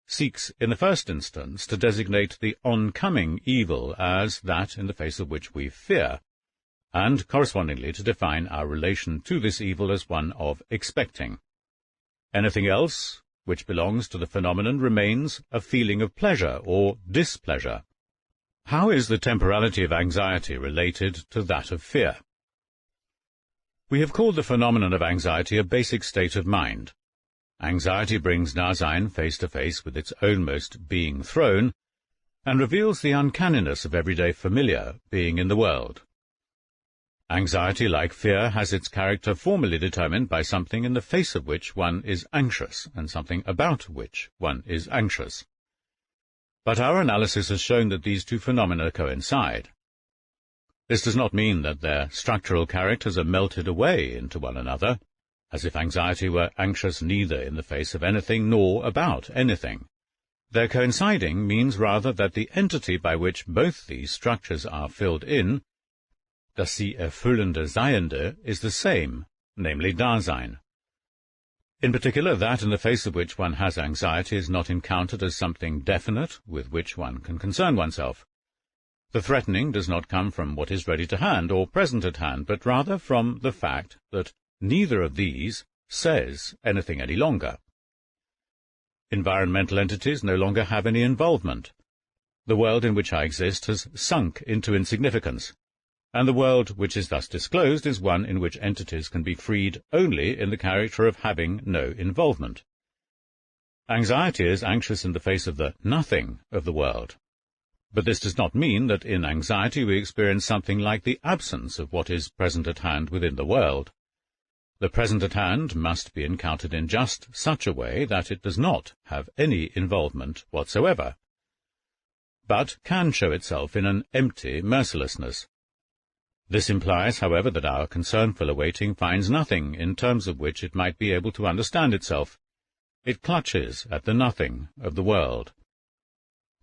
seeks in the first instance to designate the oncoming evil as that in the face of which we fear, and correspondingly to define our relation to this evil as one of expecting. Anything else which belongs to the phenomenon remains a feeling of pleasure or displeasure. How is the temporality of anxiety related to that of fear? We have called the phenomenon of anxiety a basic state of mind. Anxiety brings Dasein face to face with its ownmost being thrown, and reveals the uncanniness of everyday familiar being in the world. Anxiety, like fear, has its character formally determined by something in the face of which one is anxious, and something about which one is anxious. But our analysis has shown that these two phenomena coincide. This does not mean that their structural characters are melted away into one another, as if anxiety were anxious neither in the face of anything nor about anything. Their coinciding means rather that the entity by which both these structures are filled in, das sie erfüllende Seiende, is the same, namely Dasein. In particular, that in the face of which one has anxiety is not encountered as something definite with which one can concern oneself. The threatening does not come from what is ready to hand or present at hand, but rather from the fact that neither of these says anything any longer. Environmental entities no longer have any involvement. The world in which I exist has sunk into insignificance, and the world which is thus disclosed is one in which entities can be freed only in the character of having no involvement. Anxiety is anxious in the face of the nothing of the world. But this does not mean that in anxiety we experience something like the absence of what is present at hand within the world. The present at hand must be encountered in just such a way that it does not have any involvement whatsoever, but can show itself in an empty mercilessness. This implies, however, that our concernful awaiting finds nothing in terms of which it might be able to understand itself. It clutches at the nothing of the world.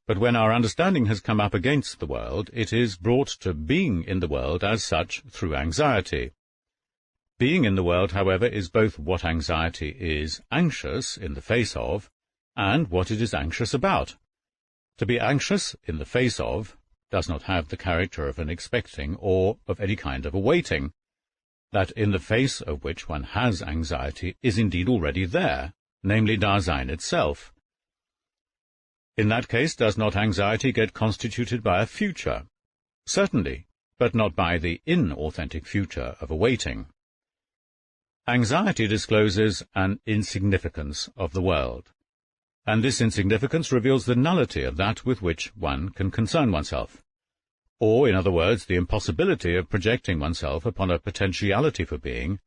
But when our understanding has come up against the world, it is brought to being in the world as such through anxiety. Being in the world, however, is both what anxiety is anxious in the face of, and what it is anxious about. To be anxious in the face of does not have the character of an expecting or of any kind of awaiting. That in the face of which one has anxiety is indeed already there, namely Dasein itself. In that case, does not anxiety get constituted by a future? Certainly, but not by the inauthentic future of awaiting. Anxiety discloses an insignificance of the world, and this insignificance reveals the nullity of that with which one can concern oneself, or, in other words, the impossibility of projecting oneself upon a potentiality for being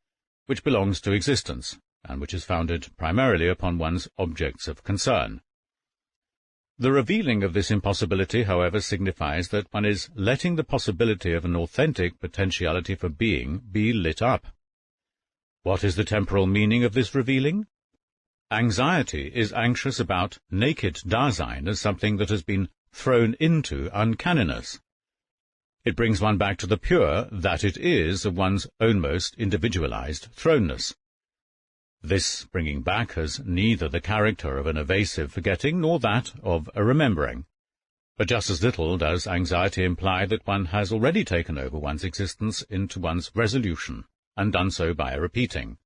which belongs to existence, and which is founded primarily upon one's objects of concern. The revealing of this impossibility, however, signifies that one is letting the possibility of an authentic potentiality for being be lit up. What is the temporal meaning of this revealing? Anxiety is anxious about naked Dasein as something that has been thrown into uncanniness. It brings one back to the pure that it is of one's own most individualized thrownness. This bringing back has neither the character of an evasive forgetting nor that of a remembering, but just as little does anxiety imply that one has already taken over one's existence into one's resolution, and done so by a repeating.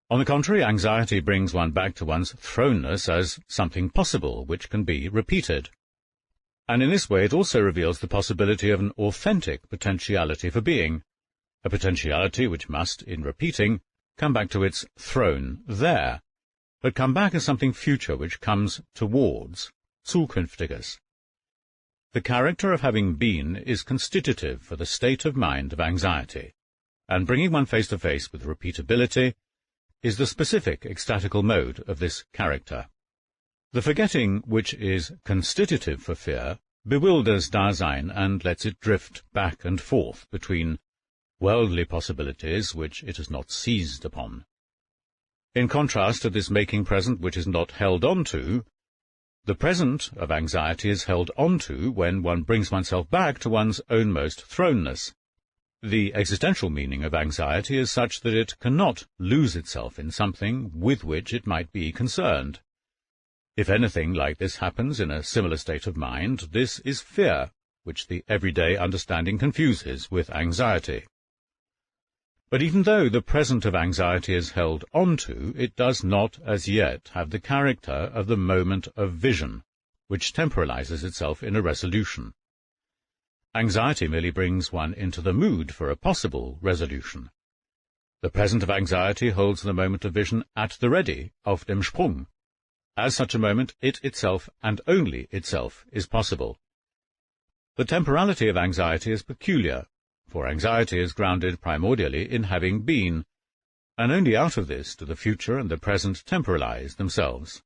On the contrary, anxiety brings one back to one's thrownness as something possible which can be repeated. And in this way it also reveals the possibility of an authentic potentiality for being, a potentiality which must, in repeating, come back to its throne there, but come back as something future which comes towards, Zukünftiges. The character of having been is constitutive for the state of mind of anxiety, and bringing one face to face with repeatability is the specific ecstatical mode of this character. The forgetting which is constitutive for fear bewilders Dasein and lets it drift back and forth between worldly possibilities which it has not seized upon. In contrast to this making present which is not held on to, the present of anxiety is held on to when one brings oneself back to one's own most thrownness. The existential meaning of anxiety is such that it cannot lose itself in something with which it might be concerned. If anything like this happens in a similar state of mind, this is fear, which the everyday understanding confuses with anxiety. But even though the present of anxiety is held on to, it does not as yet have the character of the moment of vision, which temporalizes itself in a resolution. Anxiety merely brings one into the mood for a possible resolution. The present of anxiety holds the moment of vision at the ready, auf dem Sprung. As such a moment, it itself, and only itself, is possible. The temporality of anxiety is peculiar, for anxiety is grounded primordially in having been, and only out of this do the future and the present temporalize themselves.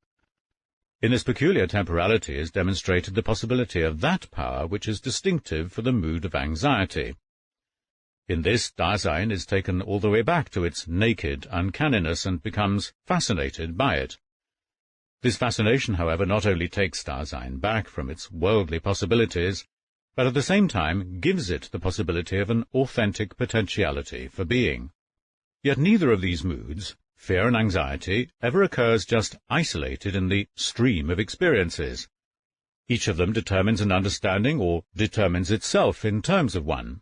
In this peculiar temporality is demonstrated the possibility of that power which is distinctive for the mood of anxiety. In this, Dasein is taken all the way back to its naked uncanniness and becomes fascinated by it. This fascination, however, not only takes Dasein back from its worldly possibilities, but at the same time gives it the possibility of an authentic potentiality for being. Yet neither of these moods, fear and anxiety, ever occurs just isolated in the stream of experiences. Each of them determines an understanding or determines itself in terms of one.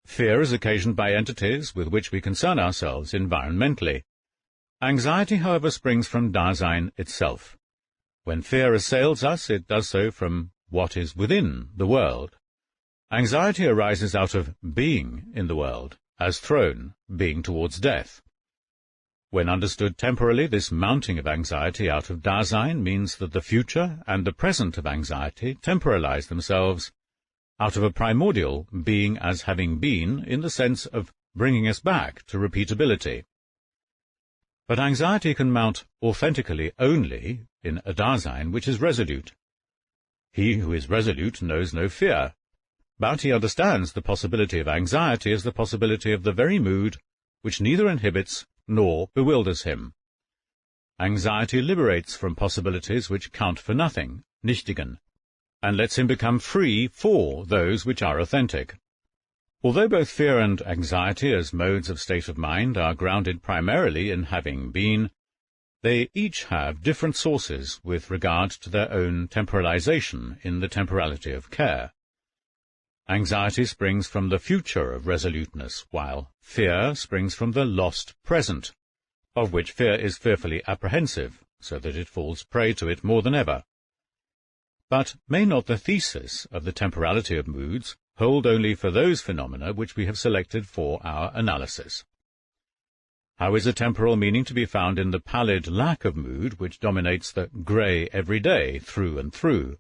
Fear is occasioned by entities with which we concern ourselves environmentally. Anxiety, however, springs from Dasein itself. When fear assails us, it does so from what is within the world. Anxiety arises out of being in the world, as thrown, being towards death. When understood temporally, this mounting of anxiety out of Dasein means that the future and the present of anxiety temporalize themselves out of a primordial being as having been, in the sense of bringing us back to repeatability. But anxiety can mount authentically only in a Dasein which is resolute. He who is resolute knows no fear, but he understands the possibility of anxiety as the possibility of the very mood which neither inhibits nor bewilders him. Anxiety liberates from possibilities which count for nothing, nichtigen, and lets him become free for those which are authentic. Although both fear and anxiety as modes of state of mind are grounded primarily in having been, they each have different sources with regard to their own temporalization in the temporality of care. Anxiety springs from the future of resoluteness, while fear springs from the lost present, of which fear is fearfully apprehensive, so that it falls prey to it more than ever. But may not the thesis of the temporality of moods hold only for those phenomena which we have selected for our analysis? How is a temporal meaning to be found in the pallid lack of mood which dominates the grey everyday through and through?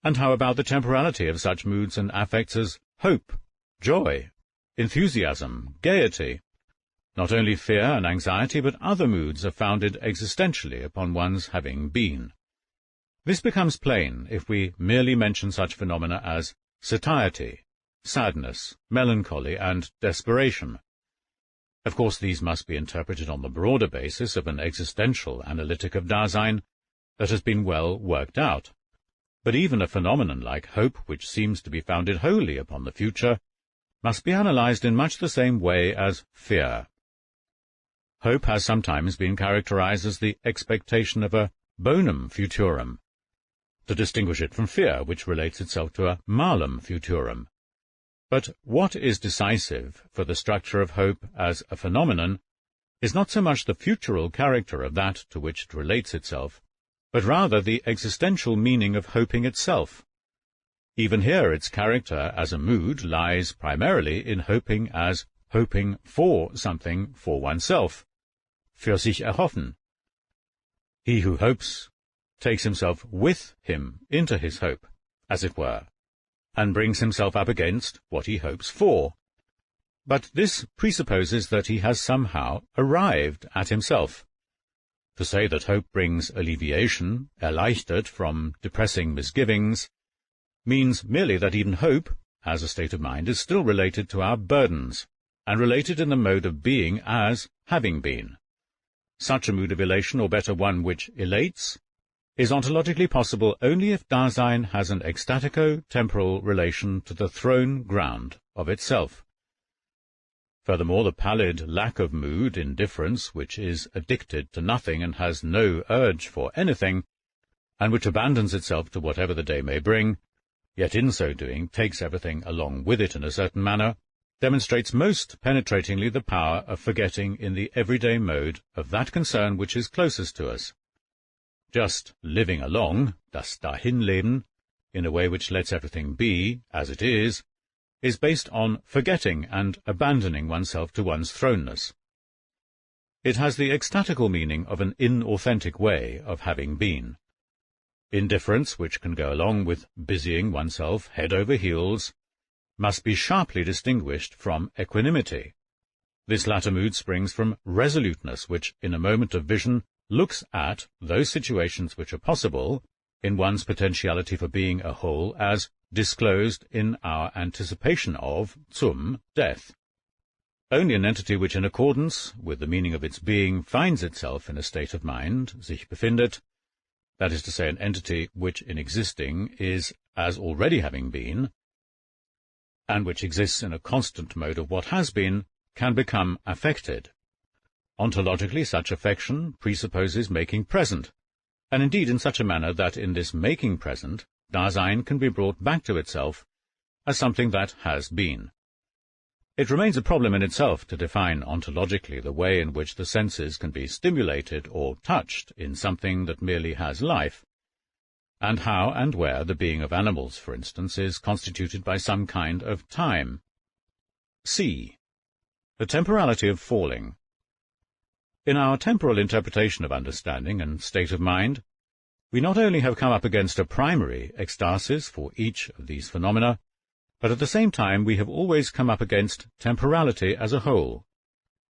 And how about the temporality of such moods and affects as hope, joy, enthusiasm, gaiety? Not only fear and anxiety, but other moods are founded existentially upon one's having been. This becomes plain if we merely mention such phenomena as satiety, sadness, melancholy, and desperation. Of course, these must be interpreted on the broader basis of an existential analytic of Dasein that has been well worked out. But even a phenomenon like hope, which seems to be founded wholly upon the future, must be analyzed in much the same way as fear. Hope has sometimes been characterized as the expectation of a bonum futurum, to distinguish it from fear, which relates itself to a malum futurum. But what is decisive for the structure of hope as a phenomenon is not so much the futural character of that to which it relates itself, but rather the existential meaning of hoping itself. Even here its character as a mood lies primarily in hoping as hoping for something for oneself, für sich erhoffen. He who hopes takes himself with him into his hope, as it were, and brings himself up against what he hopes for. But this presupposes that he has somehow arrived at himself. To say that hope brings alleviation, erleichtert, from depressing misgivings, means merely that even hope, as a state of mind, is still related to our burdens, and related in the mode of being as having been. Such a mood of elation, or better one which elates, is ontologically possible only if Dasein has an ecstatico-temporal relation to the thrown ground of itself. Furthermore, the pallid lack of mood, indifference, which is addicted to nothing and has no urge for anything, and which abandons itself to whatever the day may bring, yet in so doing takes everything along with it in a certain manner, demonstrates most penetratingly the power of forgetting in the everyday mode of that concern which is closest to us. Just living along, das Dahinleben, in a way which lets everything be, as it is based on forgetting and abandoning oneself to one's thrownness. It has the ecstatical meaning of an inauthentic way of having been. Indifference, which can go along with busying oneself head over heels, must be sharply distinguished from equanimity. This latter mood springs from resoluteness, which, in a moment of vision, looks at those situations which are possible in one's potentiality for being a whole as disclosed in our anticipation of, zum, death. Only an entity which, in accordance with the meaning of its being, finds itself in a state of mind, sich befindet, that is to say, an entity which, in existing, is as already having been, and which exists in a constant mode of what has been, can become affected. Ontologically, such affection presupposes making present, and indeed in such a manner that in this making present, Dasein can be brought back to itself as something that has been. It remains a problem in itself to define ontologically the way in which the senses can be stimulated or touched in something that merely has life, and how and where the being of animals, for instance, is constituted by some kind of time. C. The temporality of falling. In our temporal interpretation of understanding and state of mind, we not only have come up against a primary ecstasis for each of these phenomena, but at the same time we have always come up against temporality as a whole.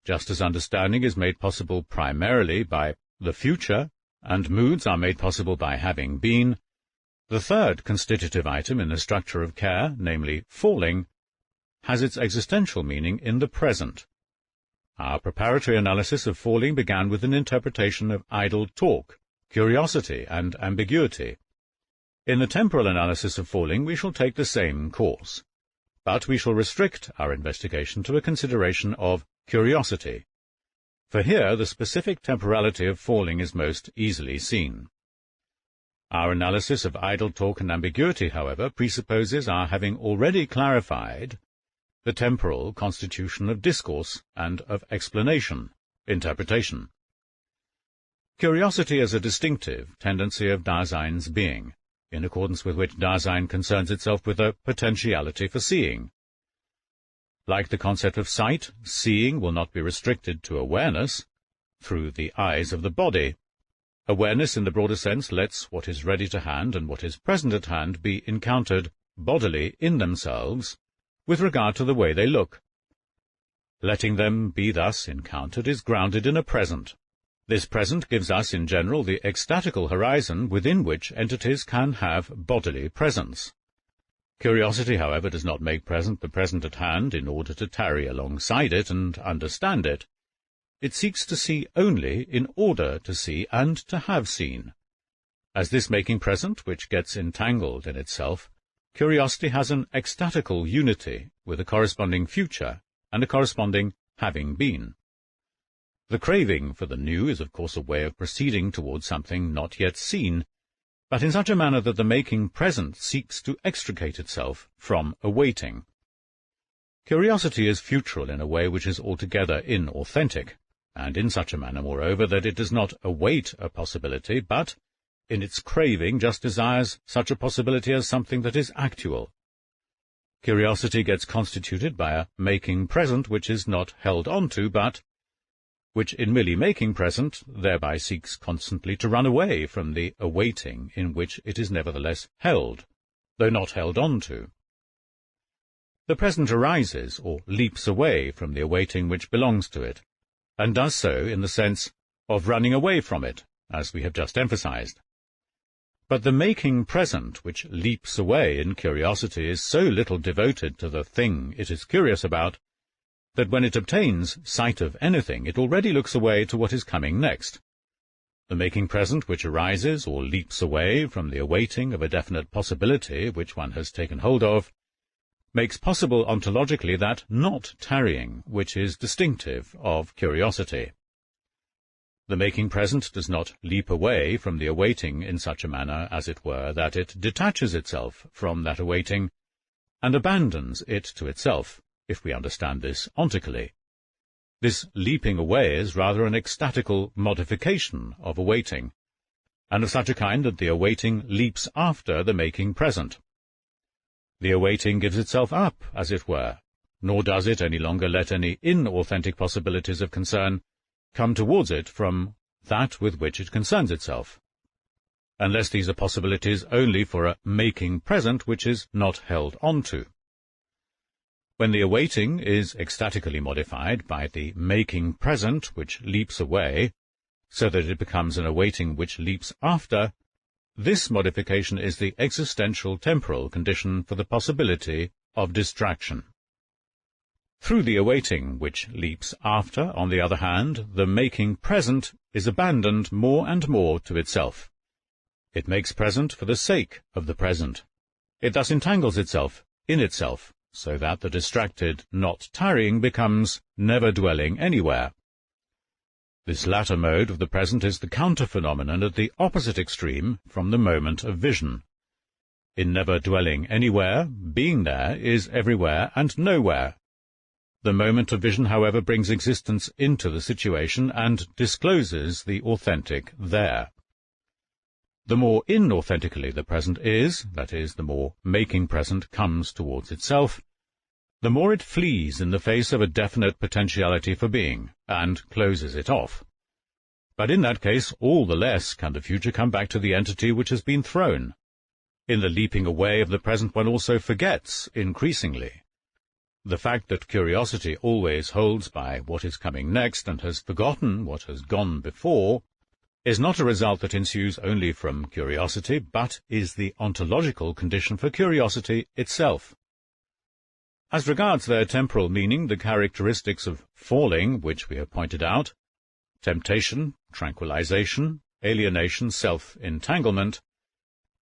Just as understanding is made possible primarily by the future, and moods are made possible by having been, the third constitutive item in the structure of care, namely falling, has its existential meaning in the present. Our preparatory analysis of falling began with an interpretation of idle talk, curiosity, and ambiguity. In the temporal analysis of falling we shall take the same course, but we shall restrict our investigation to a consideration of curiosity, for here the specific temporality of falling is most easily seen. Our analysis of idle talk and ambiguity, however, presupposes our having already clarified the temporal constitution of discourse and of explanation, interpretation. Curiosity is a distinctive tendency of Dasein's being, in accordance with which Dasein concerns itself with a potentiality for seeing. Like the concept of sight, seeing will not be restricted to awareness through the eyes of the body. Awareness in the broader sense lets what is ready to hand and what is present at hand be encountered bodily in themselves with regard to the way they look. Letting them be thus encountered is grounded in a present, This present gives us, in general, the ecstatical horizon within which entities can have bodily presence. Curiosity, however, does not make present the present at hand in order to tarry alongside it and understand it. It seeks to see only in order to see and to have seen. As this making present, which gets entangled in itself, curiosity has an ecstatical unity with a corresponding future and a corresponding having been. The craving for the new is, of course, a way of proceeding towards something not yet seen, but in such a manner that the making present seeks to extricate itself from awaiting. Curiosity is futural in a way which is altogether inauthentic, and in such a manner, moreover, that it does not await a possibility, but, in its craving, just desires such a possibility as something that is actual. Curiosity gets constituted by a making present which is not held on to, but which in merely making present thereby seeks constantly to run away from the awaiting in which it is nevertheless held, though not held on to. The present arises or leaps away from the awaiting which belongs to it, and does so in the sense of running away from it, as we have just emphasized. But the making present which leaps away in curiosity is so little devoted to the thing it is curious about, that when it obtains sight of anything, it already looks away to what is coming next. The making present which arises or leaps away from the awaiting of a definite possibility which one has taken hold of, makes possible ontologically that not tarrying which is distinctive of curiosity. The making present does not leap away from the awaiting in such a manner, as it were, that it detaches itself from that awaiting and abandons it to itself, if we understand this ontically. This leaping away is rather an ecstatical modification of awaiting, and of such a kind that the awaiting leaps after the making present. The awaiting gives itself up, as it were, nor does it any longer let any inauthentic possibilities of concern come towards it from that with which it concerns itself, unless these are possibilities only for a making present which is not held on to. When the awaiting is ecstatically modified by the making present which leaps away, so that it becomes an awaiting which leaps after, this modification is the existential temporal condition for the possibility of distraction. Through the awaiting which leaps after, on the other hand, the making present is abandoned more and more to itself. It makes present for the sake of the present. It thus entangles itself in itself, so that the distracted not tarrying becomes never dwelling anywhere. This latter mode of the present is the counter-phenomenon at the opposite extreme from the moment of vision. In never dwelling anywhere, being there is everywhere and nowhere. The moment of vision, however, brings existence into the situation and discloses the authentic there. The more inauthentically the present is, that is, the more making present comes towards itself, the more it flees in the face of a definite potentiality for being, and closes it off. But in that case, all the less can the future come back to the entity which has been thrown. In the leaping away of the present one also forgets, increasingly. The fact that curiosity always holds by what is coming next and has forgotten what has gone before is not a result that ensues only from curiosity, but is the ontological condition for curiosity itself. As regards their temporal meaning, the characteristics of falling, which we have pointed out, temptation, tranquilization, alienation, self-entanglement,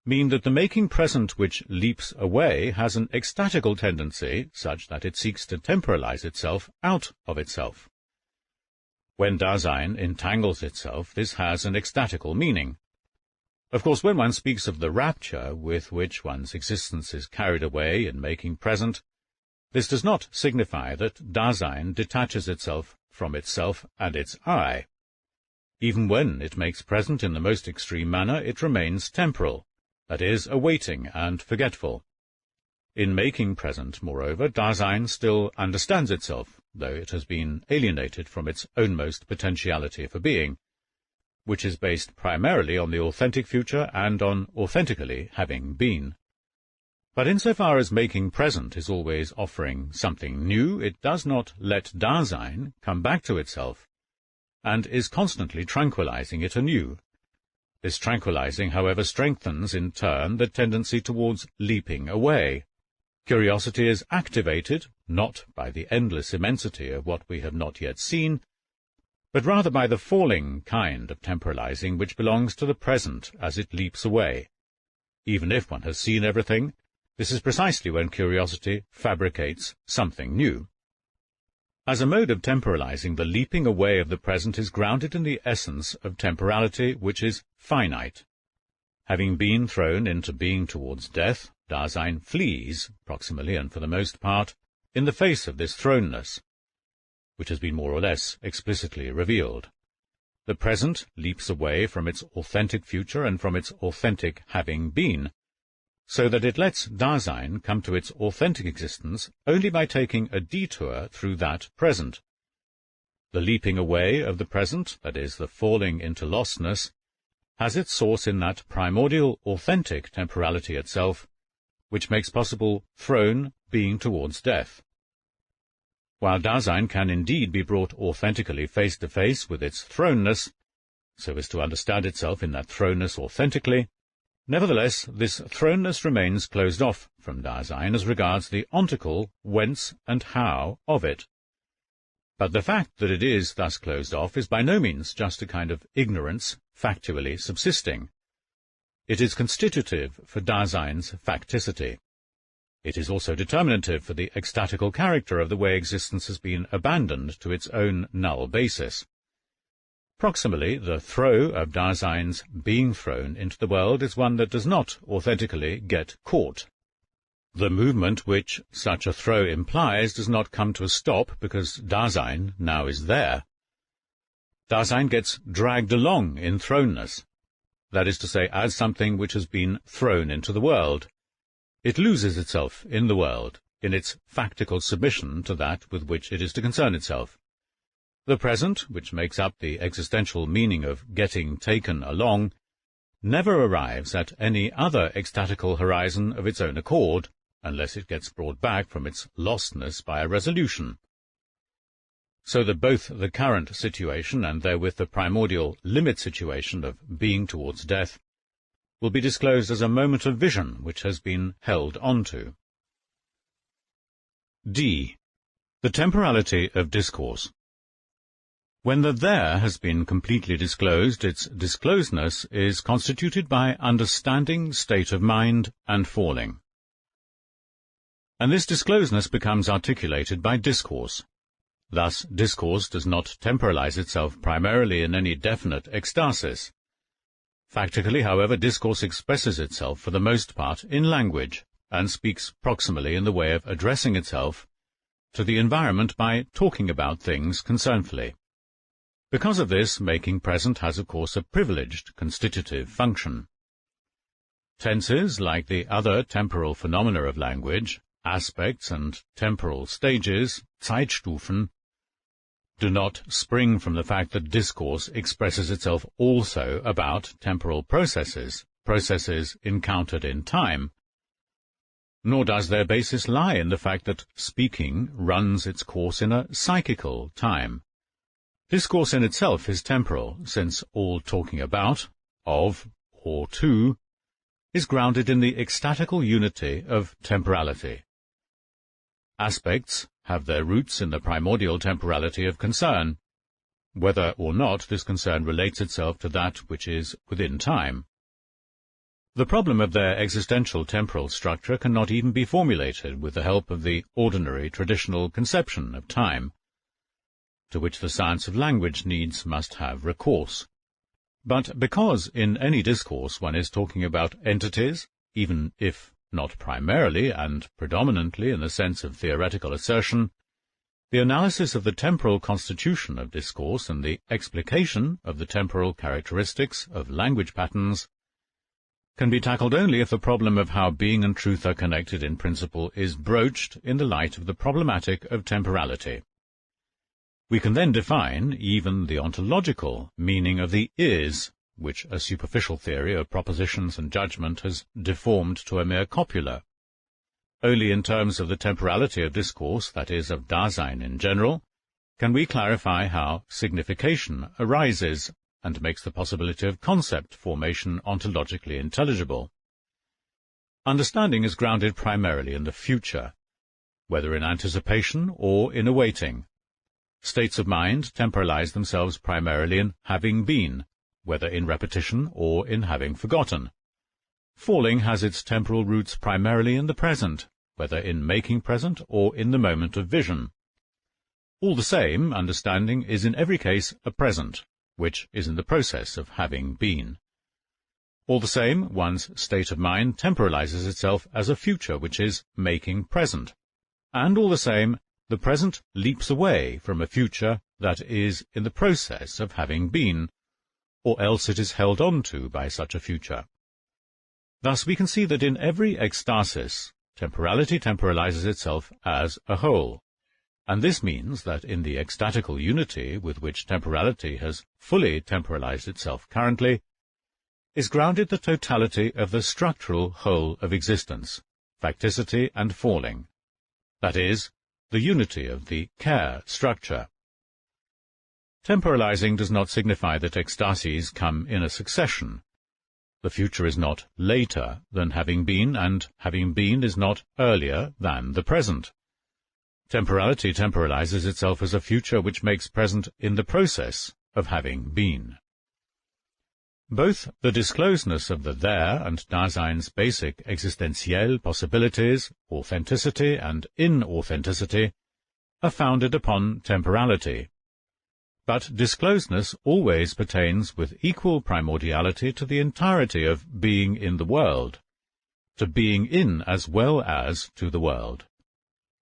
mean that the making present which leaps away has an ecstatical tendency such that it seeks to temporalize itself out of itself. When Dasein entangles itself, this has an ecstatical meaning. Of course, when one speaks of the rapture with which one's existence is carried away in making present, this does not signify that Dasein detaches itself from itself and its I. Even when it makes present in the most extreme manner, it remains temporal, that is, awaiting and forgetful. In making present, moreover, Dasein still understands itself, though it has been alienated from its ownmost potentiality for being, which is based primarily on the authentic future and on authentically having been. But insofar as making present is always offering something new, it does not let Dasein come back to itself, and is constantly tranquilizing it anew. This tranquilizing, however, strengthens in turn the tendency towards leaping away. Curiosity is activated, not by the endless immensity of what we have not yet seen, but rather by the falling kind of temporalizing which belongs to the present as it leaps away. Even if one has seen everything, this is precisely when curiosity fabricates something new. As a mode of temporalizing, the leaping away of the present is grounded in the essence of temporality, which is finite. Having been thrown into being towards death, Dasein flees, proximally and for the most part, in the face of this thrownness, which has been more or less explicitly revealed. The present leaps away from its authentic future and from its authentic having been, so that it lets Dasein come to its authentic existence only by taking a detour through that present. The leaping away of the present, that is, the falling into lostness, has its source in that primordial authentic temporality itself, which makes possible thrown being towards death. While Dasein can indeed be brought authentically face to face with its thrownness, so as to understand itself in that thrownness authentically, nevertheless this thrownness remains closed off from Dasein as regards the ontical whence and how of it. But the fact that it is thus closed off is by no means just a kind of ignorance factually subsisting. It is constitutive for Dasein's facticity. It is also determinative for the ecstatical character of the way existence has been abandoned to its own null basis. Proximally, the throw of Dasein's being thrown into the world is one that does not authentically get caught. The movement which such a throw implies does not come to a stop because Dasein now is there. Dasein gets dragged along in thrownness, that is to say, as something which has been thrown into the world. It loses itself in the world, in its factical submission to that with which it is to concern itself. The present, which makes up the existential meaning of getting taken along, never arrives at any other ecstatical horizon of its own accord, unless it gets brought back from its lostness by a resolution. So that both the current situation and therewith the primordial limit situation of being towards death will be disclosed as a moment of vision which has been held on to. D. The temporality of discourse. When the there has been completely disclosed, its disclosedness is constituted by understanding, state of mind, and falling. And this disclosedness becomes articulated by discourse. Thus, discourse does not temporalize itself primarily in any definite ecstasis. Factically, however, discourse expresses itself for the most part in language, and speaks proximally in the way of addressing itself to the environment by talking about things concernfully. Because of this, making present has, of course, a privileged constitutive function. Tenses, like the other temporal phenomena of language, aspects and temporal stages, Zeitstufen, do not spring from the fact that discourse expresses itself also about temporal processes, processes encountered in time, nor does their basis lie in the fact that speaking runs its course in a psychical time. Discourse in itself is temporal, since all talking about, of, or to, is grounded in the ecstatical unity of temporality. Aspects have their roots in the primordial temporality of concern, whether or not this concern relates itself to that which is within time. The problem of their existential temporal structure cannot even be formulated with the help of the ordinary traditional conception of time, to which the science of language needs must have recourse. But because in any discourse one is talking about entities, even if not primarily and predominantly in the sense of theoretical assertion, the analysis of the temporal constitution of discourse and the explication of the temporal characteristics of language patterns can be tackled only if the problem of how being and truth are connected in principle is broached in the light of the problematic of temporality. We can then define even the ontological meaning of the is, which a superficial theory of propositions and judgment has deformed to a mere copula. Only in terms of the temporality of discourse, that is, of Dasein in general, can we clarify how signification arises and makes the possibility of concept formation ontologically intelligible. Understanding is grounded primarily in the future, whether in anticipation or in awaiting. States of mind temporalize themselves primarily in having been, whether in repetition or in having forgotten. Falling has its temporal roots primarily in the present, whether in making present or in the moment of vision. All the same, understanding is in every case a present, which is in the process of having been. All the same, one's state of mind temporalizes itself as a future which is making present. And all the same, the present leaps away from a future that is in the process of having been, or else it is held on to by such a future. Thus we can see that in every ecstasis, temporality temporalizes itself as a whole, and this means that in the ecstatical unity with which temporality has fully temporalized itself currently, is grounded the totality of the structural whole of existence, facticity and falling, that is, the unity of the care structure. Temporalizing does not signify that ecstasies come in a succession. The future is not later than having been, and having been is not earlier than the present. Temporality temporalizes itself as a future which makes present in the process of having been. Both the disclosedness of the there and Dasein's basic existentielle possibilities, authenticity and inauthenticity, are founded upon temporality. But disclosedness always pertains with equal primordiality to the entirety of being in the world, to being in as well as to the world.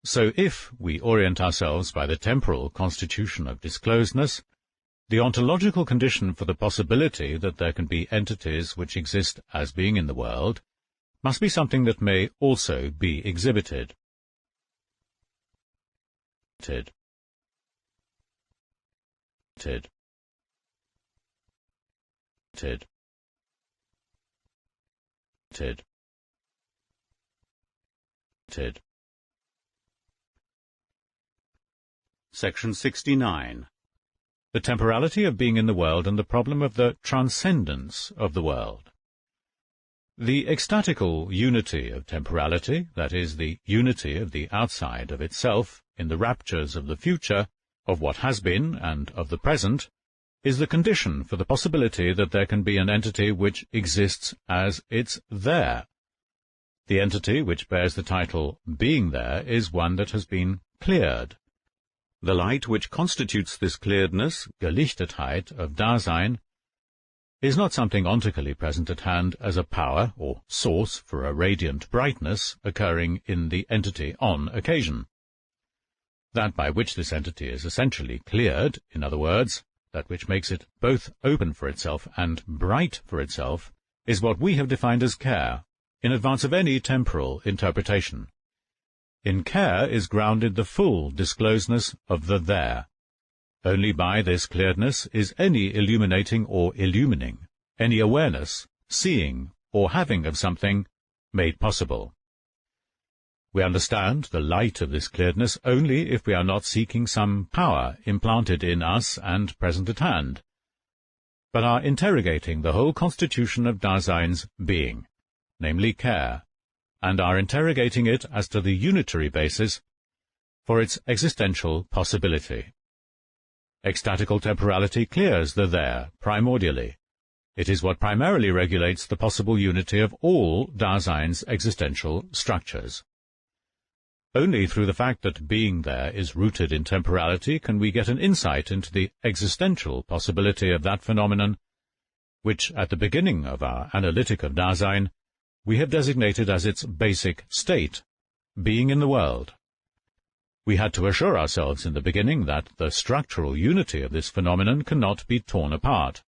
So if we orient ourselves by the temporal constitution of disclosedness, the ontological condition for the possibility that there can be entities which exist as being in the world must be something that may also be exhibited. Section 69. The temporality of being in the world and the problem of the transcendence of the world. The ecstatical unity of temporality, that is, the unity of the outside of itself in the raptures of the future, of what has been and of the present, is the condition for the possibility that there can be an entity which exists as its there. The entity which bears the title being there is one that has been cleared. The light which constitutes this clearedness, Gelichtetheit of Dasein, is not something ontically present at hand as a power or source for a radiant brightness occurring in the entity on occasion. That by which this entity is essentially cleared, in other words, that which makes it both open for itself and bright for itself, is what we have defined as care, in advance of any temporal interpretation. In care is grounded the full disclosedness of the there. Only by this clearedness is any illuminating or illumining, any awareness, seeing, or having of something made possible. We understand the light of this clearedness only if we are not seeking some power implanted in us and present at hand, but are interrogating the whole constitution of Dasein's being, namely care, and are interrogating it as to the unitary basis for its existential possibility. Ecstatical temporality clears the there primordially. It is what primarily regulates the possible unity of all Dasein's existential structures. Only through the fact that being there is rooted in temporality can we get an insight into the existential possibility of that phenomenon, which at the beginning of our analytic of Dasein we have designated as its basic state, being in the world. We had to assure ourselves in the beginning that the structural unity of this phenomenon cannot be torn apart.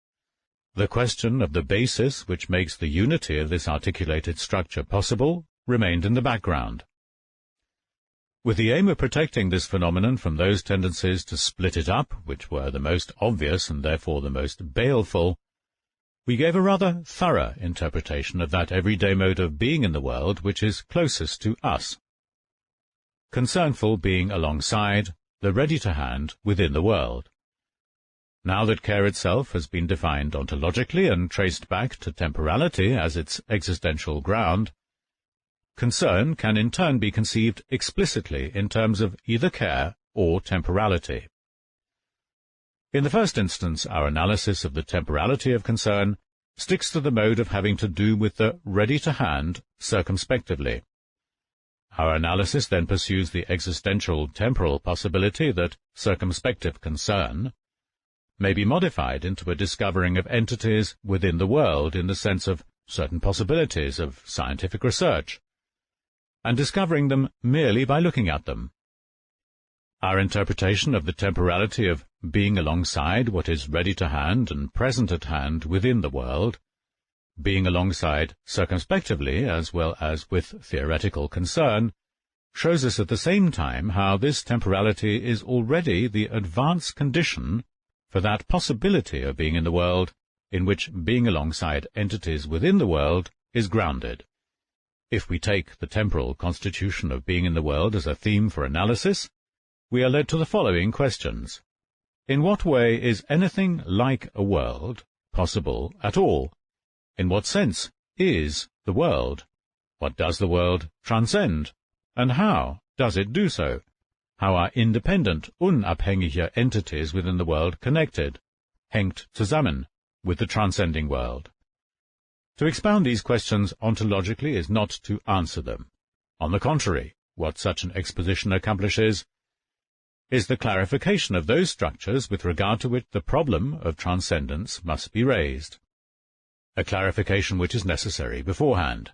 The question of the basis which makes the unity of this articulated structure possible remained in the background. With the aim of protecting this phenomenon from those tendencies to split it up, which were the most obvious and therefore the most baleful, we gave a rather thorough interpretation of that everyday mode of being in the world which is closest to us. Concernful being alongside, the ready-to-hand within the world. Now that care itself has been defined ontologically and traced back to temporality as its existential ground, concern can in turn be conceived explicitly in terms of either care or temporality. In the first instance, our analysis of the temporality of concern sticks to the mode of having to do with the ready-to-hand circumspectively. Our analysis then pursues the existential temporal possibility that circumspective concern may be modified into a discovering of entities within the world in the sense of certain possibilities of scientific research, and discovering them merely by looking at them. Our interpretation of the temporality of being alongside what is ready to hand and present at hand within the world, being alongside circumspectively as well as with theoretical concern, shows us at the same time how this temporality is already the advance condition for that possibility of being in the world in which being alongside entities within the world is grounded. If we take the temporal constitution of being in the world as a theme for analysis, we are led to the following questions. In what way is anything like a world possible at all? In what sense is the world? What does the world transcend? And how does it do so? How are independent, unabhängige entities within the world connected, hängt zusammen, with the transcending world? To expound these questions ontologically is not to answer them. On the contrary, what such an exposition accomplishes is the clarification of those structures with regard to which the problem of transcendence must be raised, a clarification which is necessary beforehand.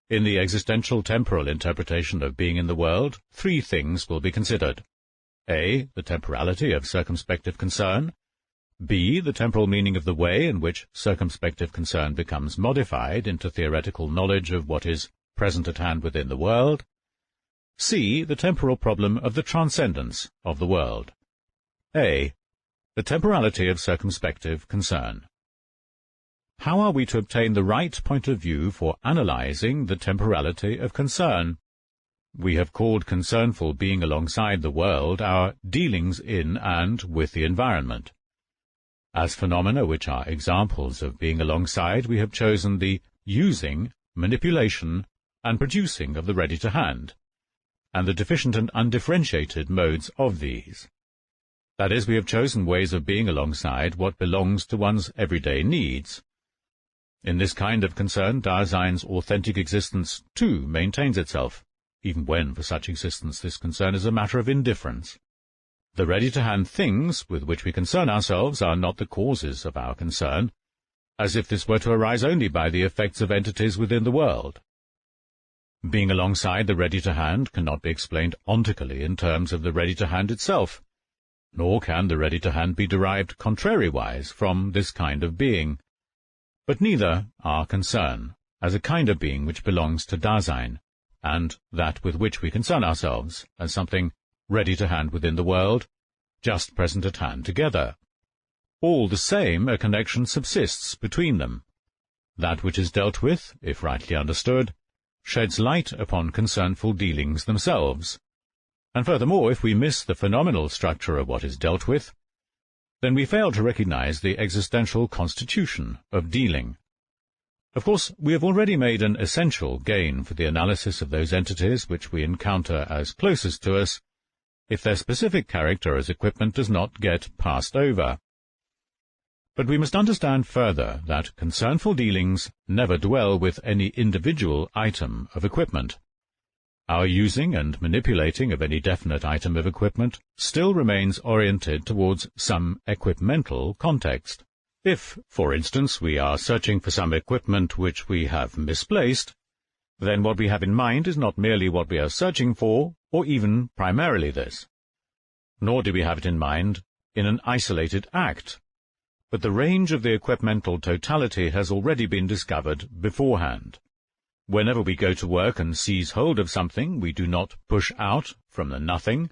In the existential temporal interpretation of being in the world, three things will be considered. A. The temporality of circumspective concern. B. The temporal meaning of the way in which circumspective concern becomes modified into theoretical knowledge of what is present at hand within the world. C. The temporal problem of the transcendence of the world. A. The temporality of circumspective concern. How are we to obtain the right point of view for analyzing the temporality of concern? We have called concernful being alongside the world our dealings in and with the environment. As phenomena which are examples of being alongside, we have chosen the using, manipulation, and producing of the ready-to-hand, and the deficient and undifferentiated modes of these. That is, we have chosen ways of being alongside what belongs to one's everyday needs. In this kind of concern, Dasein's authentic existence, too, maintains itself, even when for such existence this concern is a matter of indifference. The ready-to-hand things with which we concern ourselves are not the causes of our concern, as if this were to arise only by the effects of entities within the world. Being alongside the ready-to-hand cannot be explained ontically in terms of the ready-to-hand itself, nor can the ready-to-hand be derived contrariwise from this kind of being. But neither are concern, as a kind of being which belongs to Dasein, and that with which we concern ourselves, as something ready to hand within the world, just present at hand together. All the same, a connection subsists between them. That which is dealt with, if rightly understood, sheds light upon concernful dealings themselves. And furthermore, if we miss the phenomenal structure of what is dealt with, then we fail to recognize the existential constitution of dealing. Of course, we have already made an essential gain for the analysis of those entities which we encounter as closest to us, if their specific character as equipment does not get passed over. But we must understand further that concernful dealings never dwell with any individual item of equipment. Our using and manipulating of any definite item of equipment still remains oriented towards some equipmental context. If, for instance, we are searching for some equipment which we have misplaced, then what we have in mind is not merely what we are searching for, or even primarily this. Nor do we have it in mind in an isolated act, but the range of the equipmental totality has already been discovered beforehand. Whenever we go to work and seize hold of something, we do not push out from the nothing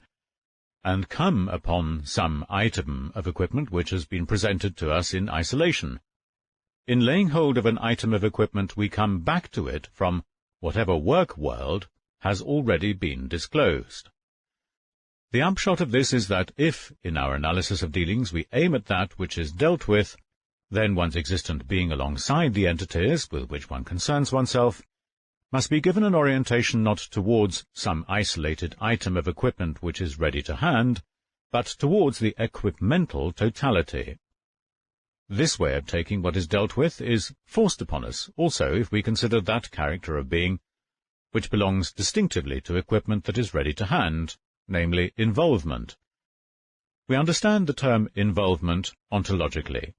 and come upon some item of equipment which has been presented to us in isolation. In laying hold of an item of equipment, we come back to it from whatever work world has already been disclosed. The upshot of this is that if, in our analysis of dealings, we aim at that which is dealt with, then one's existent being alongside the entities with which one concerns oneself must be given an orientation not towards some isolated item of equipment which is ready to hand, but towards the equipmental totality. This way of taking what is dealt with is forced upon us also if we consider that character of being which belongs distinctively to equipment that is ready to hand, namely involvement. We understand the term involvement ontologically.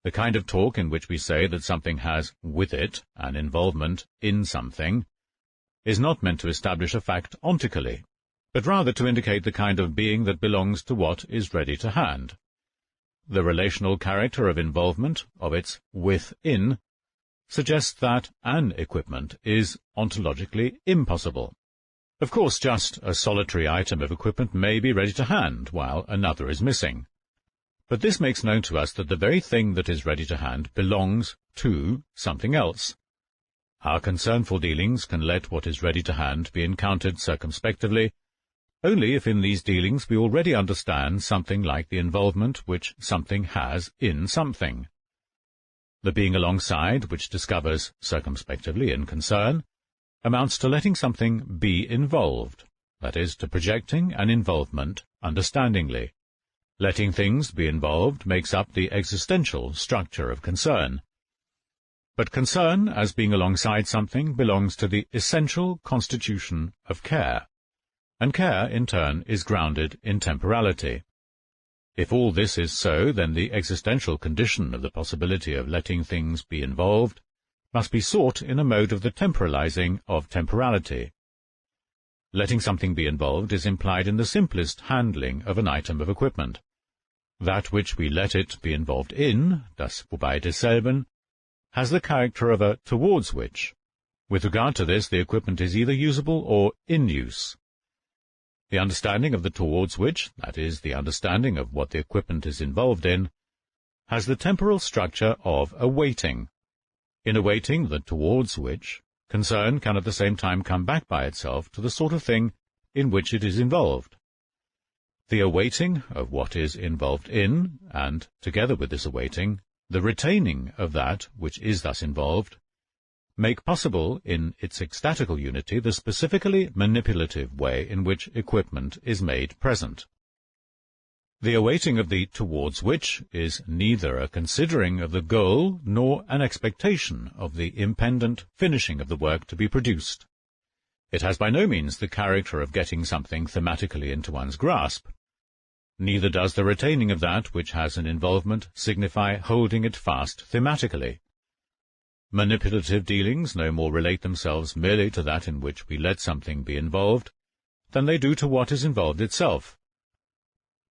The kind of talk in which we say that something has with it an involvement in something is not meant to establish a fact ontically, but rather to indicate the kind of being that belongs to what is ready to hand. The relational character of involvement, of its within, suggests that an equipment is ontologically impossible. Of course, just a solitary item of equipment may be ready to hand, while another is missing. But this makes known to us that the very thing that is ready to hand belongs to something else. Our concernful dealings can let what is ready to hand be encountered circumspectively, only if in these dealings we already understand something like the involvement which something has in something. The being alongside, which discovers circumspectively in concern, amounts to letting something be involved, that is, to projecting an involvement understandingly. Letting things be involved makes up the existential structure of concern. But concern, as being alongside something, belongs to the essential constitution of care, and care, in turn, is grounded in temporality. If all this is so, then the existential condition of the possibility of letting things be involved must be sought in a mode of the temporalizing of temporality. Letting something be involved is implied in the simplest handling of an item of equipment. That which we let it be involved in, das Wobei desselben, has the character of a towards which. With regard to this, the equipment is either usable or in use. The understanding of the towards which, that is, the understanding of what the equipment is involved in, has the temporal structure of a waiting. In awaiting the towards which, concern can at the same time come back by itself to the sort of thing in which it is involved. The awaiting of what is involved in, and, together with this awaiting, the retaining of that which is thus involved, make possible in its ecstatical unity the specifically manipulative way in which equipment is made present. The awaiting of the towards which is neither a considering of the goal nor an expectation of the impendent finishing of the work to be produced. It has by no means the character of getting something thematically into one's grasp. Neither does the retaining of that which has an involvement signify holding it fast thematically. Manipulative dealings no more relate themselves merely to that in which we let something be involved than they do to what is involved itself.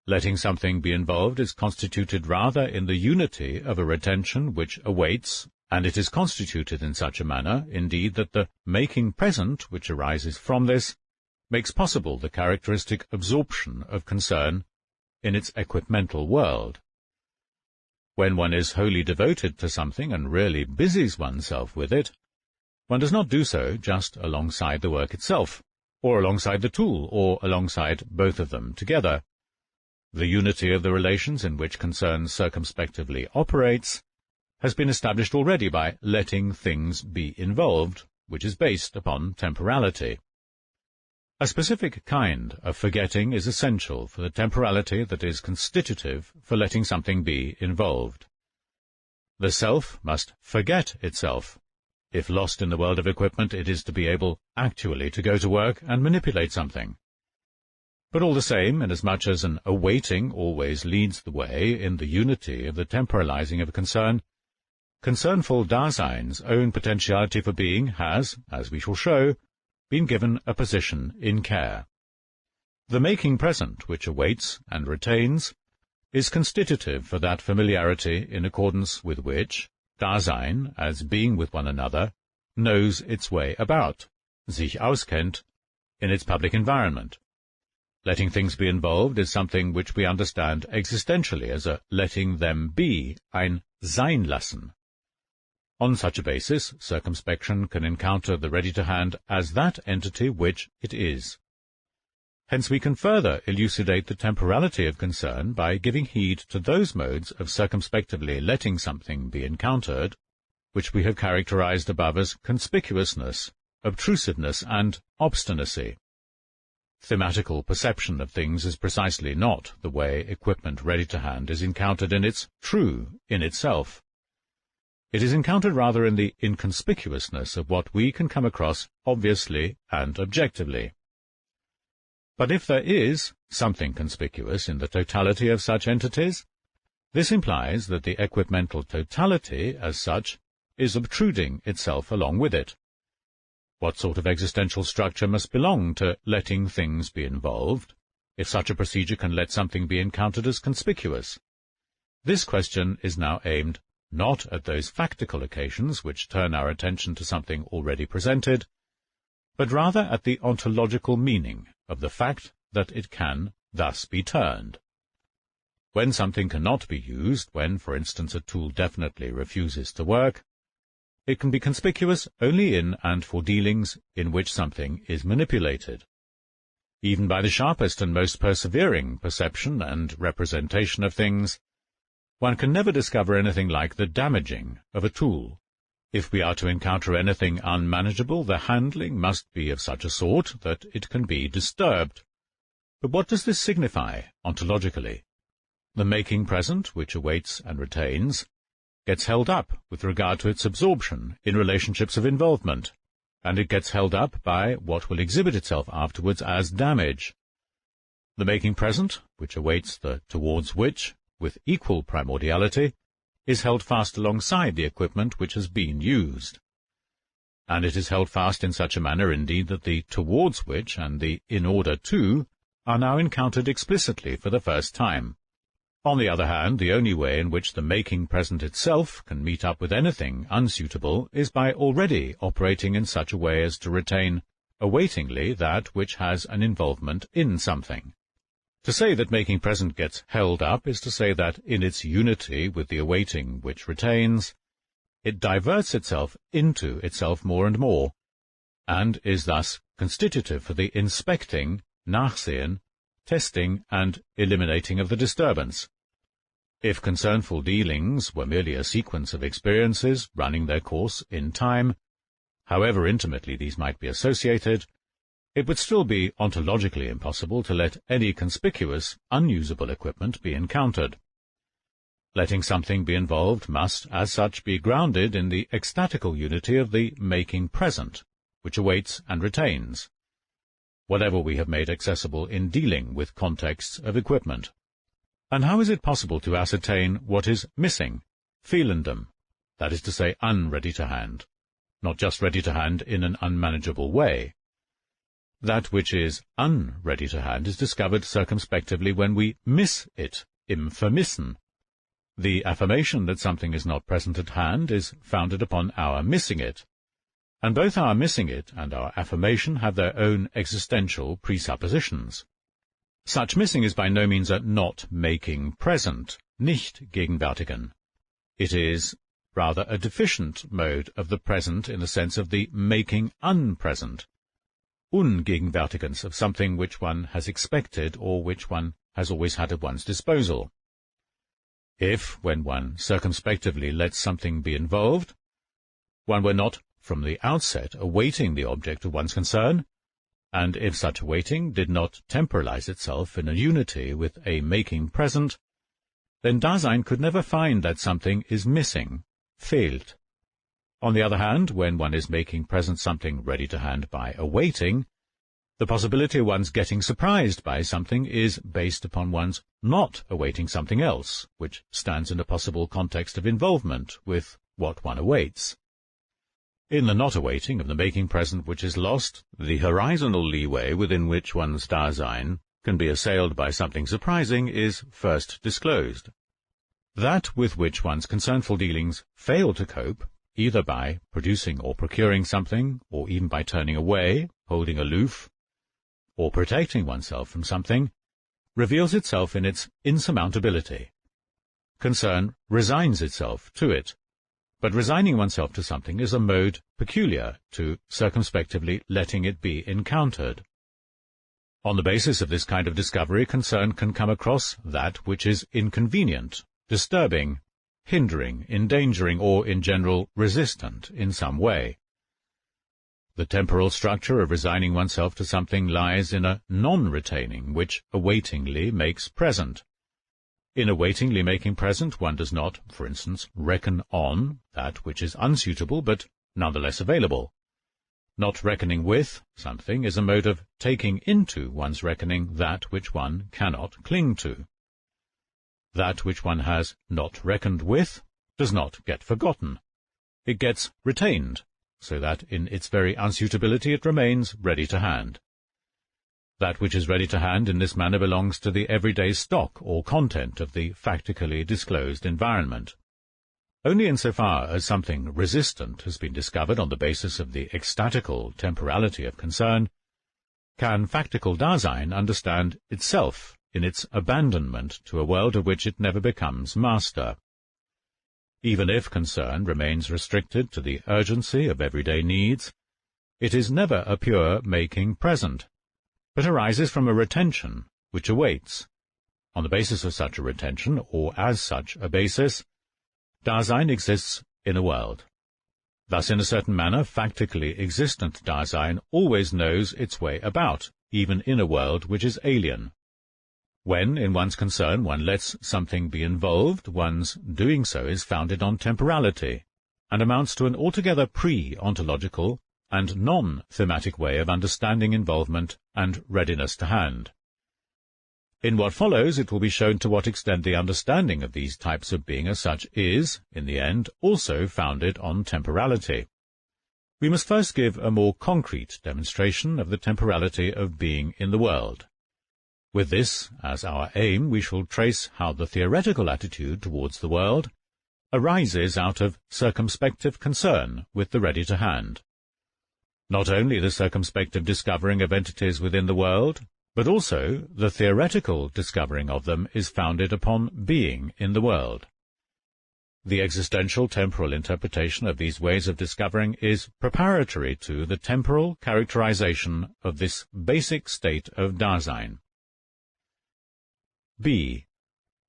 Letting something be involved is constituted rather in the unity of a retention which awaits, and it is constituted in such a manner, indeed, that the making present which arises from this makes possible the characteristic absorption of concern in its equipmental world. When one is wholly devoted to something and really busies oneself with it, one does not do so just alongside the work itself, or alongside the tool, or alongside both of them together. The unity of the relations in which concern circumspectively operates has been established already by letting things be involved, which is based upon temporality. A specific kind of forgetting is essential for the temporality that is constitutive for letting something be involved. The self must forget itself. If lost in the world of equipment, it is to be able actually to go to work and manipulate something. But all the same, inasmuch as an awaiting always leads the way in the unity of the temporalizing of concern, concernful Dasein's own potentiality for being has, as we shall show, been given a position in care. The making present which awaits and retains is constitutive for that familiarity in accordance with which Dasein, as being with one another, knows its way about, sich auskennt, in its public environment. Letting things be involved is something which we understand existentially as a letting them be, ein sein lassen. On such a basis, circumspection can encounter the ready-to-hand as that entity which it is. Hence we can further elucidate the temporality of concern by giving heed to those modes of circumspectively letting something be encountered, which we have characterized above as conspicuousness, obtrusiveness, and obstinacy. Thematical perception of things is precisely not the way equipment ready to hand is encountered in itself. It is encountered rather in the inconspicuousness of what we can come across obviously and objectively. But if there is something conspicuous in the totality of such entities, this implies that the equipmental totality, as such, is obtruding itself along with it. What sort of existential structure must belong to letting things be involved, if such a procedure can let something be encountered as conspicuous? This question is now aimed not at those factical occasions which turn our attention to something already presented, but rather at the ontological meaning of the fact that it can thus be turned. When something cannot be used, when, for instance, a tool definitely refuses to work, it can be conspicuous only in and for dealings in which something is manipulated. Even by the sharpest and most persevering perception and representation of things, one can never discover anything like the damaging of a tool. If we are to encounter anything unmanageable, the handling must be of such a sort that it can be disturbed. But what does this signify ontologically? The making present, which awaits and retains, gets held up with regard to its absorption in relationships of involvement, and it gets held up by what will exhibit itself afterwards as damage. The making present, which awaits the towards which, with equal primordiality, is held fast alongside the equipment which has been used. And it is held fast in such a manner indeed that the towards which and the in order to are now encountered explicitly for the first time. On the other hand, the only way in which the making present itself can meet up with anything unsuitable is by already operating in such a way as to retain awaitingly that which has an involvement in something. To say that making present gets held up is to say that in its unity with the awaiting which retains, it diverts itself into itself more and more, and is thus constitutive for the inspecting, nachsehen, testing, and eliminating of the disturbance. If concernful dealings were merely a sequence of experiences running their course in time, however intimately these might be associated, it would still be ontologically impossible to let any conspicuous, unusable equipment be encountered. Letting something be involved must, as such, be grounded in the ecstatical unity of the making present, which awaits and retains, whatever we have made accessible in dealing with contexts of equipment. And how is it possible to ascertain what is missing, fehlendem, that is to say, unready to hand, not just ready to hand in an unmanageable way? That which is unready to hand is discovered circumspectively when we miss it, im Vermissen. The affirmation that something is not present at hand is founded upon our missing it, and both our missing it and our affirmation have their own existential presuppositions. Such missing is by no means a not making present, nicht gegenwärtigen. It is rather a deficient mode of the present in the sense of the making unpresent, ungegenwärtigens of something which one has expected or which one has always had at one's disposal. If, when one circumspectively lets something be involved, one were not from the outset awaiting the object of one's concern, and if such awaiting did not temporalize itself in a unity with a making present, then Dasein could never find that something is missing, fehlt. On the other hand, when one is making present something ready to hand by awaiting, the possibility of one's getting surprised by something is based upon one's not awaiting something else, which stands in a possible context of involvement with what one awaits. In the not awaiting of the making present which is lost, the horizontal leeway within which one's Dasein can be assailed by something surprising is first disclosed. That with which one's concernful dealings fail to cope, either by producing or procuring something, or even by turning away, holding aloof, or protecting oneself from something, reveals itself in its insurmountability. Concern resigns itself to it, but resigning oneself to something is a mode peculiar to circumspectively letting it be encountered. On the basis of this kind of discovery, concern can come across that which is inconvenient, disturbing, hindering, endangering, or, in general, resistant in some way. The temporal structure of resigning oneself to something lies in a non-retaining, which awaitingly makes present. In awaitingly making present, one does not, for instance, reckon on that which is unsuitable but nonetheless available. Not reckoning with something is a mode of taking into one's reckoning that which one cannot cling to. That which one has not reckoned with does not get forgotten. It gets retained, so that in its very unsuitability it remains ready to hand. That which is ready to hand in this manner belongs to the everyday stock or content of the factically disclosed environment. Only insofar as something resistant has been discovered on the basis of the ecstatical temporality of concern, can factical Dasein understand itself in its abandonment to a world of which it never becomes master. Even if concern remains restricted to the urgency of everyday needs, it is never a pure making present, but arises from a retention which awaits. On the basis of such a retention, or as such a basis, Dasein exists in a world. Thus, in a certain manner, factically existent Dasein always knows its way about, even in a world which is alien. When, in one's concern, one lets something be involved, one's doing so is founded on temporality, and amounts to an altogether pre-ontological and non-thematic way of understanding involvement and readiness to hand. In what follows, it will be shown to what extent the understanding of these types of being as such is, in the end, also founded on temporality. We must first give a more concrete demonstration of the temporality of being in the world. With this as our aim, we shall trace how the theoretical attitude towards the world arises out of circumspective concern with the ready-to-hand. Not only the circumspective discovering of entities within the world, but also the theoretical discovering of them is founded upon being in the world. The existential temporal interpretation of these ways of discovering is preparatory to the temporal characterization of this basic state of Dasein. B.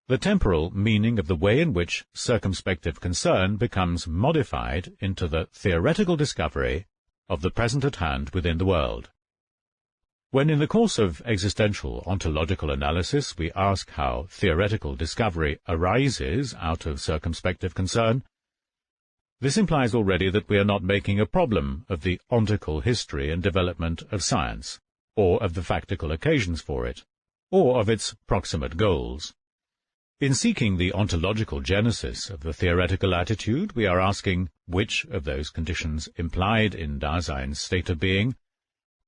The temporal meaning of the way in which circumspective concern becomes modified into the theoretical discovery of the present at hand within the world. When in the course of existential ontological analysis we ask how theoretical discovery arises out of circumspective concern, this implies already that we are not making a problem of the ontical history and development of science, or of the factical occasions for it, or of its proximate goals. In seeking the ontological genesis of the theoretical attitude, we are asking which of those conditions implied in Dasein's state of being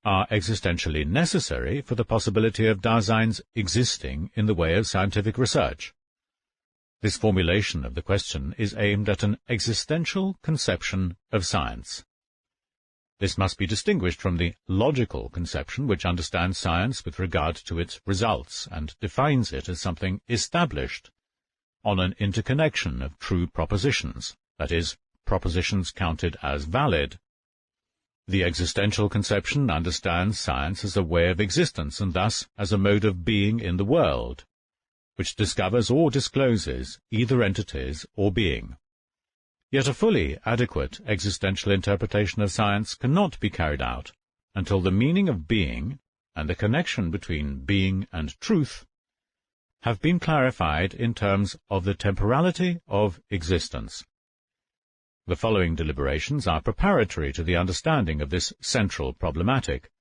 are existentially necessary for the possibility of Dasein's existing in the way of scientific research. This formulation of the question is aimed at an existential conception of science. This must be distinguished from the logical conception which understands science with regard to its results and defines it as something established on an interconnection of true propositions, that is, propositions counted as valid. The existential conception understands science as a way of existence and thus as a mode of being in the world, which discovers or discloses either entities or being. Yet a fully adequate existential interpretation of science cannot be carried out until the meaning of being and the connection between being and truth have been clarified in terms of the temporality of existence. The following deliberations are preparatory to the understanding of this central problematic,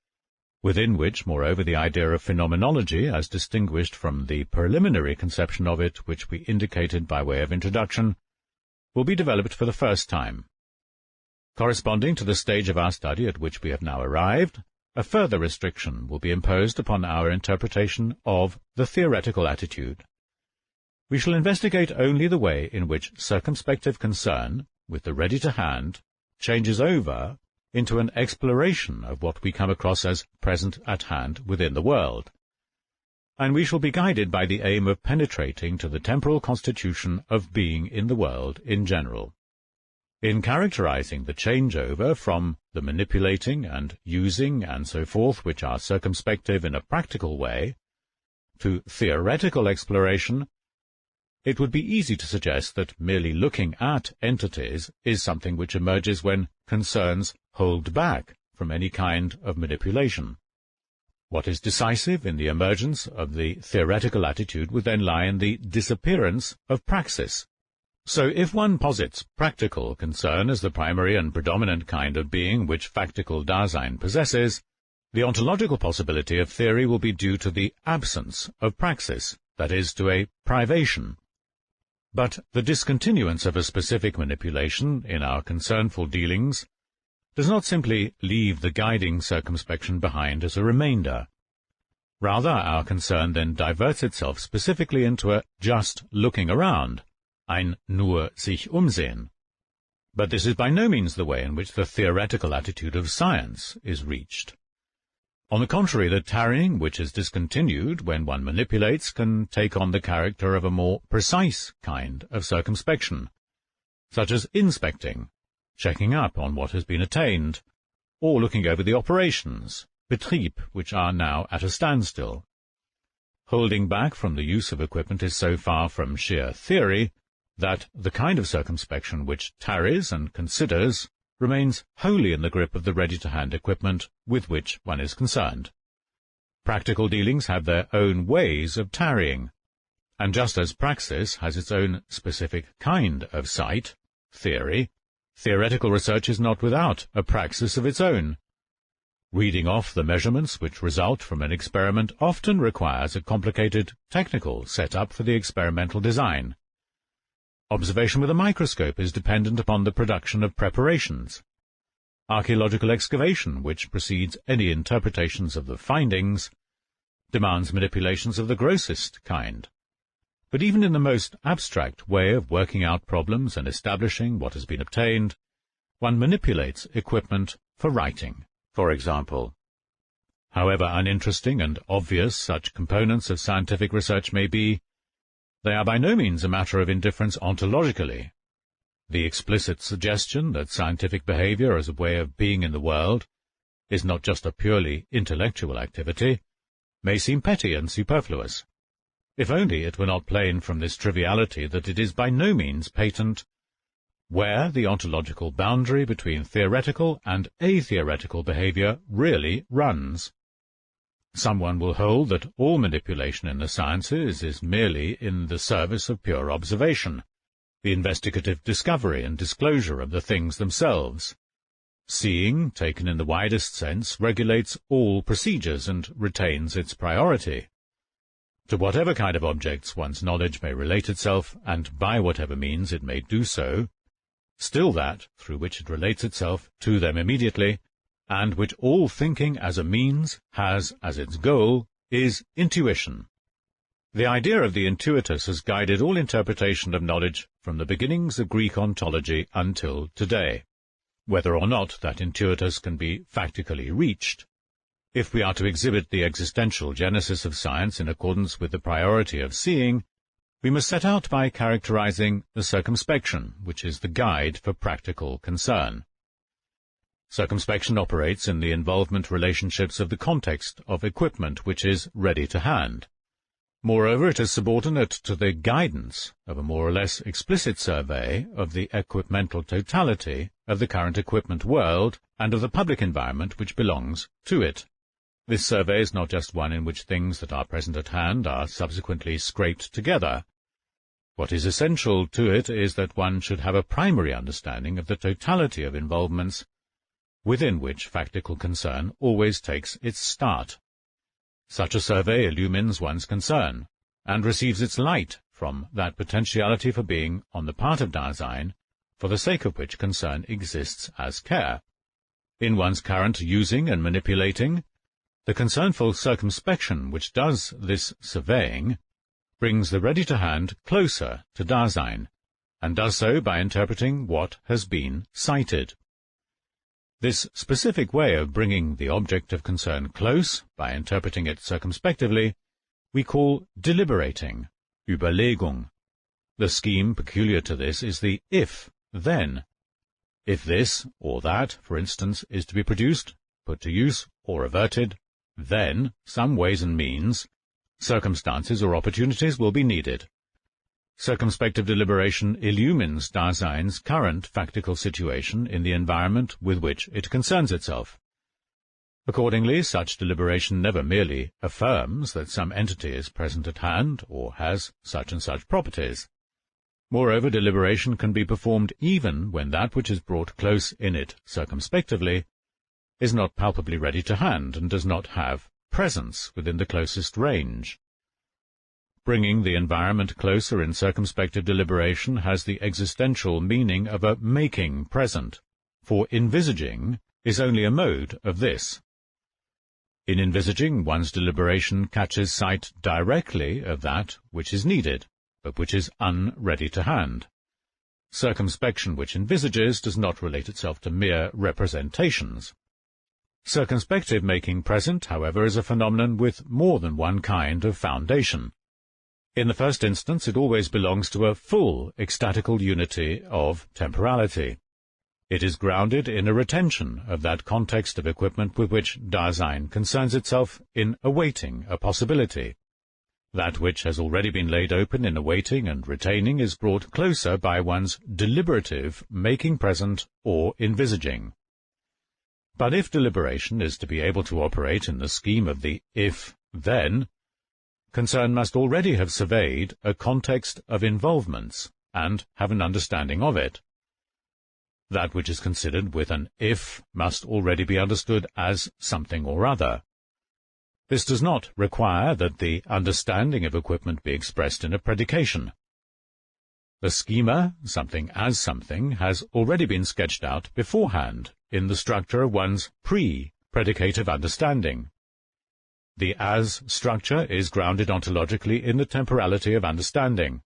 within which, moreover, the idea of phenomenology, as distinguished from the preliminary conception of it which we indicated by way of introduction, will be developed for the first time. Corresponding to the stage of our study at which we have now arrived, a further restriction will be imposed upon our interpretation of the theoretical attitude. We shall investigate only the way in which circumspective concern, with the ready-to-hand, changes over into an exploration of what we come across as present at hand within the world, and we shall be guided by the aim of penetrating to the temporal constitution of being in the world in general. In characterizing the changeover from the manipulating and using and so forth, which are circumspective in a practical way, to theoretical exploration, it would be easy to suggest that merely looking at entities is something which emerges when concerns hold back from any kind of manipulation. What is decisive in the emergence of the theoretical attitude would then lie in the disappearance of praxis. So if one posits practical concern as the primary and predominant kind of being which factical Dasein possesses, the ontological possibility of theory will be due to the absence of praxis, that is, to a privation. But the discontinuance of a specific manipulation in our concernful dealings does not simply leave the guiding circumspection behind as a remainder. Rather, our concern then diverts itself specifically into a just looking around, ein nur sich umsehen. But this is by no means the way in which the theoretical attitude of science is reached. On the contrary, the tarrying which is discontinued when one manipulates can take on the character of a more precise kind of circumspection, such as inspecting, checking up on what has been attained, or looking over the operations, Betrieb, which are now at a standstill. Holding back from the use of equipment is so far from sheer theory that the kind of circumspection which tarries and considers remains wholly in the grip of the ready-to-hand equipment with which one is concerned. Practical dealings have their own ways of tarrying, and just as praxis has its own specific kind of sight, theory, theoretical research is not without a praxis of its own. Reading off the measurements which result from an experiment often requires a complicated technical setup for the experimental design. Observation with a microscope is dependent upon the production of preparations. Archaeological excavation, which precedes any interpretations of the findings, demands manipulations of the grossest kind. But even in the most abstract way of working out problems and establishing what has been obtained, one manipulates equipment for writing, for example. However uninteresting and obvious such components of scientific research may be, they are by no means a matter of indifference ontologically. The explicit suggestion that scientific behavior as a way of being in the world is not just a purely intellectual activity may seem petty and superfluous, if only it were not plain from this triviality that it is by no means patent where the ontological boundary between theoretical and atheoretical behavior really runs. Someone will hold that all manipulation in the sciences is merely in the service of pure observation, the investigative discovery and disclosure of the things themselves. Seeing, taken in the widest sense, regulates all procedures and retains its priority. To whatever kind of objects one's knowledge may relate itself, and by whatever means it may do so, still that through which it relates itself to them immediately, and which all thinking as a means has as its goal, is intuition. The idea of the intuitus has guided all interpretation of knowledge from the beginnings of Greek ontology until today. Whether or not that intuitus can be factically reached, if we are to exhibit the existential genesis of science in accordance with the priority of seeing, we must set out by characterizing the circumspection, which is the guide for practical concern. Circumspection operates in the involvement relationships of the context of equipment which is ready to hand. Moreover, it is subordinate to the guidance of a more or less explicit survey of the equipmental totality of the current equipment world and of the public environment which belongs to it. This survey is not just one in which things that are present at hand are subsequently scraped together. What is essential to it is that one should have a primary understanding of the totality of involvements within which factical concern always takes its start. Such a survey illumines one's concern, and receives its light from that potentiality for being on the part of Dasein, for the sake of which concern exists as care. In one's current using and manipulating, the concernful circumspection which does this surveying brings the ready-to-hand closer to Dasein, and does so by interpreting what has been cited. This specific way of bringing the object of concern close, by interpreting it circumspectively, we call deliberating, Überlegung. The scheme peculiar to this is the if-then. If this or that, for instance, is to be produced, put to use, or averted, then some ways and means, circumstances or opportunities will be needed. Circumspective deliberation illumines Dasein's current factical situation in the environment with which it concerns itself. Accordingly, such deliberation never merely affirms that some entity is present at hand or has such and such properties. Moreover, deliberation can be performed even when that which is brought close in it circumspectively is not palpably ready to hand and does not have presence within the closest range. Bringing the environment closer in circumspective deliberation has the existential meaning of a making present, for envisaging is only a mode of this. In envisaging, one's deliberation catches sight directly of that which is needed, but which is unready to hand. Circumspection which envisages does not relate itself to mere representations. Circumspective making present, however, is a phenomenon with more than one kind of foundation. In the first instance, it always belongs to a full ecstatical unity of temporality. It is grounded in a retention of that context of equipment with which Dasein concerns itself in awaiting a possibility. That which has already been laid open in awaiting and retaining is brought closer by one's deliberative making present or envisaging. But if deliberation is to be able to operate in the scheme of the if-then, concern must already have surveyed a context of involvements and have an understanding of it. That which is considered with an if must already be understood as something or other. This does not require that the understanding of equipment be expressed in a predication. The schema, something as something, has already been sketched out beforehand in the structure of one's pre-predicative understanding. The as structure is grounded ontologically in the temporality of understanding.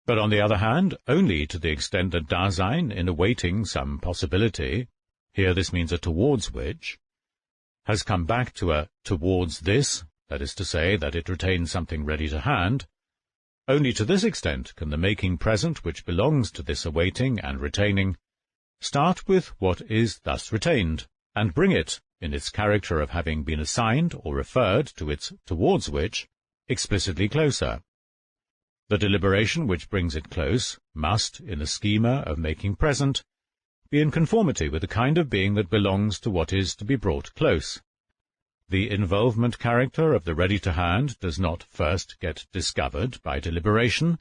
But on the other hand, only to the extent that Dasein, in awaiting some possibility, here this means a towards which, has come back to a towards this, that is to say, that it retains something ready to hand, only to this extent can the making present which belongs to this awaiting and retaining start with what is thus retained, and bring it, in its character of having been assigned or referred to its towards which, explicitly closer. The deliberation which brings it close must, in the schema of making present, be in conformity with the kind of being that belongs to what is to be brought close. The involvement character of the ready-to-hand does not first get discovered by deliberation,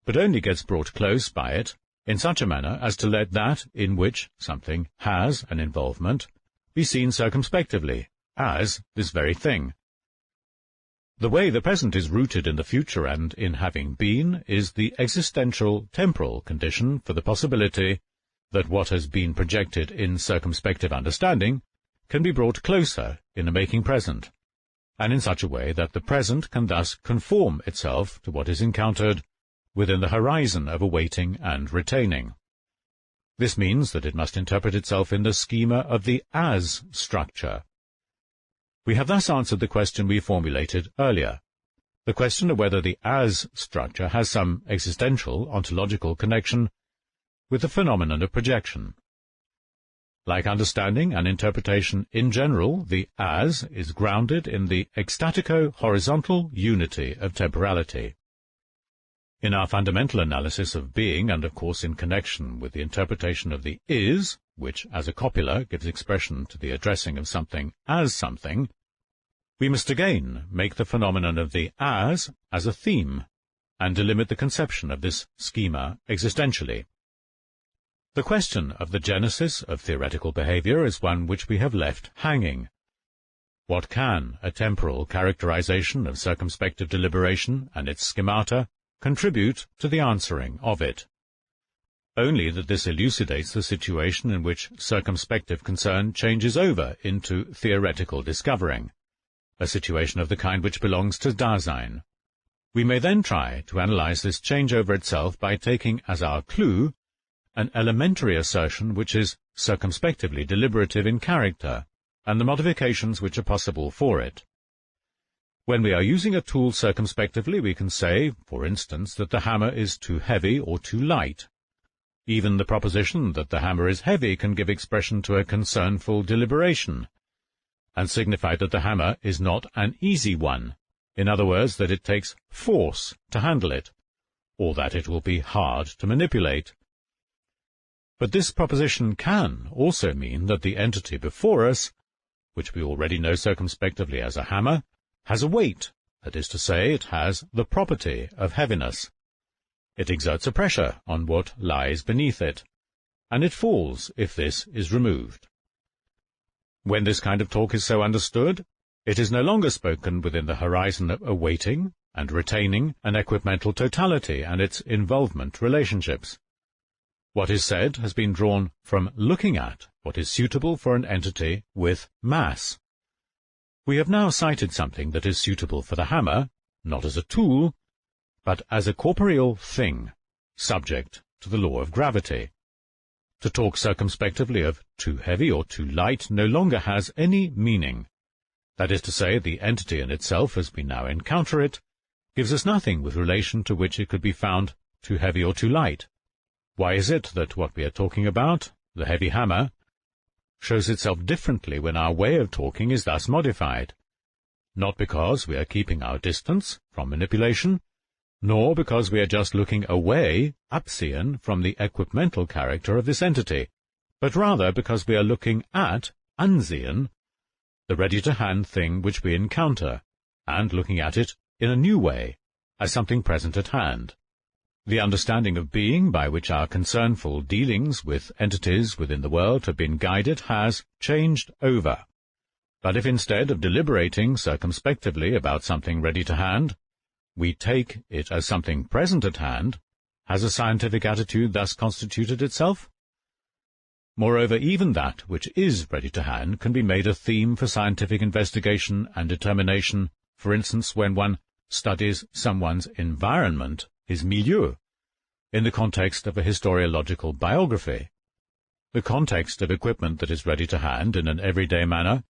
but only gets brought close by it in such a manner as to let that in which something has an involvement be seen circumspectively, as this very thing. The way the present is rooted in the future and in having been is the existential temporal condition for the possibility that what has been projected in circumspective understanding can be brought closer in a making present, and in such a way that the present can thus conform itself to what is encountered within the horizon of awaiting and retaining. This means that it must interpret itself in the schema of the as structure. We have thus answered the question we formulated earlier, the question of whether the as structure has some existential ontological connection with the phenomenon of projection. Like understanding and interpretation in general, the as is grounded in the ecstatico-horizontal unity of temporality. In our fundamental analysis of being, and of course in connection with the interpretation of the is, which as a copula gives expression to the addressing of something as something, we must again make the phenomenon of the as a theme, and delimit the conception of this schema existentially. The question of the genesis of theoretical behavior is one which we have left hanging. What can a temporal characterization of circumspective deliberation and its schemata contribute to the answering of it? Only that this elucidates the situation in which circumspective concern changes over into theoretical discovering, a situation of the kind which belongs to Dasein. We may then try to analyze this changeover itself by taking as our clue an elementary assertion which is circumspectively deliberative in character, and the modifications which are possible for it. When we are using a tool circumspectively, we can say, for instance, that the hammer is too heavy or too light. Even the proposition that the hammer is heavy can give expression to a concernful deliberation, and signify that the hammer is not an easy one, in other words, that it takes force to handle it, or that it will be hard to manipulate. But this proposition can also mean that the entity before us, which we already know circumspectively as a hammer, has a weight, that is to say, it has the property of heaviness. It exerts a pressure on what lies beneath it, and it falls if this is removed. When this kind of talk is so understood, it is no longer spoken within the horizon of awaiting and retaining an equipmental totality and its involvement relationships. What is said has been drawn from looking at what is suitable for an entity with mass. We have now cited something that is suitable for the hammer, not as a tool, but as a corporeal thing, subject to the law of gravity. To talk circumspectively of too heavy or too light no longer has any meaning. That is to say, the entity in itself, as we now encounter it, gives us nothing with relation to which it could be found too heavy or too light. Why is it that what we are talking about, the heavy hammer, shows itself differently when our way of talking is thus modified? Not because we are keeping our distance from manipulation, nor because we are just looking away, upseen, from the equipmental character of this entity, but rather because we are looking at, unseen, the ready-to-hand thing which we encounter, and looking at it in a new way, as something present at hand. The understanding of being by which our concernful dealings with entities within the world have been guided has changed over. But if instead of deliberating circumspectively about something ready to hand, we take it as something present at hand, has a scientific attitude thus constituted itself? Moreover, even that which is ready to hand can be made a theme for scientific investigation and determination, for instance, when one studies someone's environment, his milieu, in the context of a historiological biography. The context of equipment that is ready to hand in an everyday manner,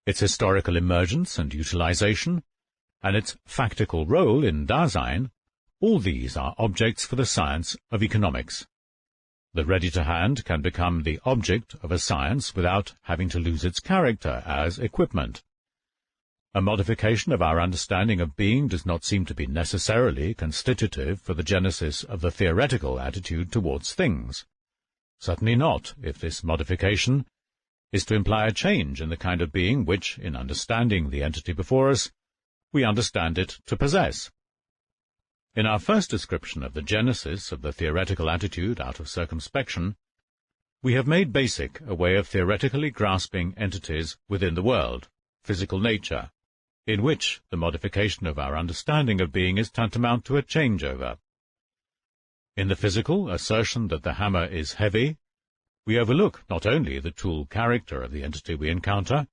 its historical emergence and utilization, and its factical role in Dasein, all these are objects for the science of economics. The ready-to-hand can become the object of a science without having to lose its character as equipment. A modification of our understanding of being does not seem to be necessarily constitutive for the genesis of the theoretical attitude towards things. Certainly not, if this modification is to imply a change in the kind of being which, in understanding the entity before us, we understand it to possess. In our first description of the genesis of the theoretical attitude out of circumspection, we have made basic a way of theoretically grasping entities within the world, physical nature, in which the modification of our understanding of being is tantamount to a changeover. In the physical assertion that the hammer is heavy, we overlook not only the tool character of the entity we encounter,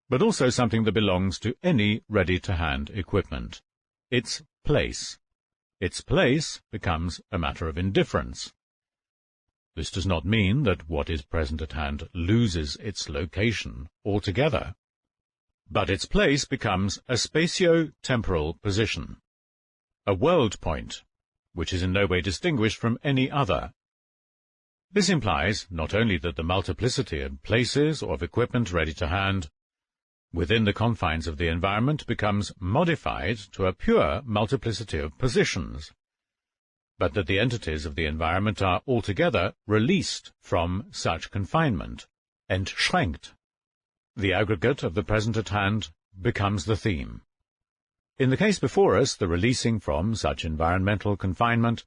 but also something that belongs to any ready-to-hand equipment, its place. Its place becomes a matter of indifference. This does not mean that what is present at hand loses its location altogether, but its place becomes a spatio-temporal position, a world point, which is in no way distinguished from any other. This implies not only that the multiplicity of places or of equipment ready to hand within the confines of the environment becomes modified to a pure multiplicity of positions, but that the entities of the environment are altogether released from such confinement, entschränkt. The aggregate of the present at hand becomes the theme. In the case before us, the releasing from such environmental confinement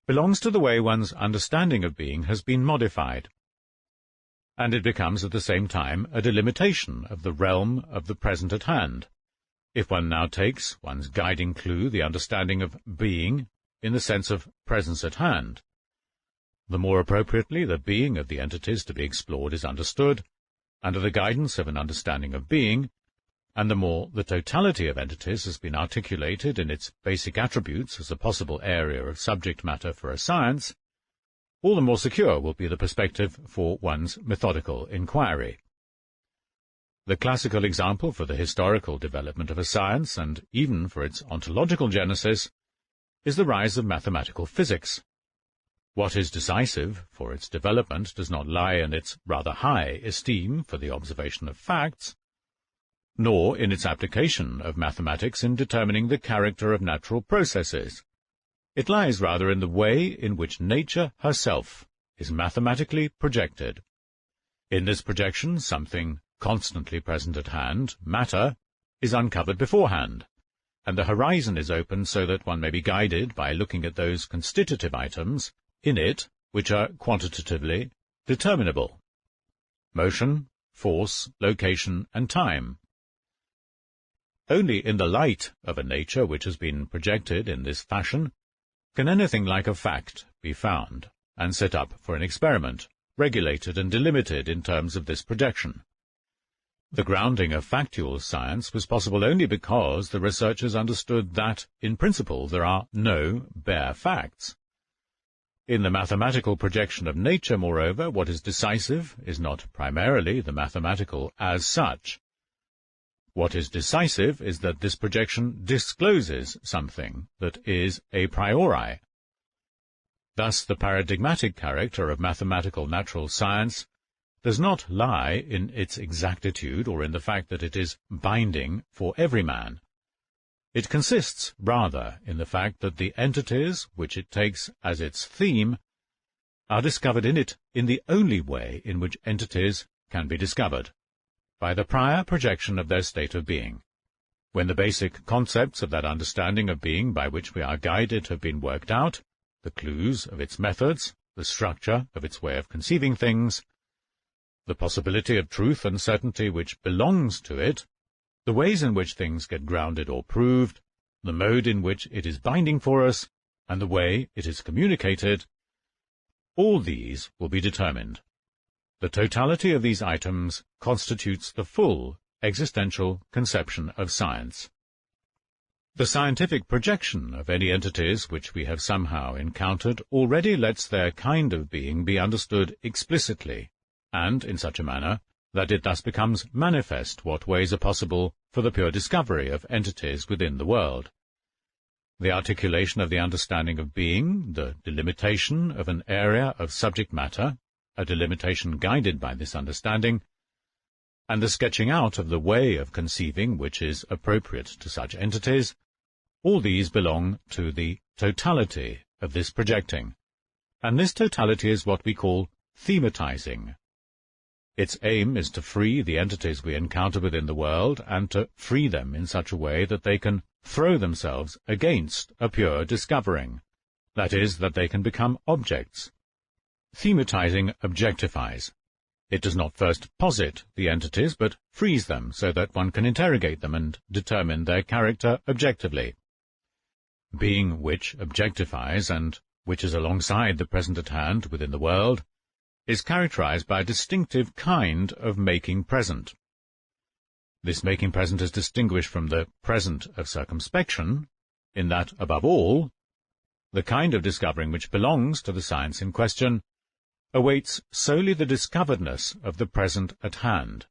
belongs to the way one's understanding of being has been modified, and it becomes at the same time a delimitation of the realm of the present at hand, if one now takes one's guiding clue the understanding of being in the sense of presence at hand. The more appropriately the being of the entities to be explored is understood, under the guidance of an understanding of being, and the more the totality of entities has been articulated in its basic attributes as a possible area of subject matter for a science, all the more secure will be the perspective for one's methodical inquiry. The classical example for the historical development of a science, and even for its ontological genesis, is the rise of mathematical physics. What is decisive for its development does not lie in its rather high esteem for the observation of facts, nor in its application of mathematics in determining the character of natural processes. It lies rather in the way in which nature herself is mathematically projected. In this projection, something constantly present at hand, matter, is uncovered beforehand, and the horizon is opened so that one may be guided by looking at those constitutive items in it which are quantitatively determinable: motion, force, location, and time. Only in the light of a nature which has been projected in this fashion can anything like a fact be found and set up for an experiment, regulated and delimited in terms of this projection. The grounding of factual science was possible only because the researchers understood that, in principle, there are no bare facts. In the mathematical projection of nature, moreover, what is decisive is not primarily the mathematical as such. What is decisive is that this projection discloses something that is a priori. Thus, the paradigmatic character of mathematical natural science does not lie in its exactitude or in the fact that it is binding for every man. It consists, rather, in the fact that the entities which it takes as its theme are discovered in it in the only way in which entities can be discovered, by the prior projection of their state of being. When the basic concepts of that understanding of being by which we are guided have been worked out, the clues of its methods, the structure of its way of conceiving things, the possibility of truth and certainty which belongs to it, the ways in which things get grounded or proved, the mode in which it is binding for us, and the way it is communicated, all these will be determined. The totality of these items constitutes the full existential conception of science. The scientific projection of any entities which we have somehow encountered already lets their kind of being be understood explicitly, and in such a manner that it thus becomes manifest what ways are possible for the pure discovery of entities within the world. The articulation of the understanding of being, the delimitation of an area of subject matter, a delimitation guided by this understanding, and the sketching out of the way of conceiving which is appropriate to such entities, all these belong to the totality of this projecting, and this totality is what we call thematizing. Its aim is to free the entities we encounter within the world, and to free them in such a way that they can throw themselves against a pure discovering, that is, that they can become objects. Thematizing objectifies. It does not first posit the entities, but frees them so that one can interrogate them and determine their character objectively. Being which objectifies, and which is alongside the present at hand within the world, is characterized by a distinctive kind of making present. This making present is distinguished from the present of circumspection, in that, above all, the kind of discovering which belongs to the science in question awaits solely the discoveredness of the present at hand.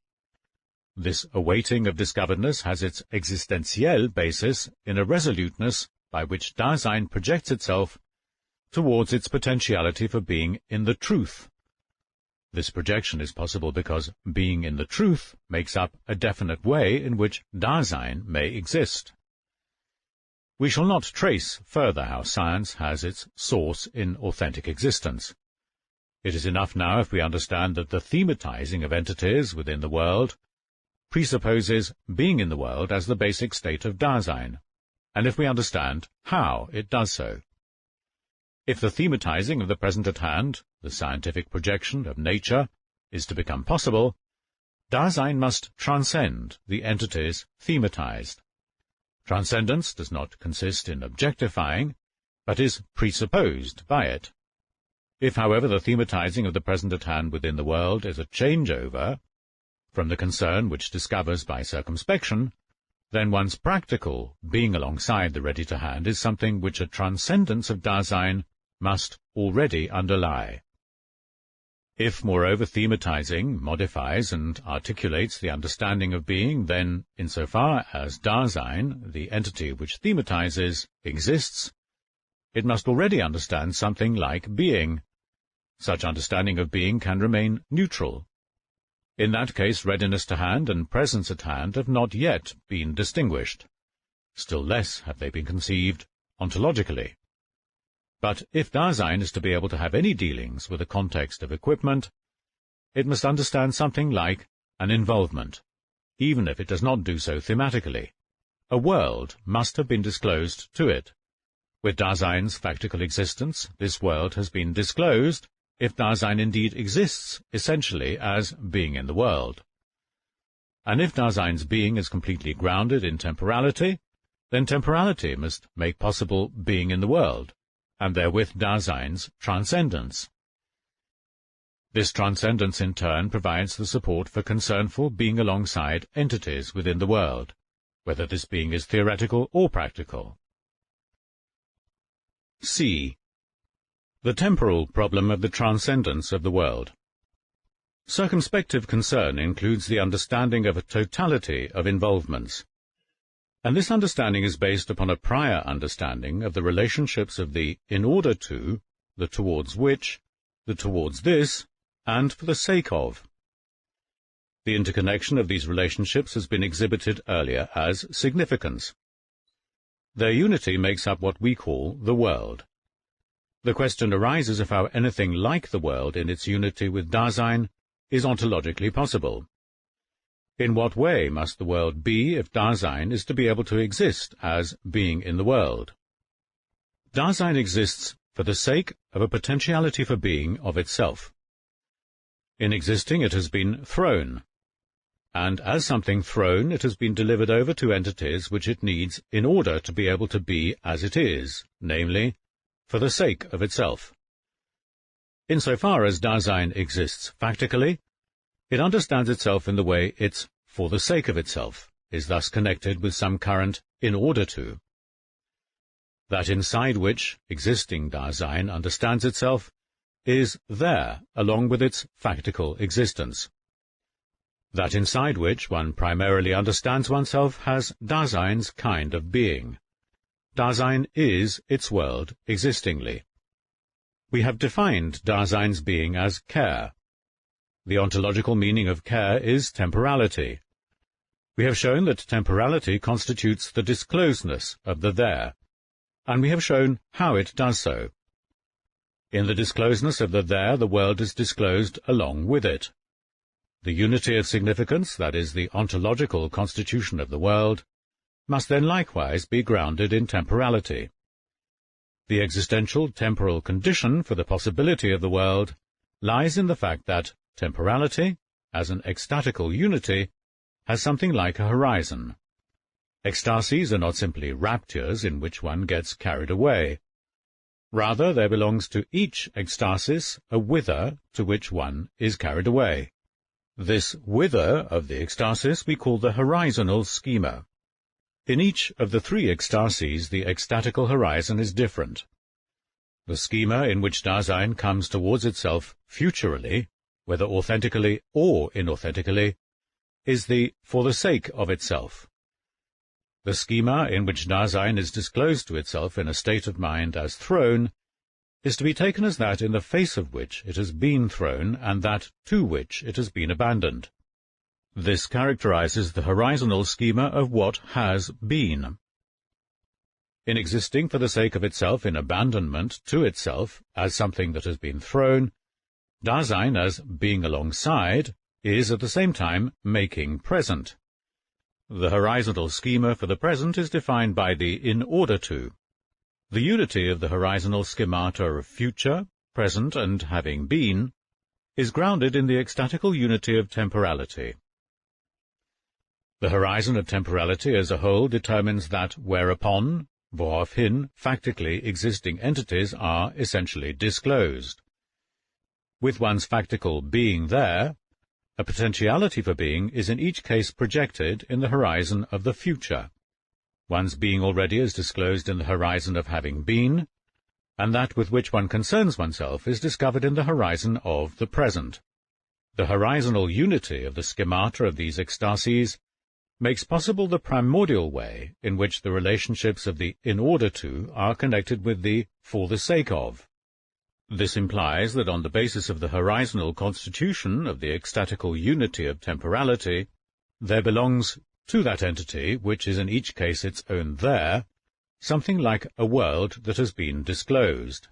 This awaiting of discoveredness has its existentiel basis in a resoluteness by which Dasein projects itself towards its potentiality for being in the truth. This projection is possible because being in the truth makes up a definite way in which Dasein may exist. We shall not trace further how science has its source in authentic existence. It is enough now if we understand that the thematizing of entities within the world presupposes being in the world as the basic state of Dasein, and if we understand how it does so. If the thematizing of the present at hand, the scientific projection of nature, is to become possible, Dasein must transcend the entities thematized. Transcendence does not consist in objectifying, but is presupposed by it. If, however, the thematizing of the present at hand within the world is a changeover from the concern which discovers by circumspection, then one's practical being alongside the ready-to-hand is something which a transcendence of Dasein must already underlie. If, moreover, thematizing modifies and articulates the understanding of being, then, insofar as Dasein, the entity which thematizes, exists, it must already understand something like being. Such understanding of being can remain neutral. In that case, readiness to hand and presence at hand have not yet been distinguished. Still less have they been conceived ontologically. But if Dasein is to be able to have any dealings with the context of equipment, it must understand something like an involvement, even if it does not do so thematically. A world must have been disclosed to it. With Dasein's factical existence, this world has been disclosed, if Dasein indeed exists essentially as being in the world. And if Dasein's being is completely grounded in temporality, then temporality must make possible being in the world, and therewith Dasein's transcendence. This transcendence in turn provides the support for concernful being alongside entities within the world, whether this being is theoretical or practical. C. The temporal problem of the transcendence of the world. Circumspective concern includes the understanding of a totality of involvements, and this understanding is based upon a prior understanding of the relationships of the in order to, the towards which, the towards this, and for the sake of. The interconnection of these relationships has been exhibited earlier as significance. Their unity makes up what we call the world. The question arises of how anything like the world in its unity with Dasein is ontologically possible. In what way must the world be if Dasein is to be able to exist as being in the world? Dasein exists for the sake of a potentiality for being of itself. In existing it has been thrown, and as something thrown it has been delivered over to entities which it needs in order to be able to be as it is, namely, for the sake of itself. Insofar as Dasein exists factically, it understands itself in the way its for the sake of itself is thus connected with some current in order to. That inside which existing Dasein understands itself is there along with its factical existence. That inside which one primarily understands oneself has Dasein's kind of being. Dasein is its world existingly. We have defined Dasein's being as care. The ontological meaning of care is temporality. We have shown that temporality constitutes the disclosedness of the there, and we have shown how it does so. In the disclosedness of the there, the world is disclosed along with it. The unity of significance, that is, the ontological constitution of the world, must then likewise be grounded in temporality. The existential temporal condition for the possibility of the world lies in the fact that temporality, as an ecstatical unity, has something like a horizon. Ecstasies are not simply raptures in which one gets carried away. Rather, there belongs to each ecstasis a whither to which one is carried away. This whither of the ecstasis we call the horizonal schema. In each of the three ecstasies, the ecstatical horizon is different. The schema in which Dasein comes towards itself futurally, whether authentically or inauthentically, is the for the sake of itself. The schema in which Dasein is disclosed to itself in a state of mind as thrown is to be taken as that in the face of which it has been thrown and that to which it has been abandoned. This characterizes the horizontal schema of what has been. In existing for the sake of itself in abandonment to itself as something that has been thrown, Dasein as being alongside is at the same time making present. The horizontal schema for the present is defined by the in order to. The unity of the horizontal schemata of future, present, and having been is grounded in the ecstatical unity of temporality. The horizon of temporality as a whole determines that whereupon, woraufhin, factically existing entities are essentially disclosed. With one's factical being there, a potentiality for being is in each case projected in the horizon of the future. One's being already is disclosed in the horizon of having been, and that with which one concerns oneself is discovered in the horizon of the present. The horizontal unity of the schemata of these ecstasies makes possible the primordial way in which the relationships of the in order to are connected with the for the sake of. This implies that on the basis of the horizontal constitution of the ecstatical unity of temporality, there belongs to that entity, which is in each case its own there, something like a world that has been disclosed.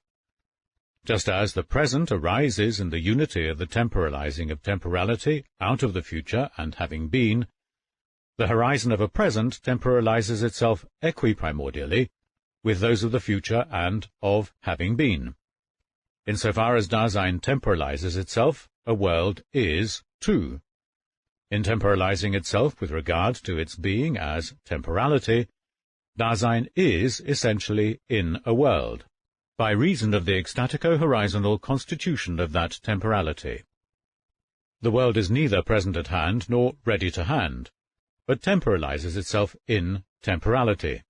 Just as the present arises in the unity of the temporalizing of temporality out of the future and having been, the horizon of a present temporalizes itself equiprimordially with those of the future and of having been. Insofar as Dasein temporalizes itself, a world is, too. In temporalizing itself with regard to its being as temporality, Dasein is essentially in a world, by reason of the ecstatico-horizontal constitution of that temporality. The world is neither present at hand nor ready to hand, but temporalizes itself in temporality.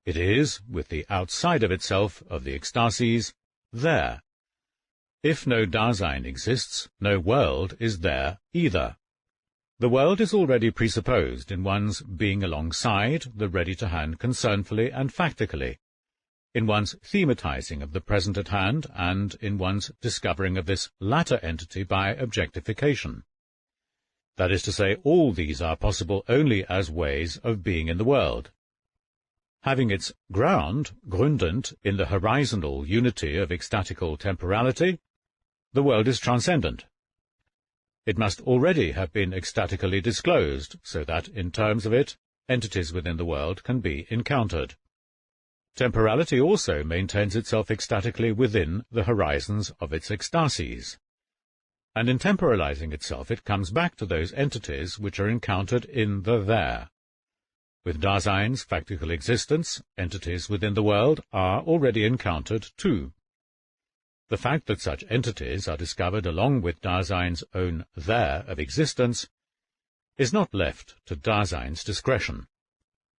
It is, with the outside of itself of the ecstases, there. If no Dasein exists, no world is there either. The world is already presupposed in one's being alongside the ready-to-hand concernfully and factically, in one's thematizing of the present at hand, and in one's discovering of this latter entity by objectification. That is to say, all these are possible only as ways of being in the world. Having its ground, Gründend, in the horizontal unity of ecstatical temporality, the world is transcendent. It must already have been ecstatically disclosed, so that, in terms of it, entities within the world can be encountered. Temporality also maintains itself ecstatically within the horizons of its ecstases, and in temporalizing itself it comes back to those entities which are encountered in the there. With Dasein's factical existence, entities within the world are already encountered too. The fact that such entities are discovered along with Dasein's own there of existence is not left to Dasein's discretion.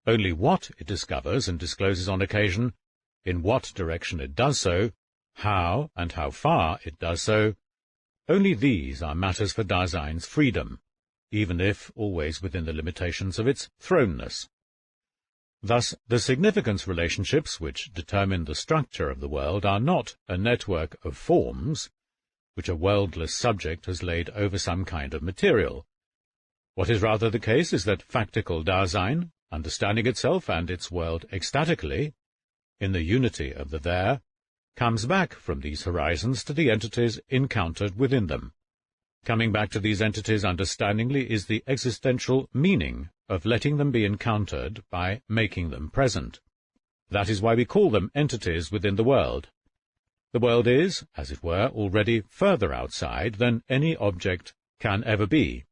Only what it discovers and discloses on occasion, in what direction it does so, how and how far it does so, only these are matters for Dasein's freedom, even if always within the limitations of its thrownness. Thus, the significance relationships which determine the structure of the world are not a network of forms, which a worldless subject has laid over some kind of material. What is rather the case is that factical Dasein, understanding itself and its world ecstatically, in the unity of the there, comes back from these horizons to the entities encountered within them. Coming back to these entities understandingly is the existential meaning of letting them be encountered by making them present. That is why we call them entities within the world. The world is, as it were, already further outside than any object can ever be.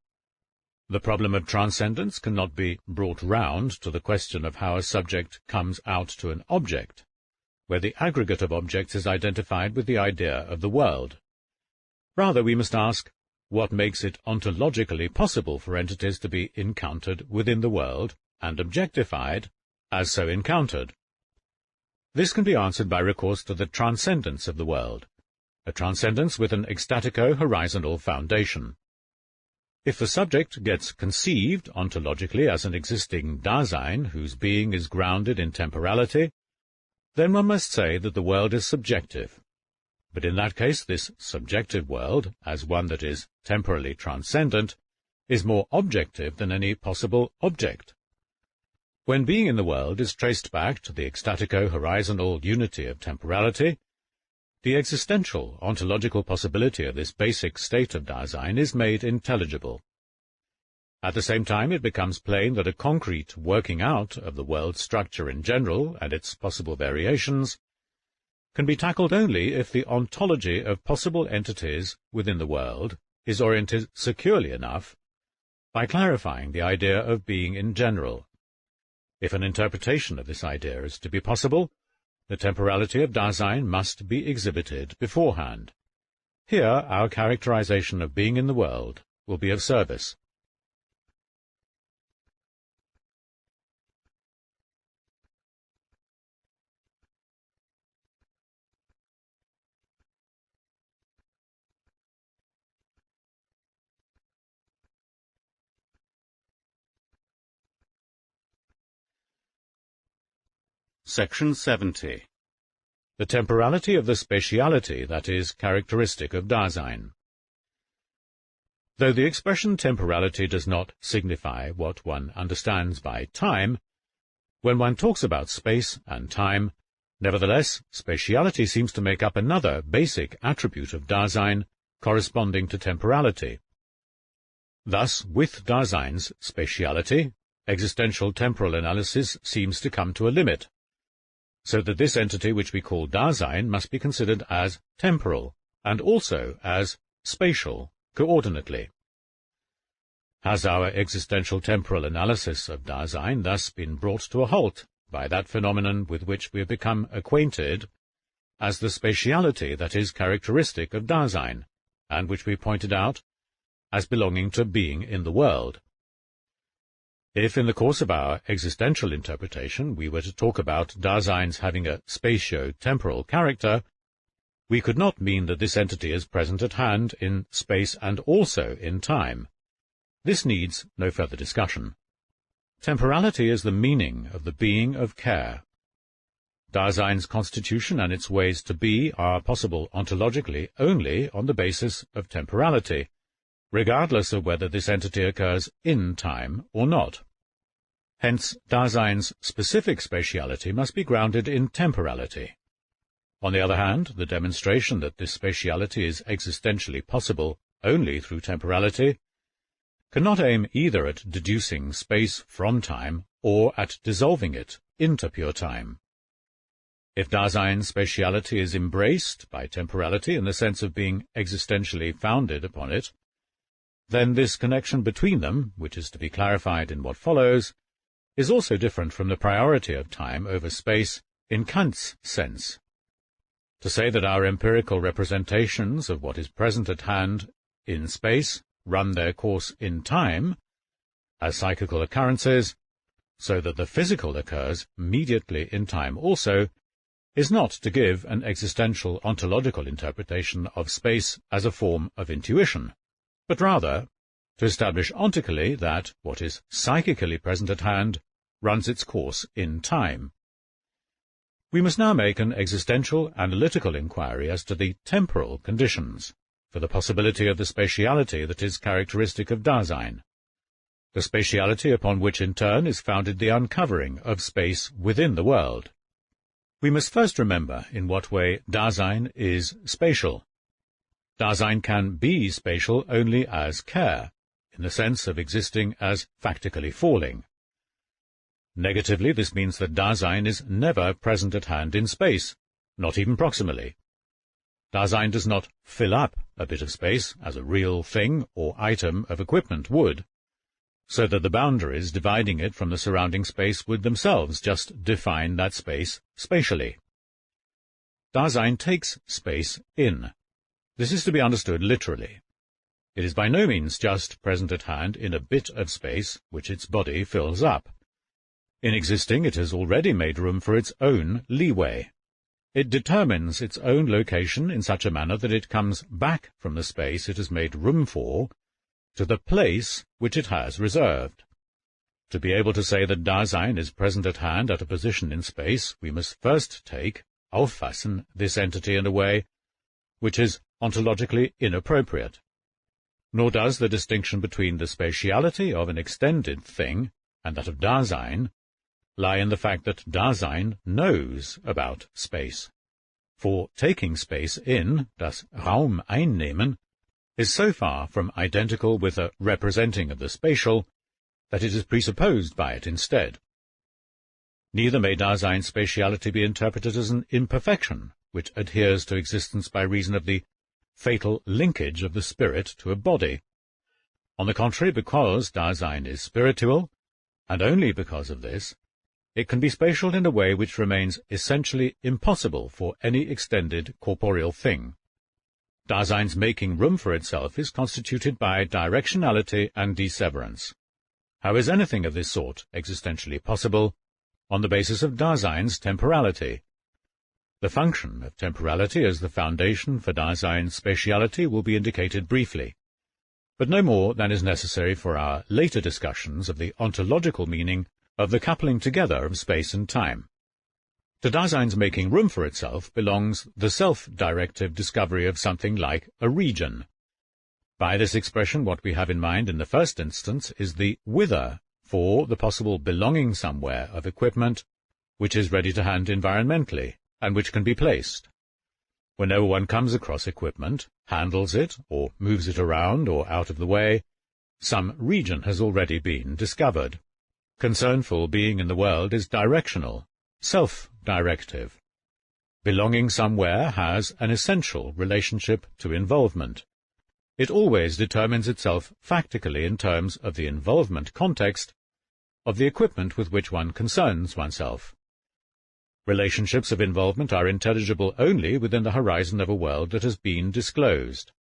The problem of transcendence cannot be brought round to the question of how a subject comes out to an object, where the aggregate of objects is identified with the idea of the world. Rather, we must ask, what makes it ontologically possible for entities to be encountered within the world and objectified as so encountered? This can be answered by recourse to the transcendence of the world, a transcendence with an ecstatico-horizontal foundation. If the subject gets conceived ontologically as an existing Dasein whose being is grounded in temporality, then one must say that the world is subjective. But in that case this subjective world, as one that is temporally transcendent, is more objective than any possible object. When being in the world is traced back to the ecstatico-horizontal unity of temporality, the existential, ontological possibility of this basic state of Dasein is made intelligible. At the same time it becomes plain that a concrete working out of the world's structure in general and its possible variations can be tackled only if the ontology of possible entities within the world is oriented securely enough by clarifying the idea of being in general. If an interpretation of this idea is to be possible, the temporality of Dasein must be exhibited beforehand. Here our characterization of being in the world will be of service. Section 70. The temporality of the spatiality that is characteristic of Dasein. Though the expression temporality does not signify what one understands by time, when one talks about space and time, nevertheless, spatiality seems to make up another basic attribute of Dasein corresponding to temporality. Thus, with Dasein's spatiality, existential temporal analysis seems to come to a limit, so that this entity which we call Dasein must be considered as temporal, and also as spatial, coordinately. Has our existential temporal analysis of Dasein thus been brought to a halt by that phenomenon with which we have become acquainted as the spatiality that is characteristic of Dasein, and which we pointed out as belonging to being in the world? If in the course of our existential interpretation we were to talk about Dasein's having a spatio-temporal character, we could not mean that this entity is present at hand in space and also in time. This needs no further discussion. Temporality is the meaning of the being of care. Dasein's constitution and its ways to be are possible ontologically only on the basis of temporality, regardless of whether this entity occurs in time or not. Hence, Dasein's specific spatiality must be grounded in temporality. On the other hand, the demonstration that this spatiality is existentially possible only through temporality cannot aim either at deducing space from time or at dissolving it into pure time. If Dasein's spatiality is embraced by temporality in the sense of being existentially founded upon it, then this connection between them, which is to be clarified in what follows, is also different from the priority of time over space in Kant's sense. To say that our empirical representations of what is present at hand in space run their course in time, as psychical occurrences, so that the physical occurs immediately in time also, is not to give an existential ontological interpretation of space as a form of intuition, but rather to establish ontically that what is psychically present at hand runs its course in time. We must now make an existential analytical inquiry as to the temporal conditions for the possibility of the spatiality that is characteristic of Dasein, the spatiality upon which in turn is founded the uncovering of space within the world. We must first remember in what way Dasein is spatial. Dasein can be spatial only as care, in the sense of existing as factically falling. Negatively, this means that Dasein is never present at hand in space, not even proximally. Dasein does not fill up a bit of space as a real thing or item of equipment would, so that the boundaries dividing it from the surrounding space would themselves just define that space spatially. Dasein takes space in. This is to be understood literally. It is by no means just present at hand in a bit of space which its body fills up. In existing, it has already made room for its own leeway. It determines its own location in such a manner that it comes back from the space it has made room for to the place which it has reserved. To be able to say that Dasein is present at hand at a position in space, we must first take, auffassen, this entity in a way which is ontologically inappropriate. Nor does the distinction between the spatiality of an extended thing and that of Dasein lie in the fact that Dasein knows about space. For taking space in, das Raum einnehmen, is so far from identical with a representing of the spatial that it is presupposed by it instead. Neither may Dasein's spatiality be interpreted as an imperfection, which adheres to existence by reason of the fatal linkage of the spirit to a body. On the contrary, because Dasein is spiritual, and only because of this, it can be spatial in a way which remains essentially impossible for any extended corporeal thing. Dasein's making room for itself is constituted by directionality and disseverance. How is anything of this sort existentially possible? On the basis of Dasein's temporality. The function of temporality as the foundation for Dasein's spatiality will be indicated briefly, but no more than is necessary for our later discussions of the ontological meaning of the coupling together of space and time. To Dasein's making room for itself belongs the self-directive discovery of something like a region. By this expression, what we have in mind in the first instance is the whither for the possible belonging somewhere of equipment which is ready to hand environmentally, and which can be placed. Whenever one comes across equipment, handles it, or moves it around or out of the way, some region has already been discovered. Concernful being in the world is directional, self-directive. Belonging somewhere has an essential relationship to involvement. It always determines itself factically in terms of the involvement context of the equipment with which one concerns oneself. Relationships of involvement are intelligible only within the horizon of a world that has been disclosed.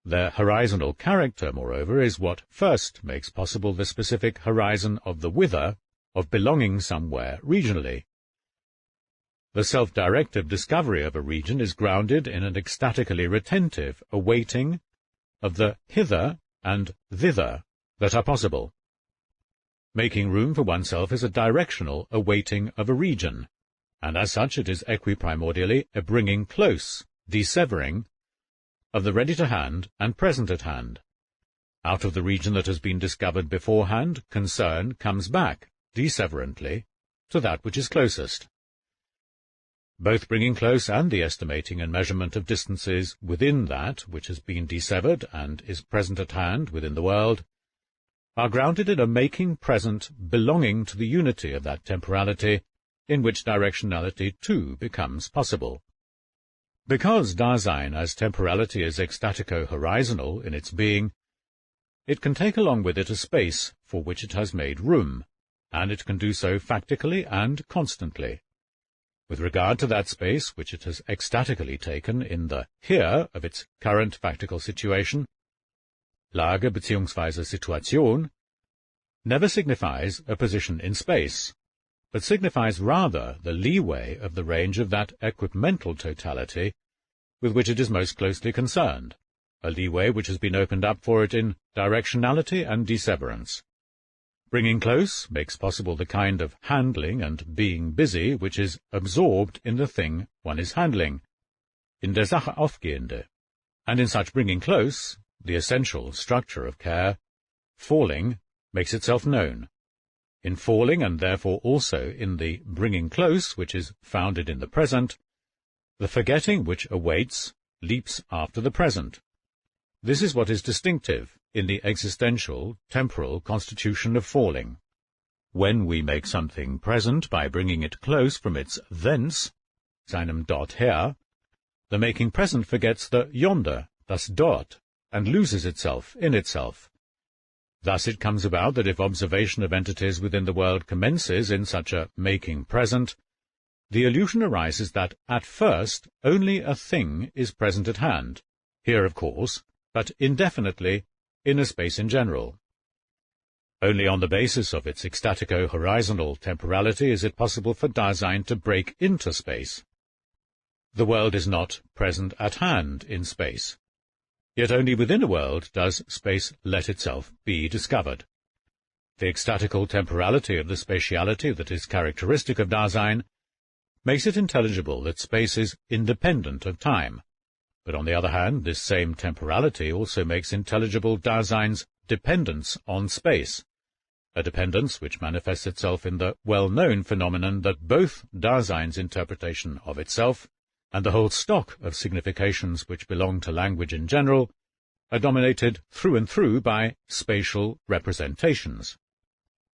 Their horizontal character, moreover, is what first makes possible the specific horizon of the whither, of belonging somewhere regionally. The self-directive discovery of a region is grounded in an ecstatically retentive awaiting of the hither and thither that are possible. Making room for oneself is a directional awaiting of a region, and as such it is equiprimordially a bringing close, dissevering, of the ready-to-hand and present-at-hand. Out of the region that has been discovered beforehand, concern comes back, disseverantly, to that which is closest. Both bringing close and the estimating and measurement of distances within that which has been dissevered and is present at hand within the world are grounded in a making present belonging to the unity of that temporality, in which directionality too becomes possible. Because Dasein as temporality is ecstatico-horizonal in its being, it can take along with it a space for which it has made room, and it can do so factically and constantly. With regard to that space which it has ecstatically taken in the here of its current factical situation, Lage bzw. Situation, never signifies a position in space, but signifies rather the leeway of the range of that equipmental totality with which it is most closely concerned, a leeway which has been opened up for it in directionality and disseverance. Bringing close makes possible the kind of handling and being busy which is absorbed in the thing one is handling, in der Sache aufgehende, and in such bringing close, the essential structure of care, falling, makes itself known. In falling, and therefore also in the bringing close which is founded in the present, the forgetting which awaits leaps after the present. This is what is distinctive in the existential, temporal constitution of falling. When we make something present by bringing it close from its thence, seinem dort her, the making present forgets the yonder, das dort, and loses itself in itself. Thus it comes about that if observation of entities within the world commences in such a making present, the illusion arises that at first only a thing is present at hand, here of course, but indefinitely in a space in general. Only on the basis of its ecstatico-horizontal temporality is it possible for Dasein to break into space. The world is not present at hand in space. Yet only within a world does space let itself be discovered. The ecstatical temporality of the spatiality that is characteristic of Dasein makes it intelligible that space is independent of time, but on the other hand, this same temporality also makes intelligible Dasein's dependence on space, a dependence which manifests itself in the well-known phenomenon that both Dasein's interpretation of itself and the whole stock of significations which belong to language in general are dominated through and through by spatial representations.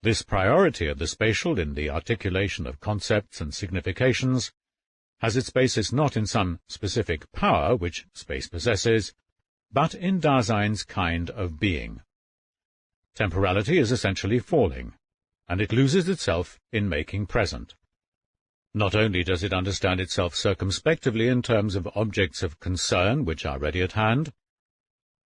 This priority of the spatial in the articulation of concepts and significations has its basis not in some specific power which space possesses, but in Dasein's kind of being. Temporality is essentially falling, and it loses itself in making present. Not only does it understand itself circumspectively in terms of objects of concern which are ready at hand,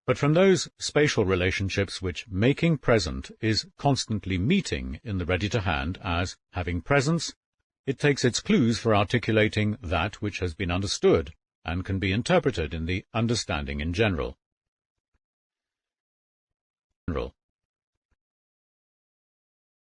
but from those spatial relationships which making present is constantly meeting in the ready-to-hand as having presence, it takes its clues for articulating that which has been understood and can be interpreted in the understanding in general.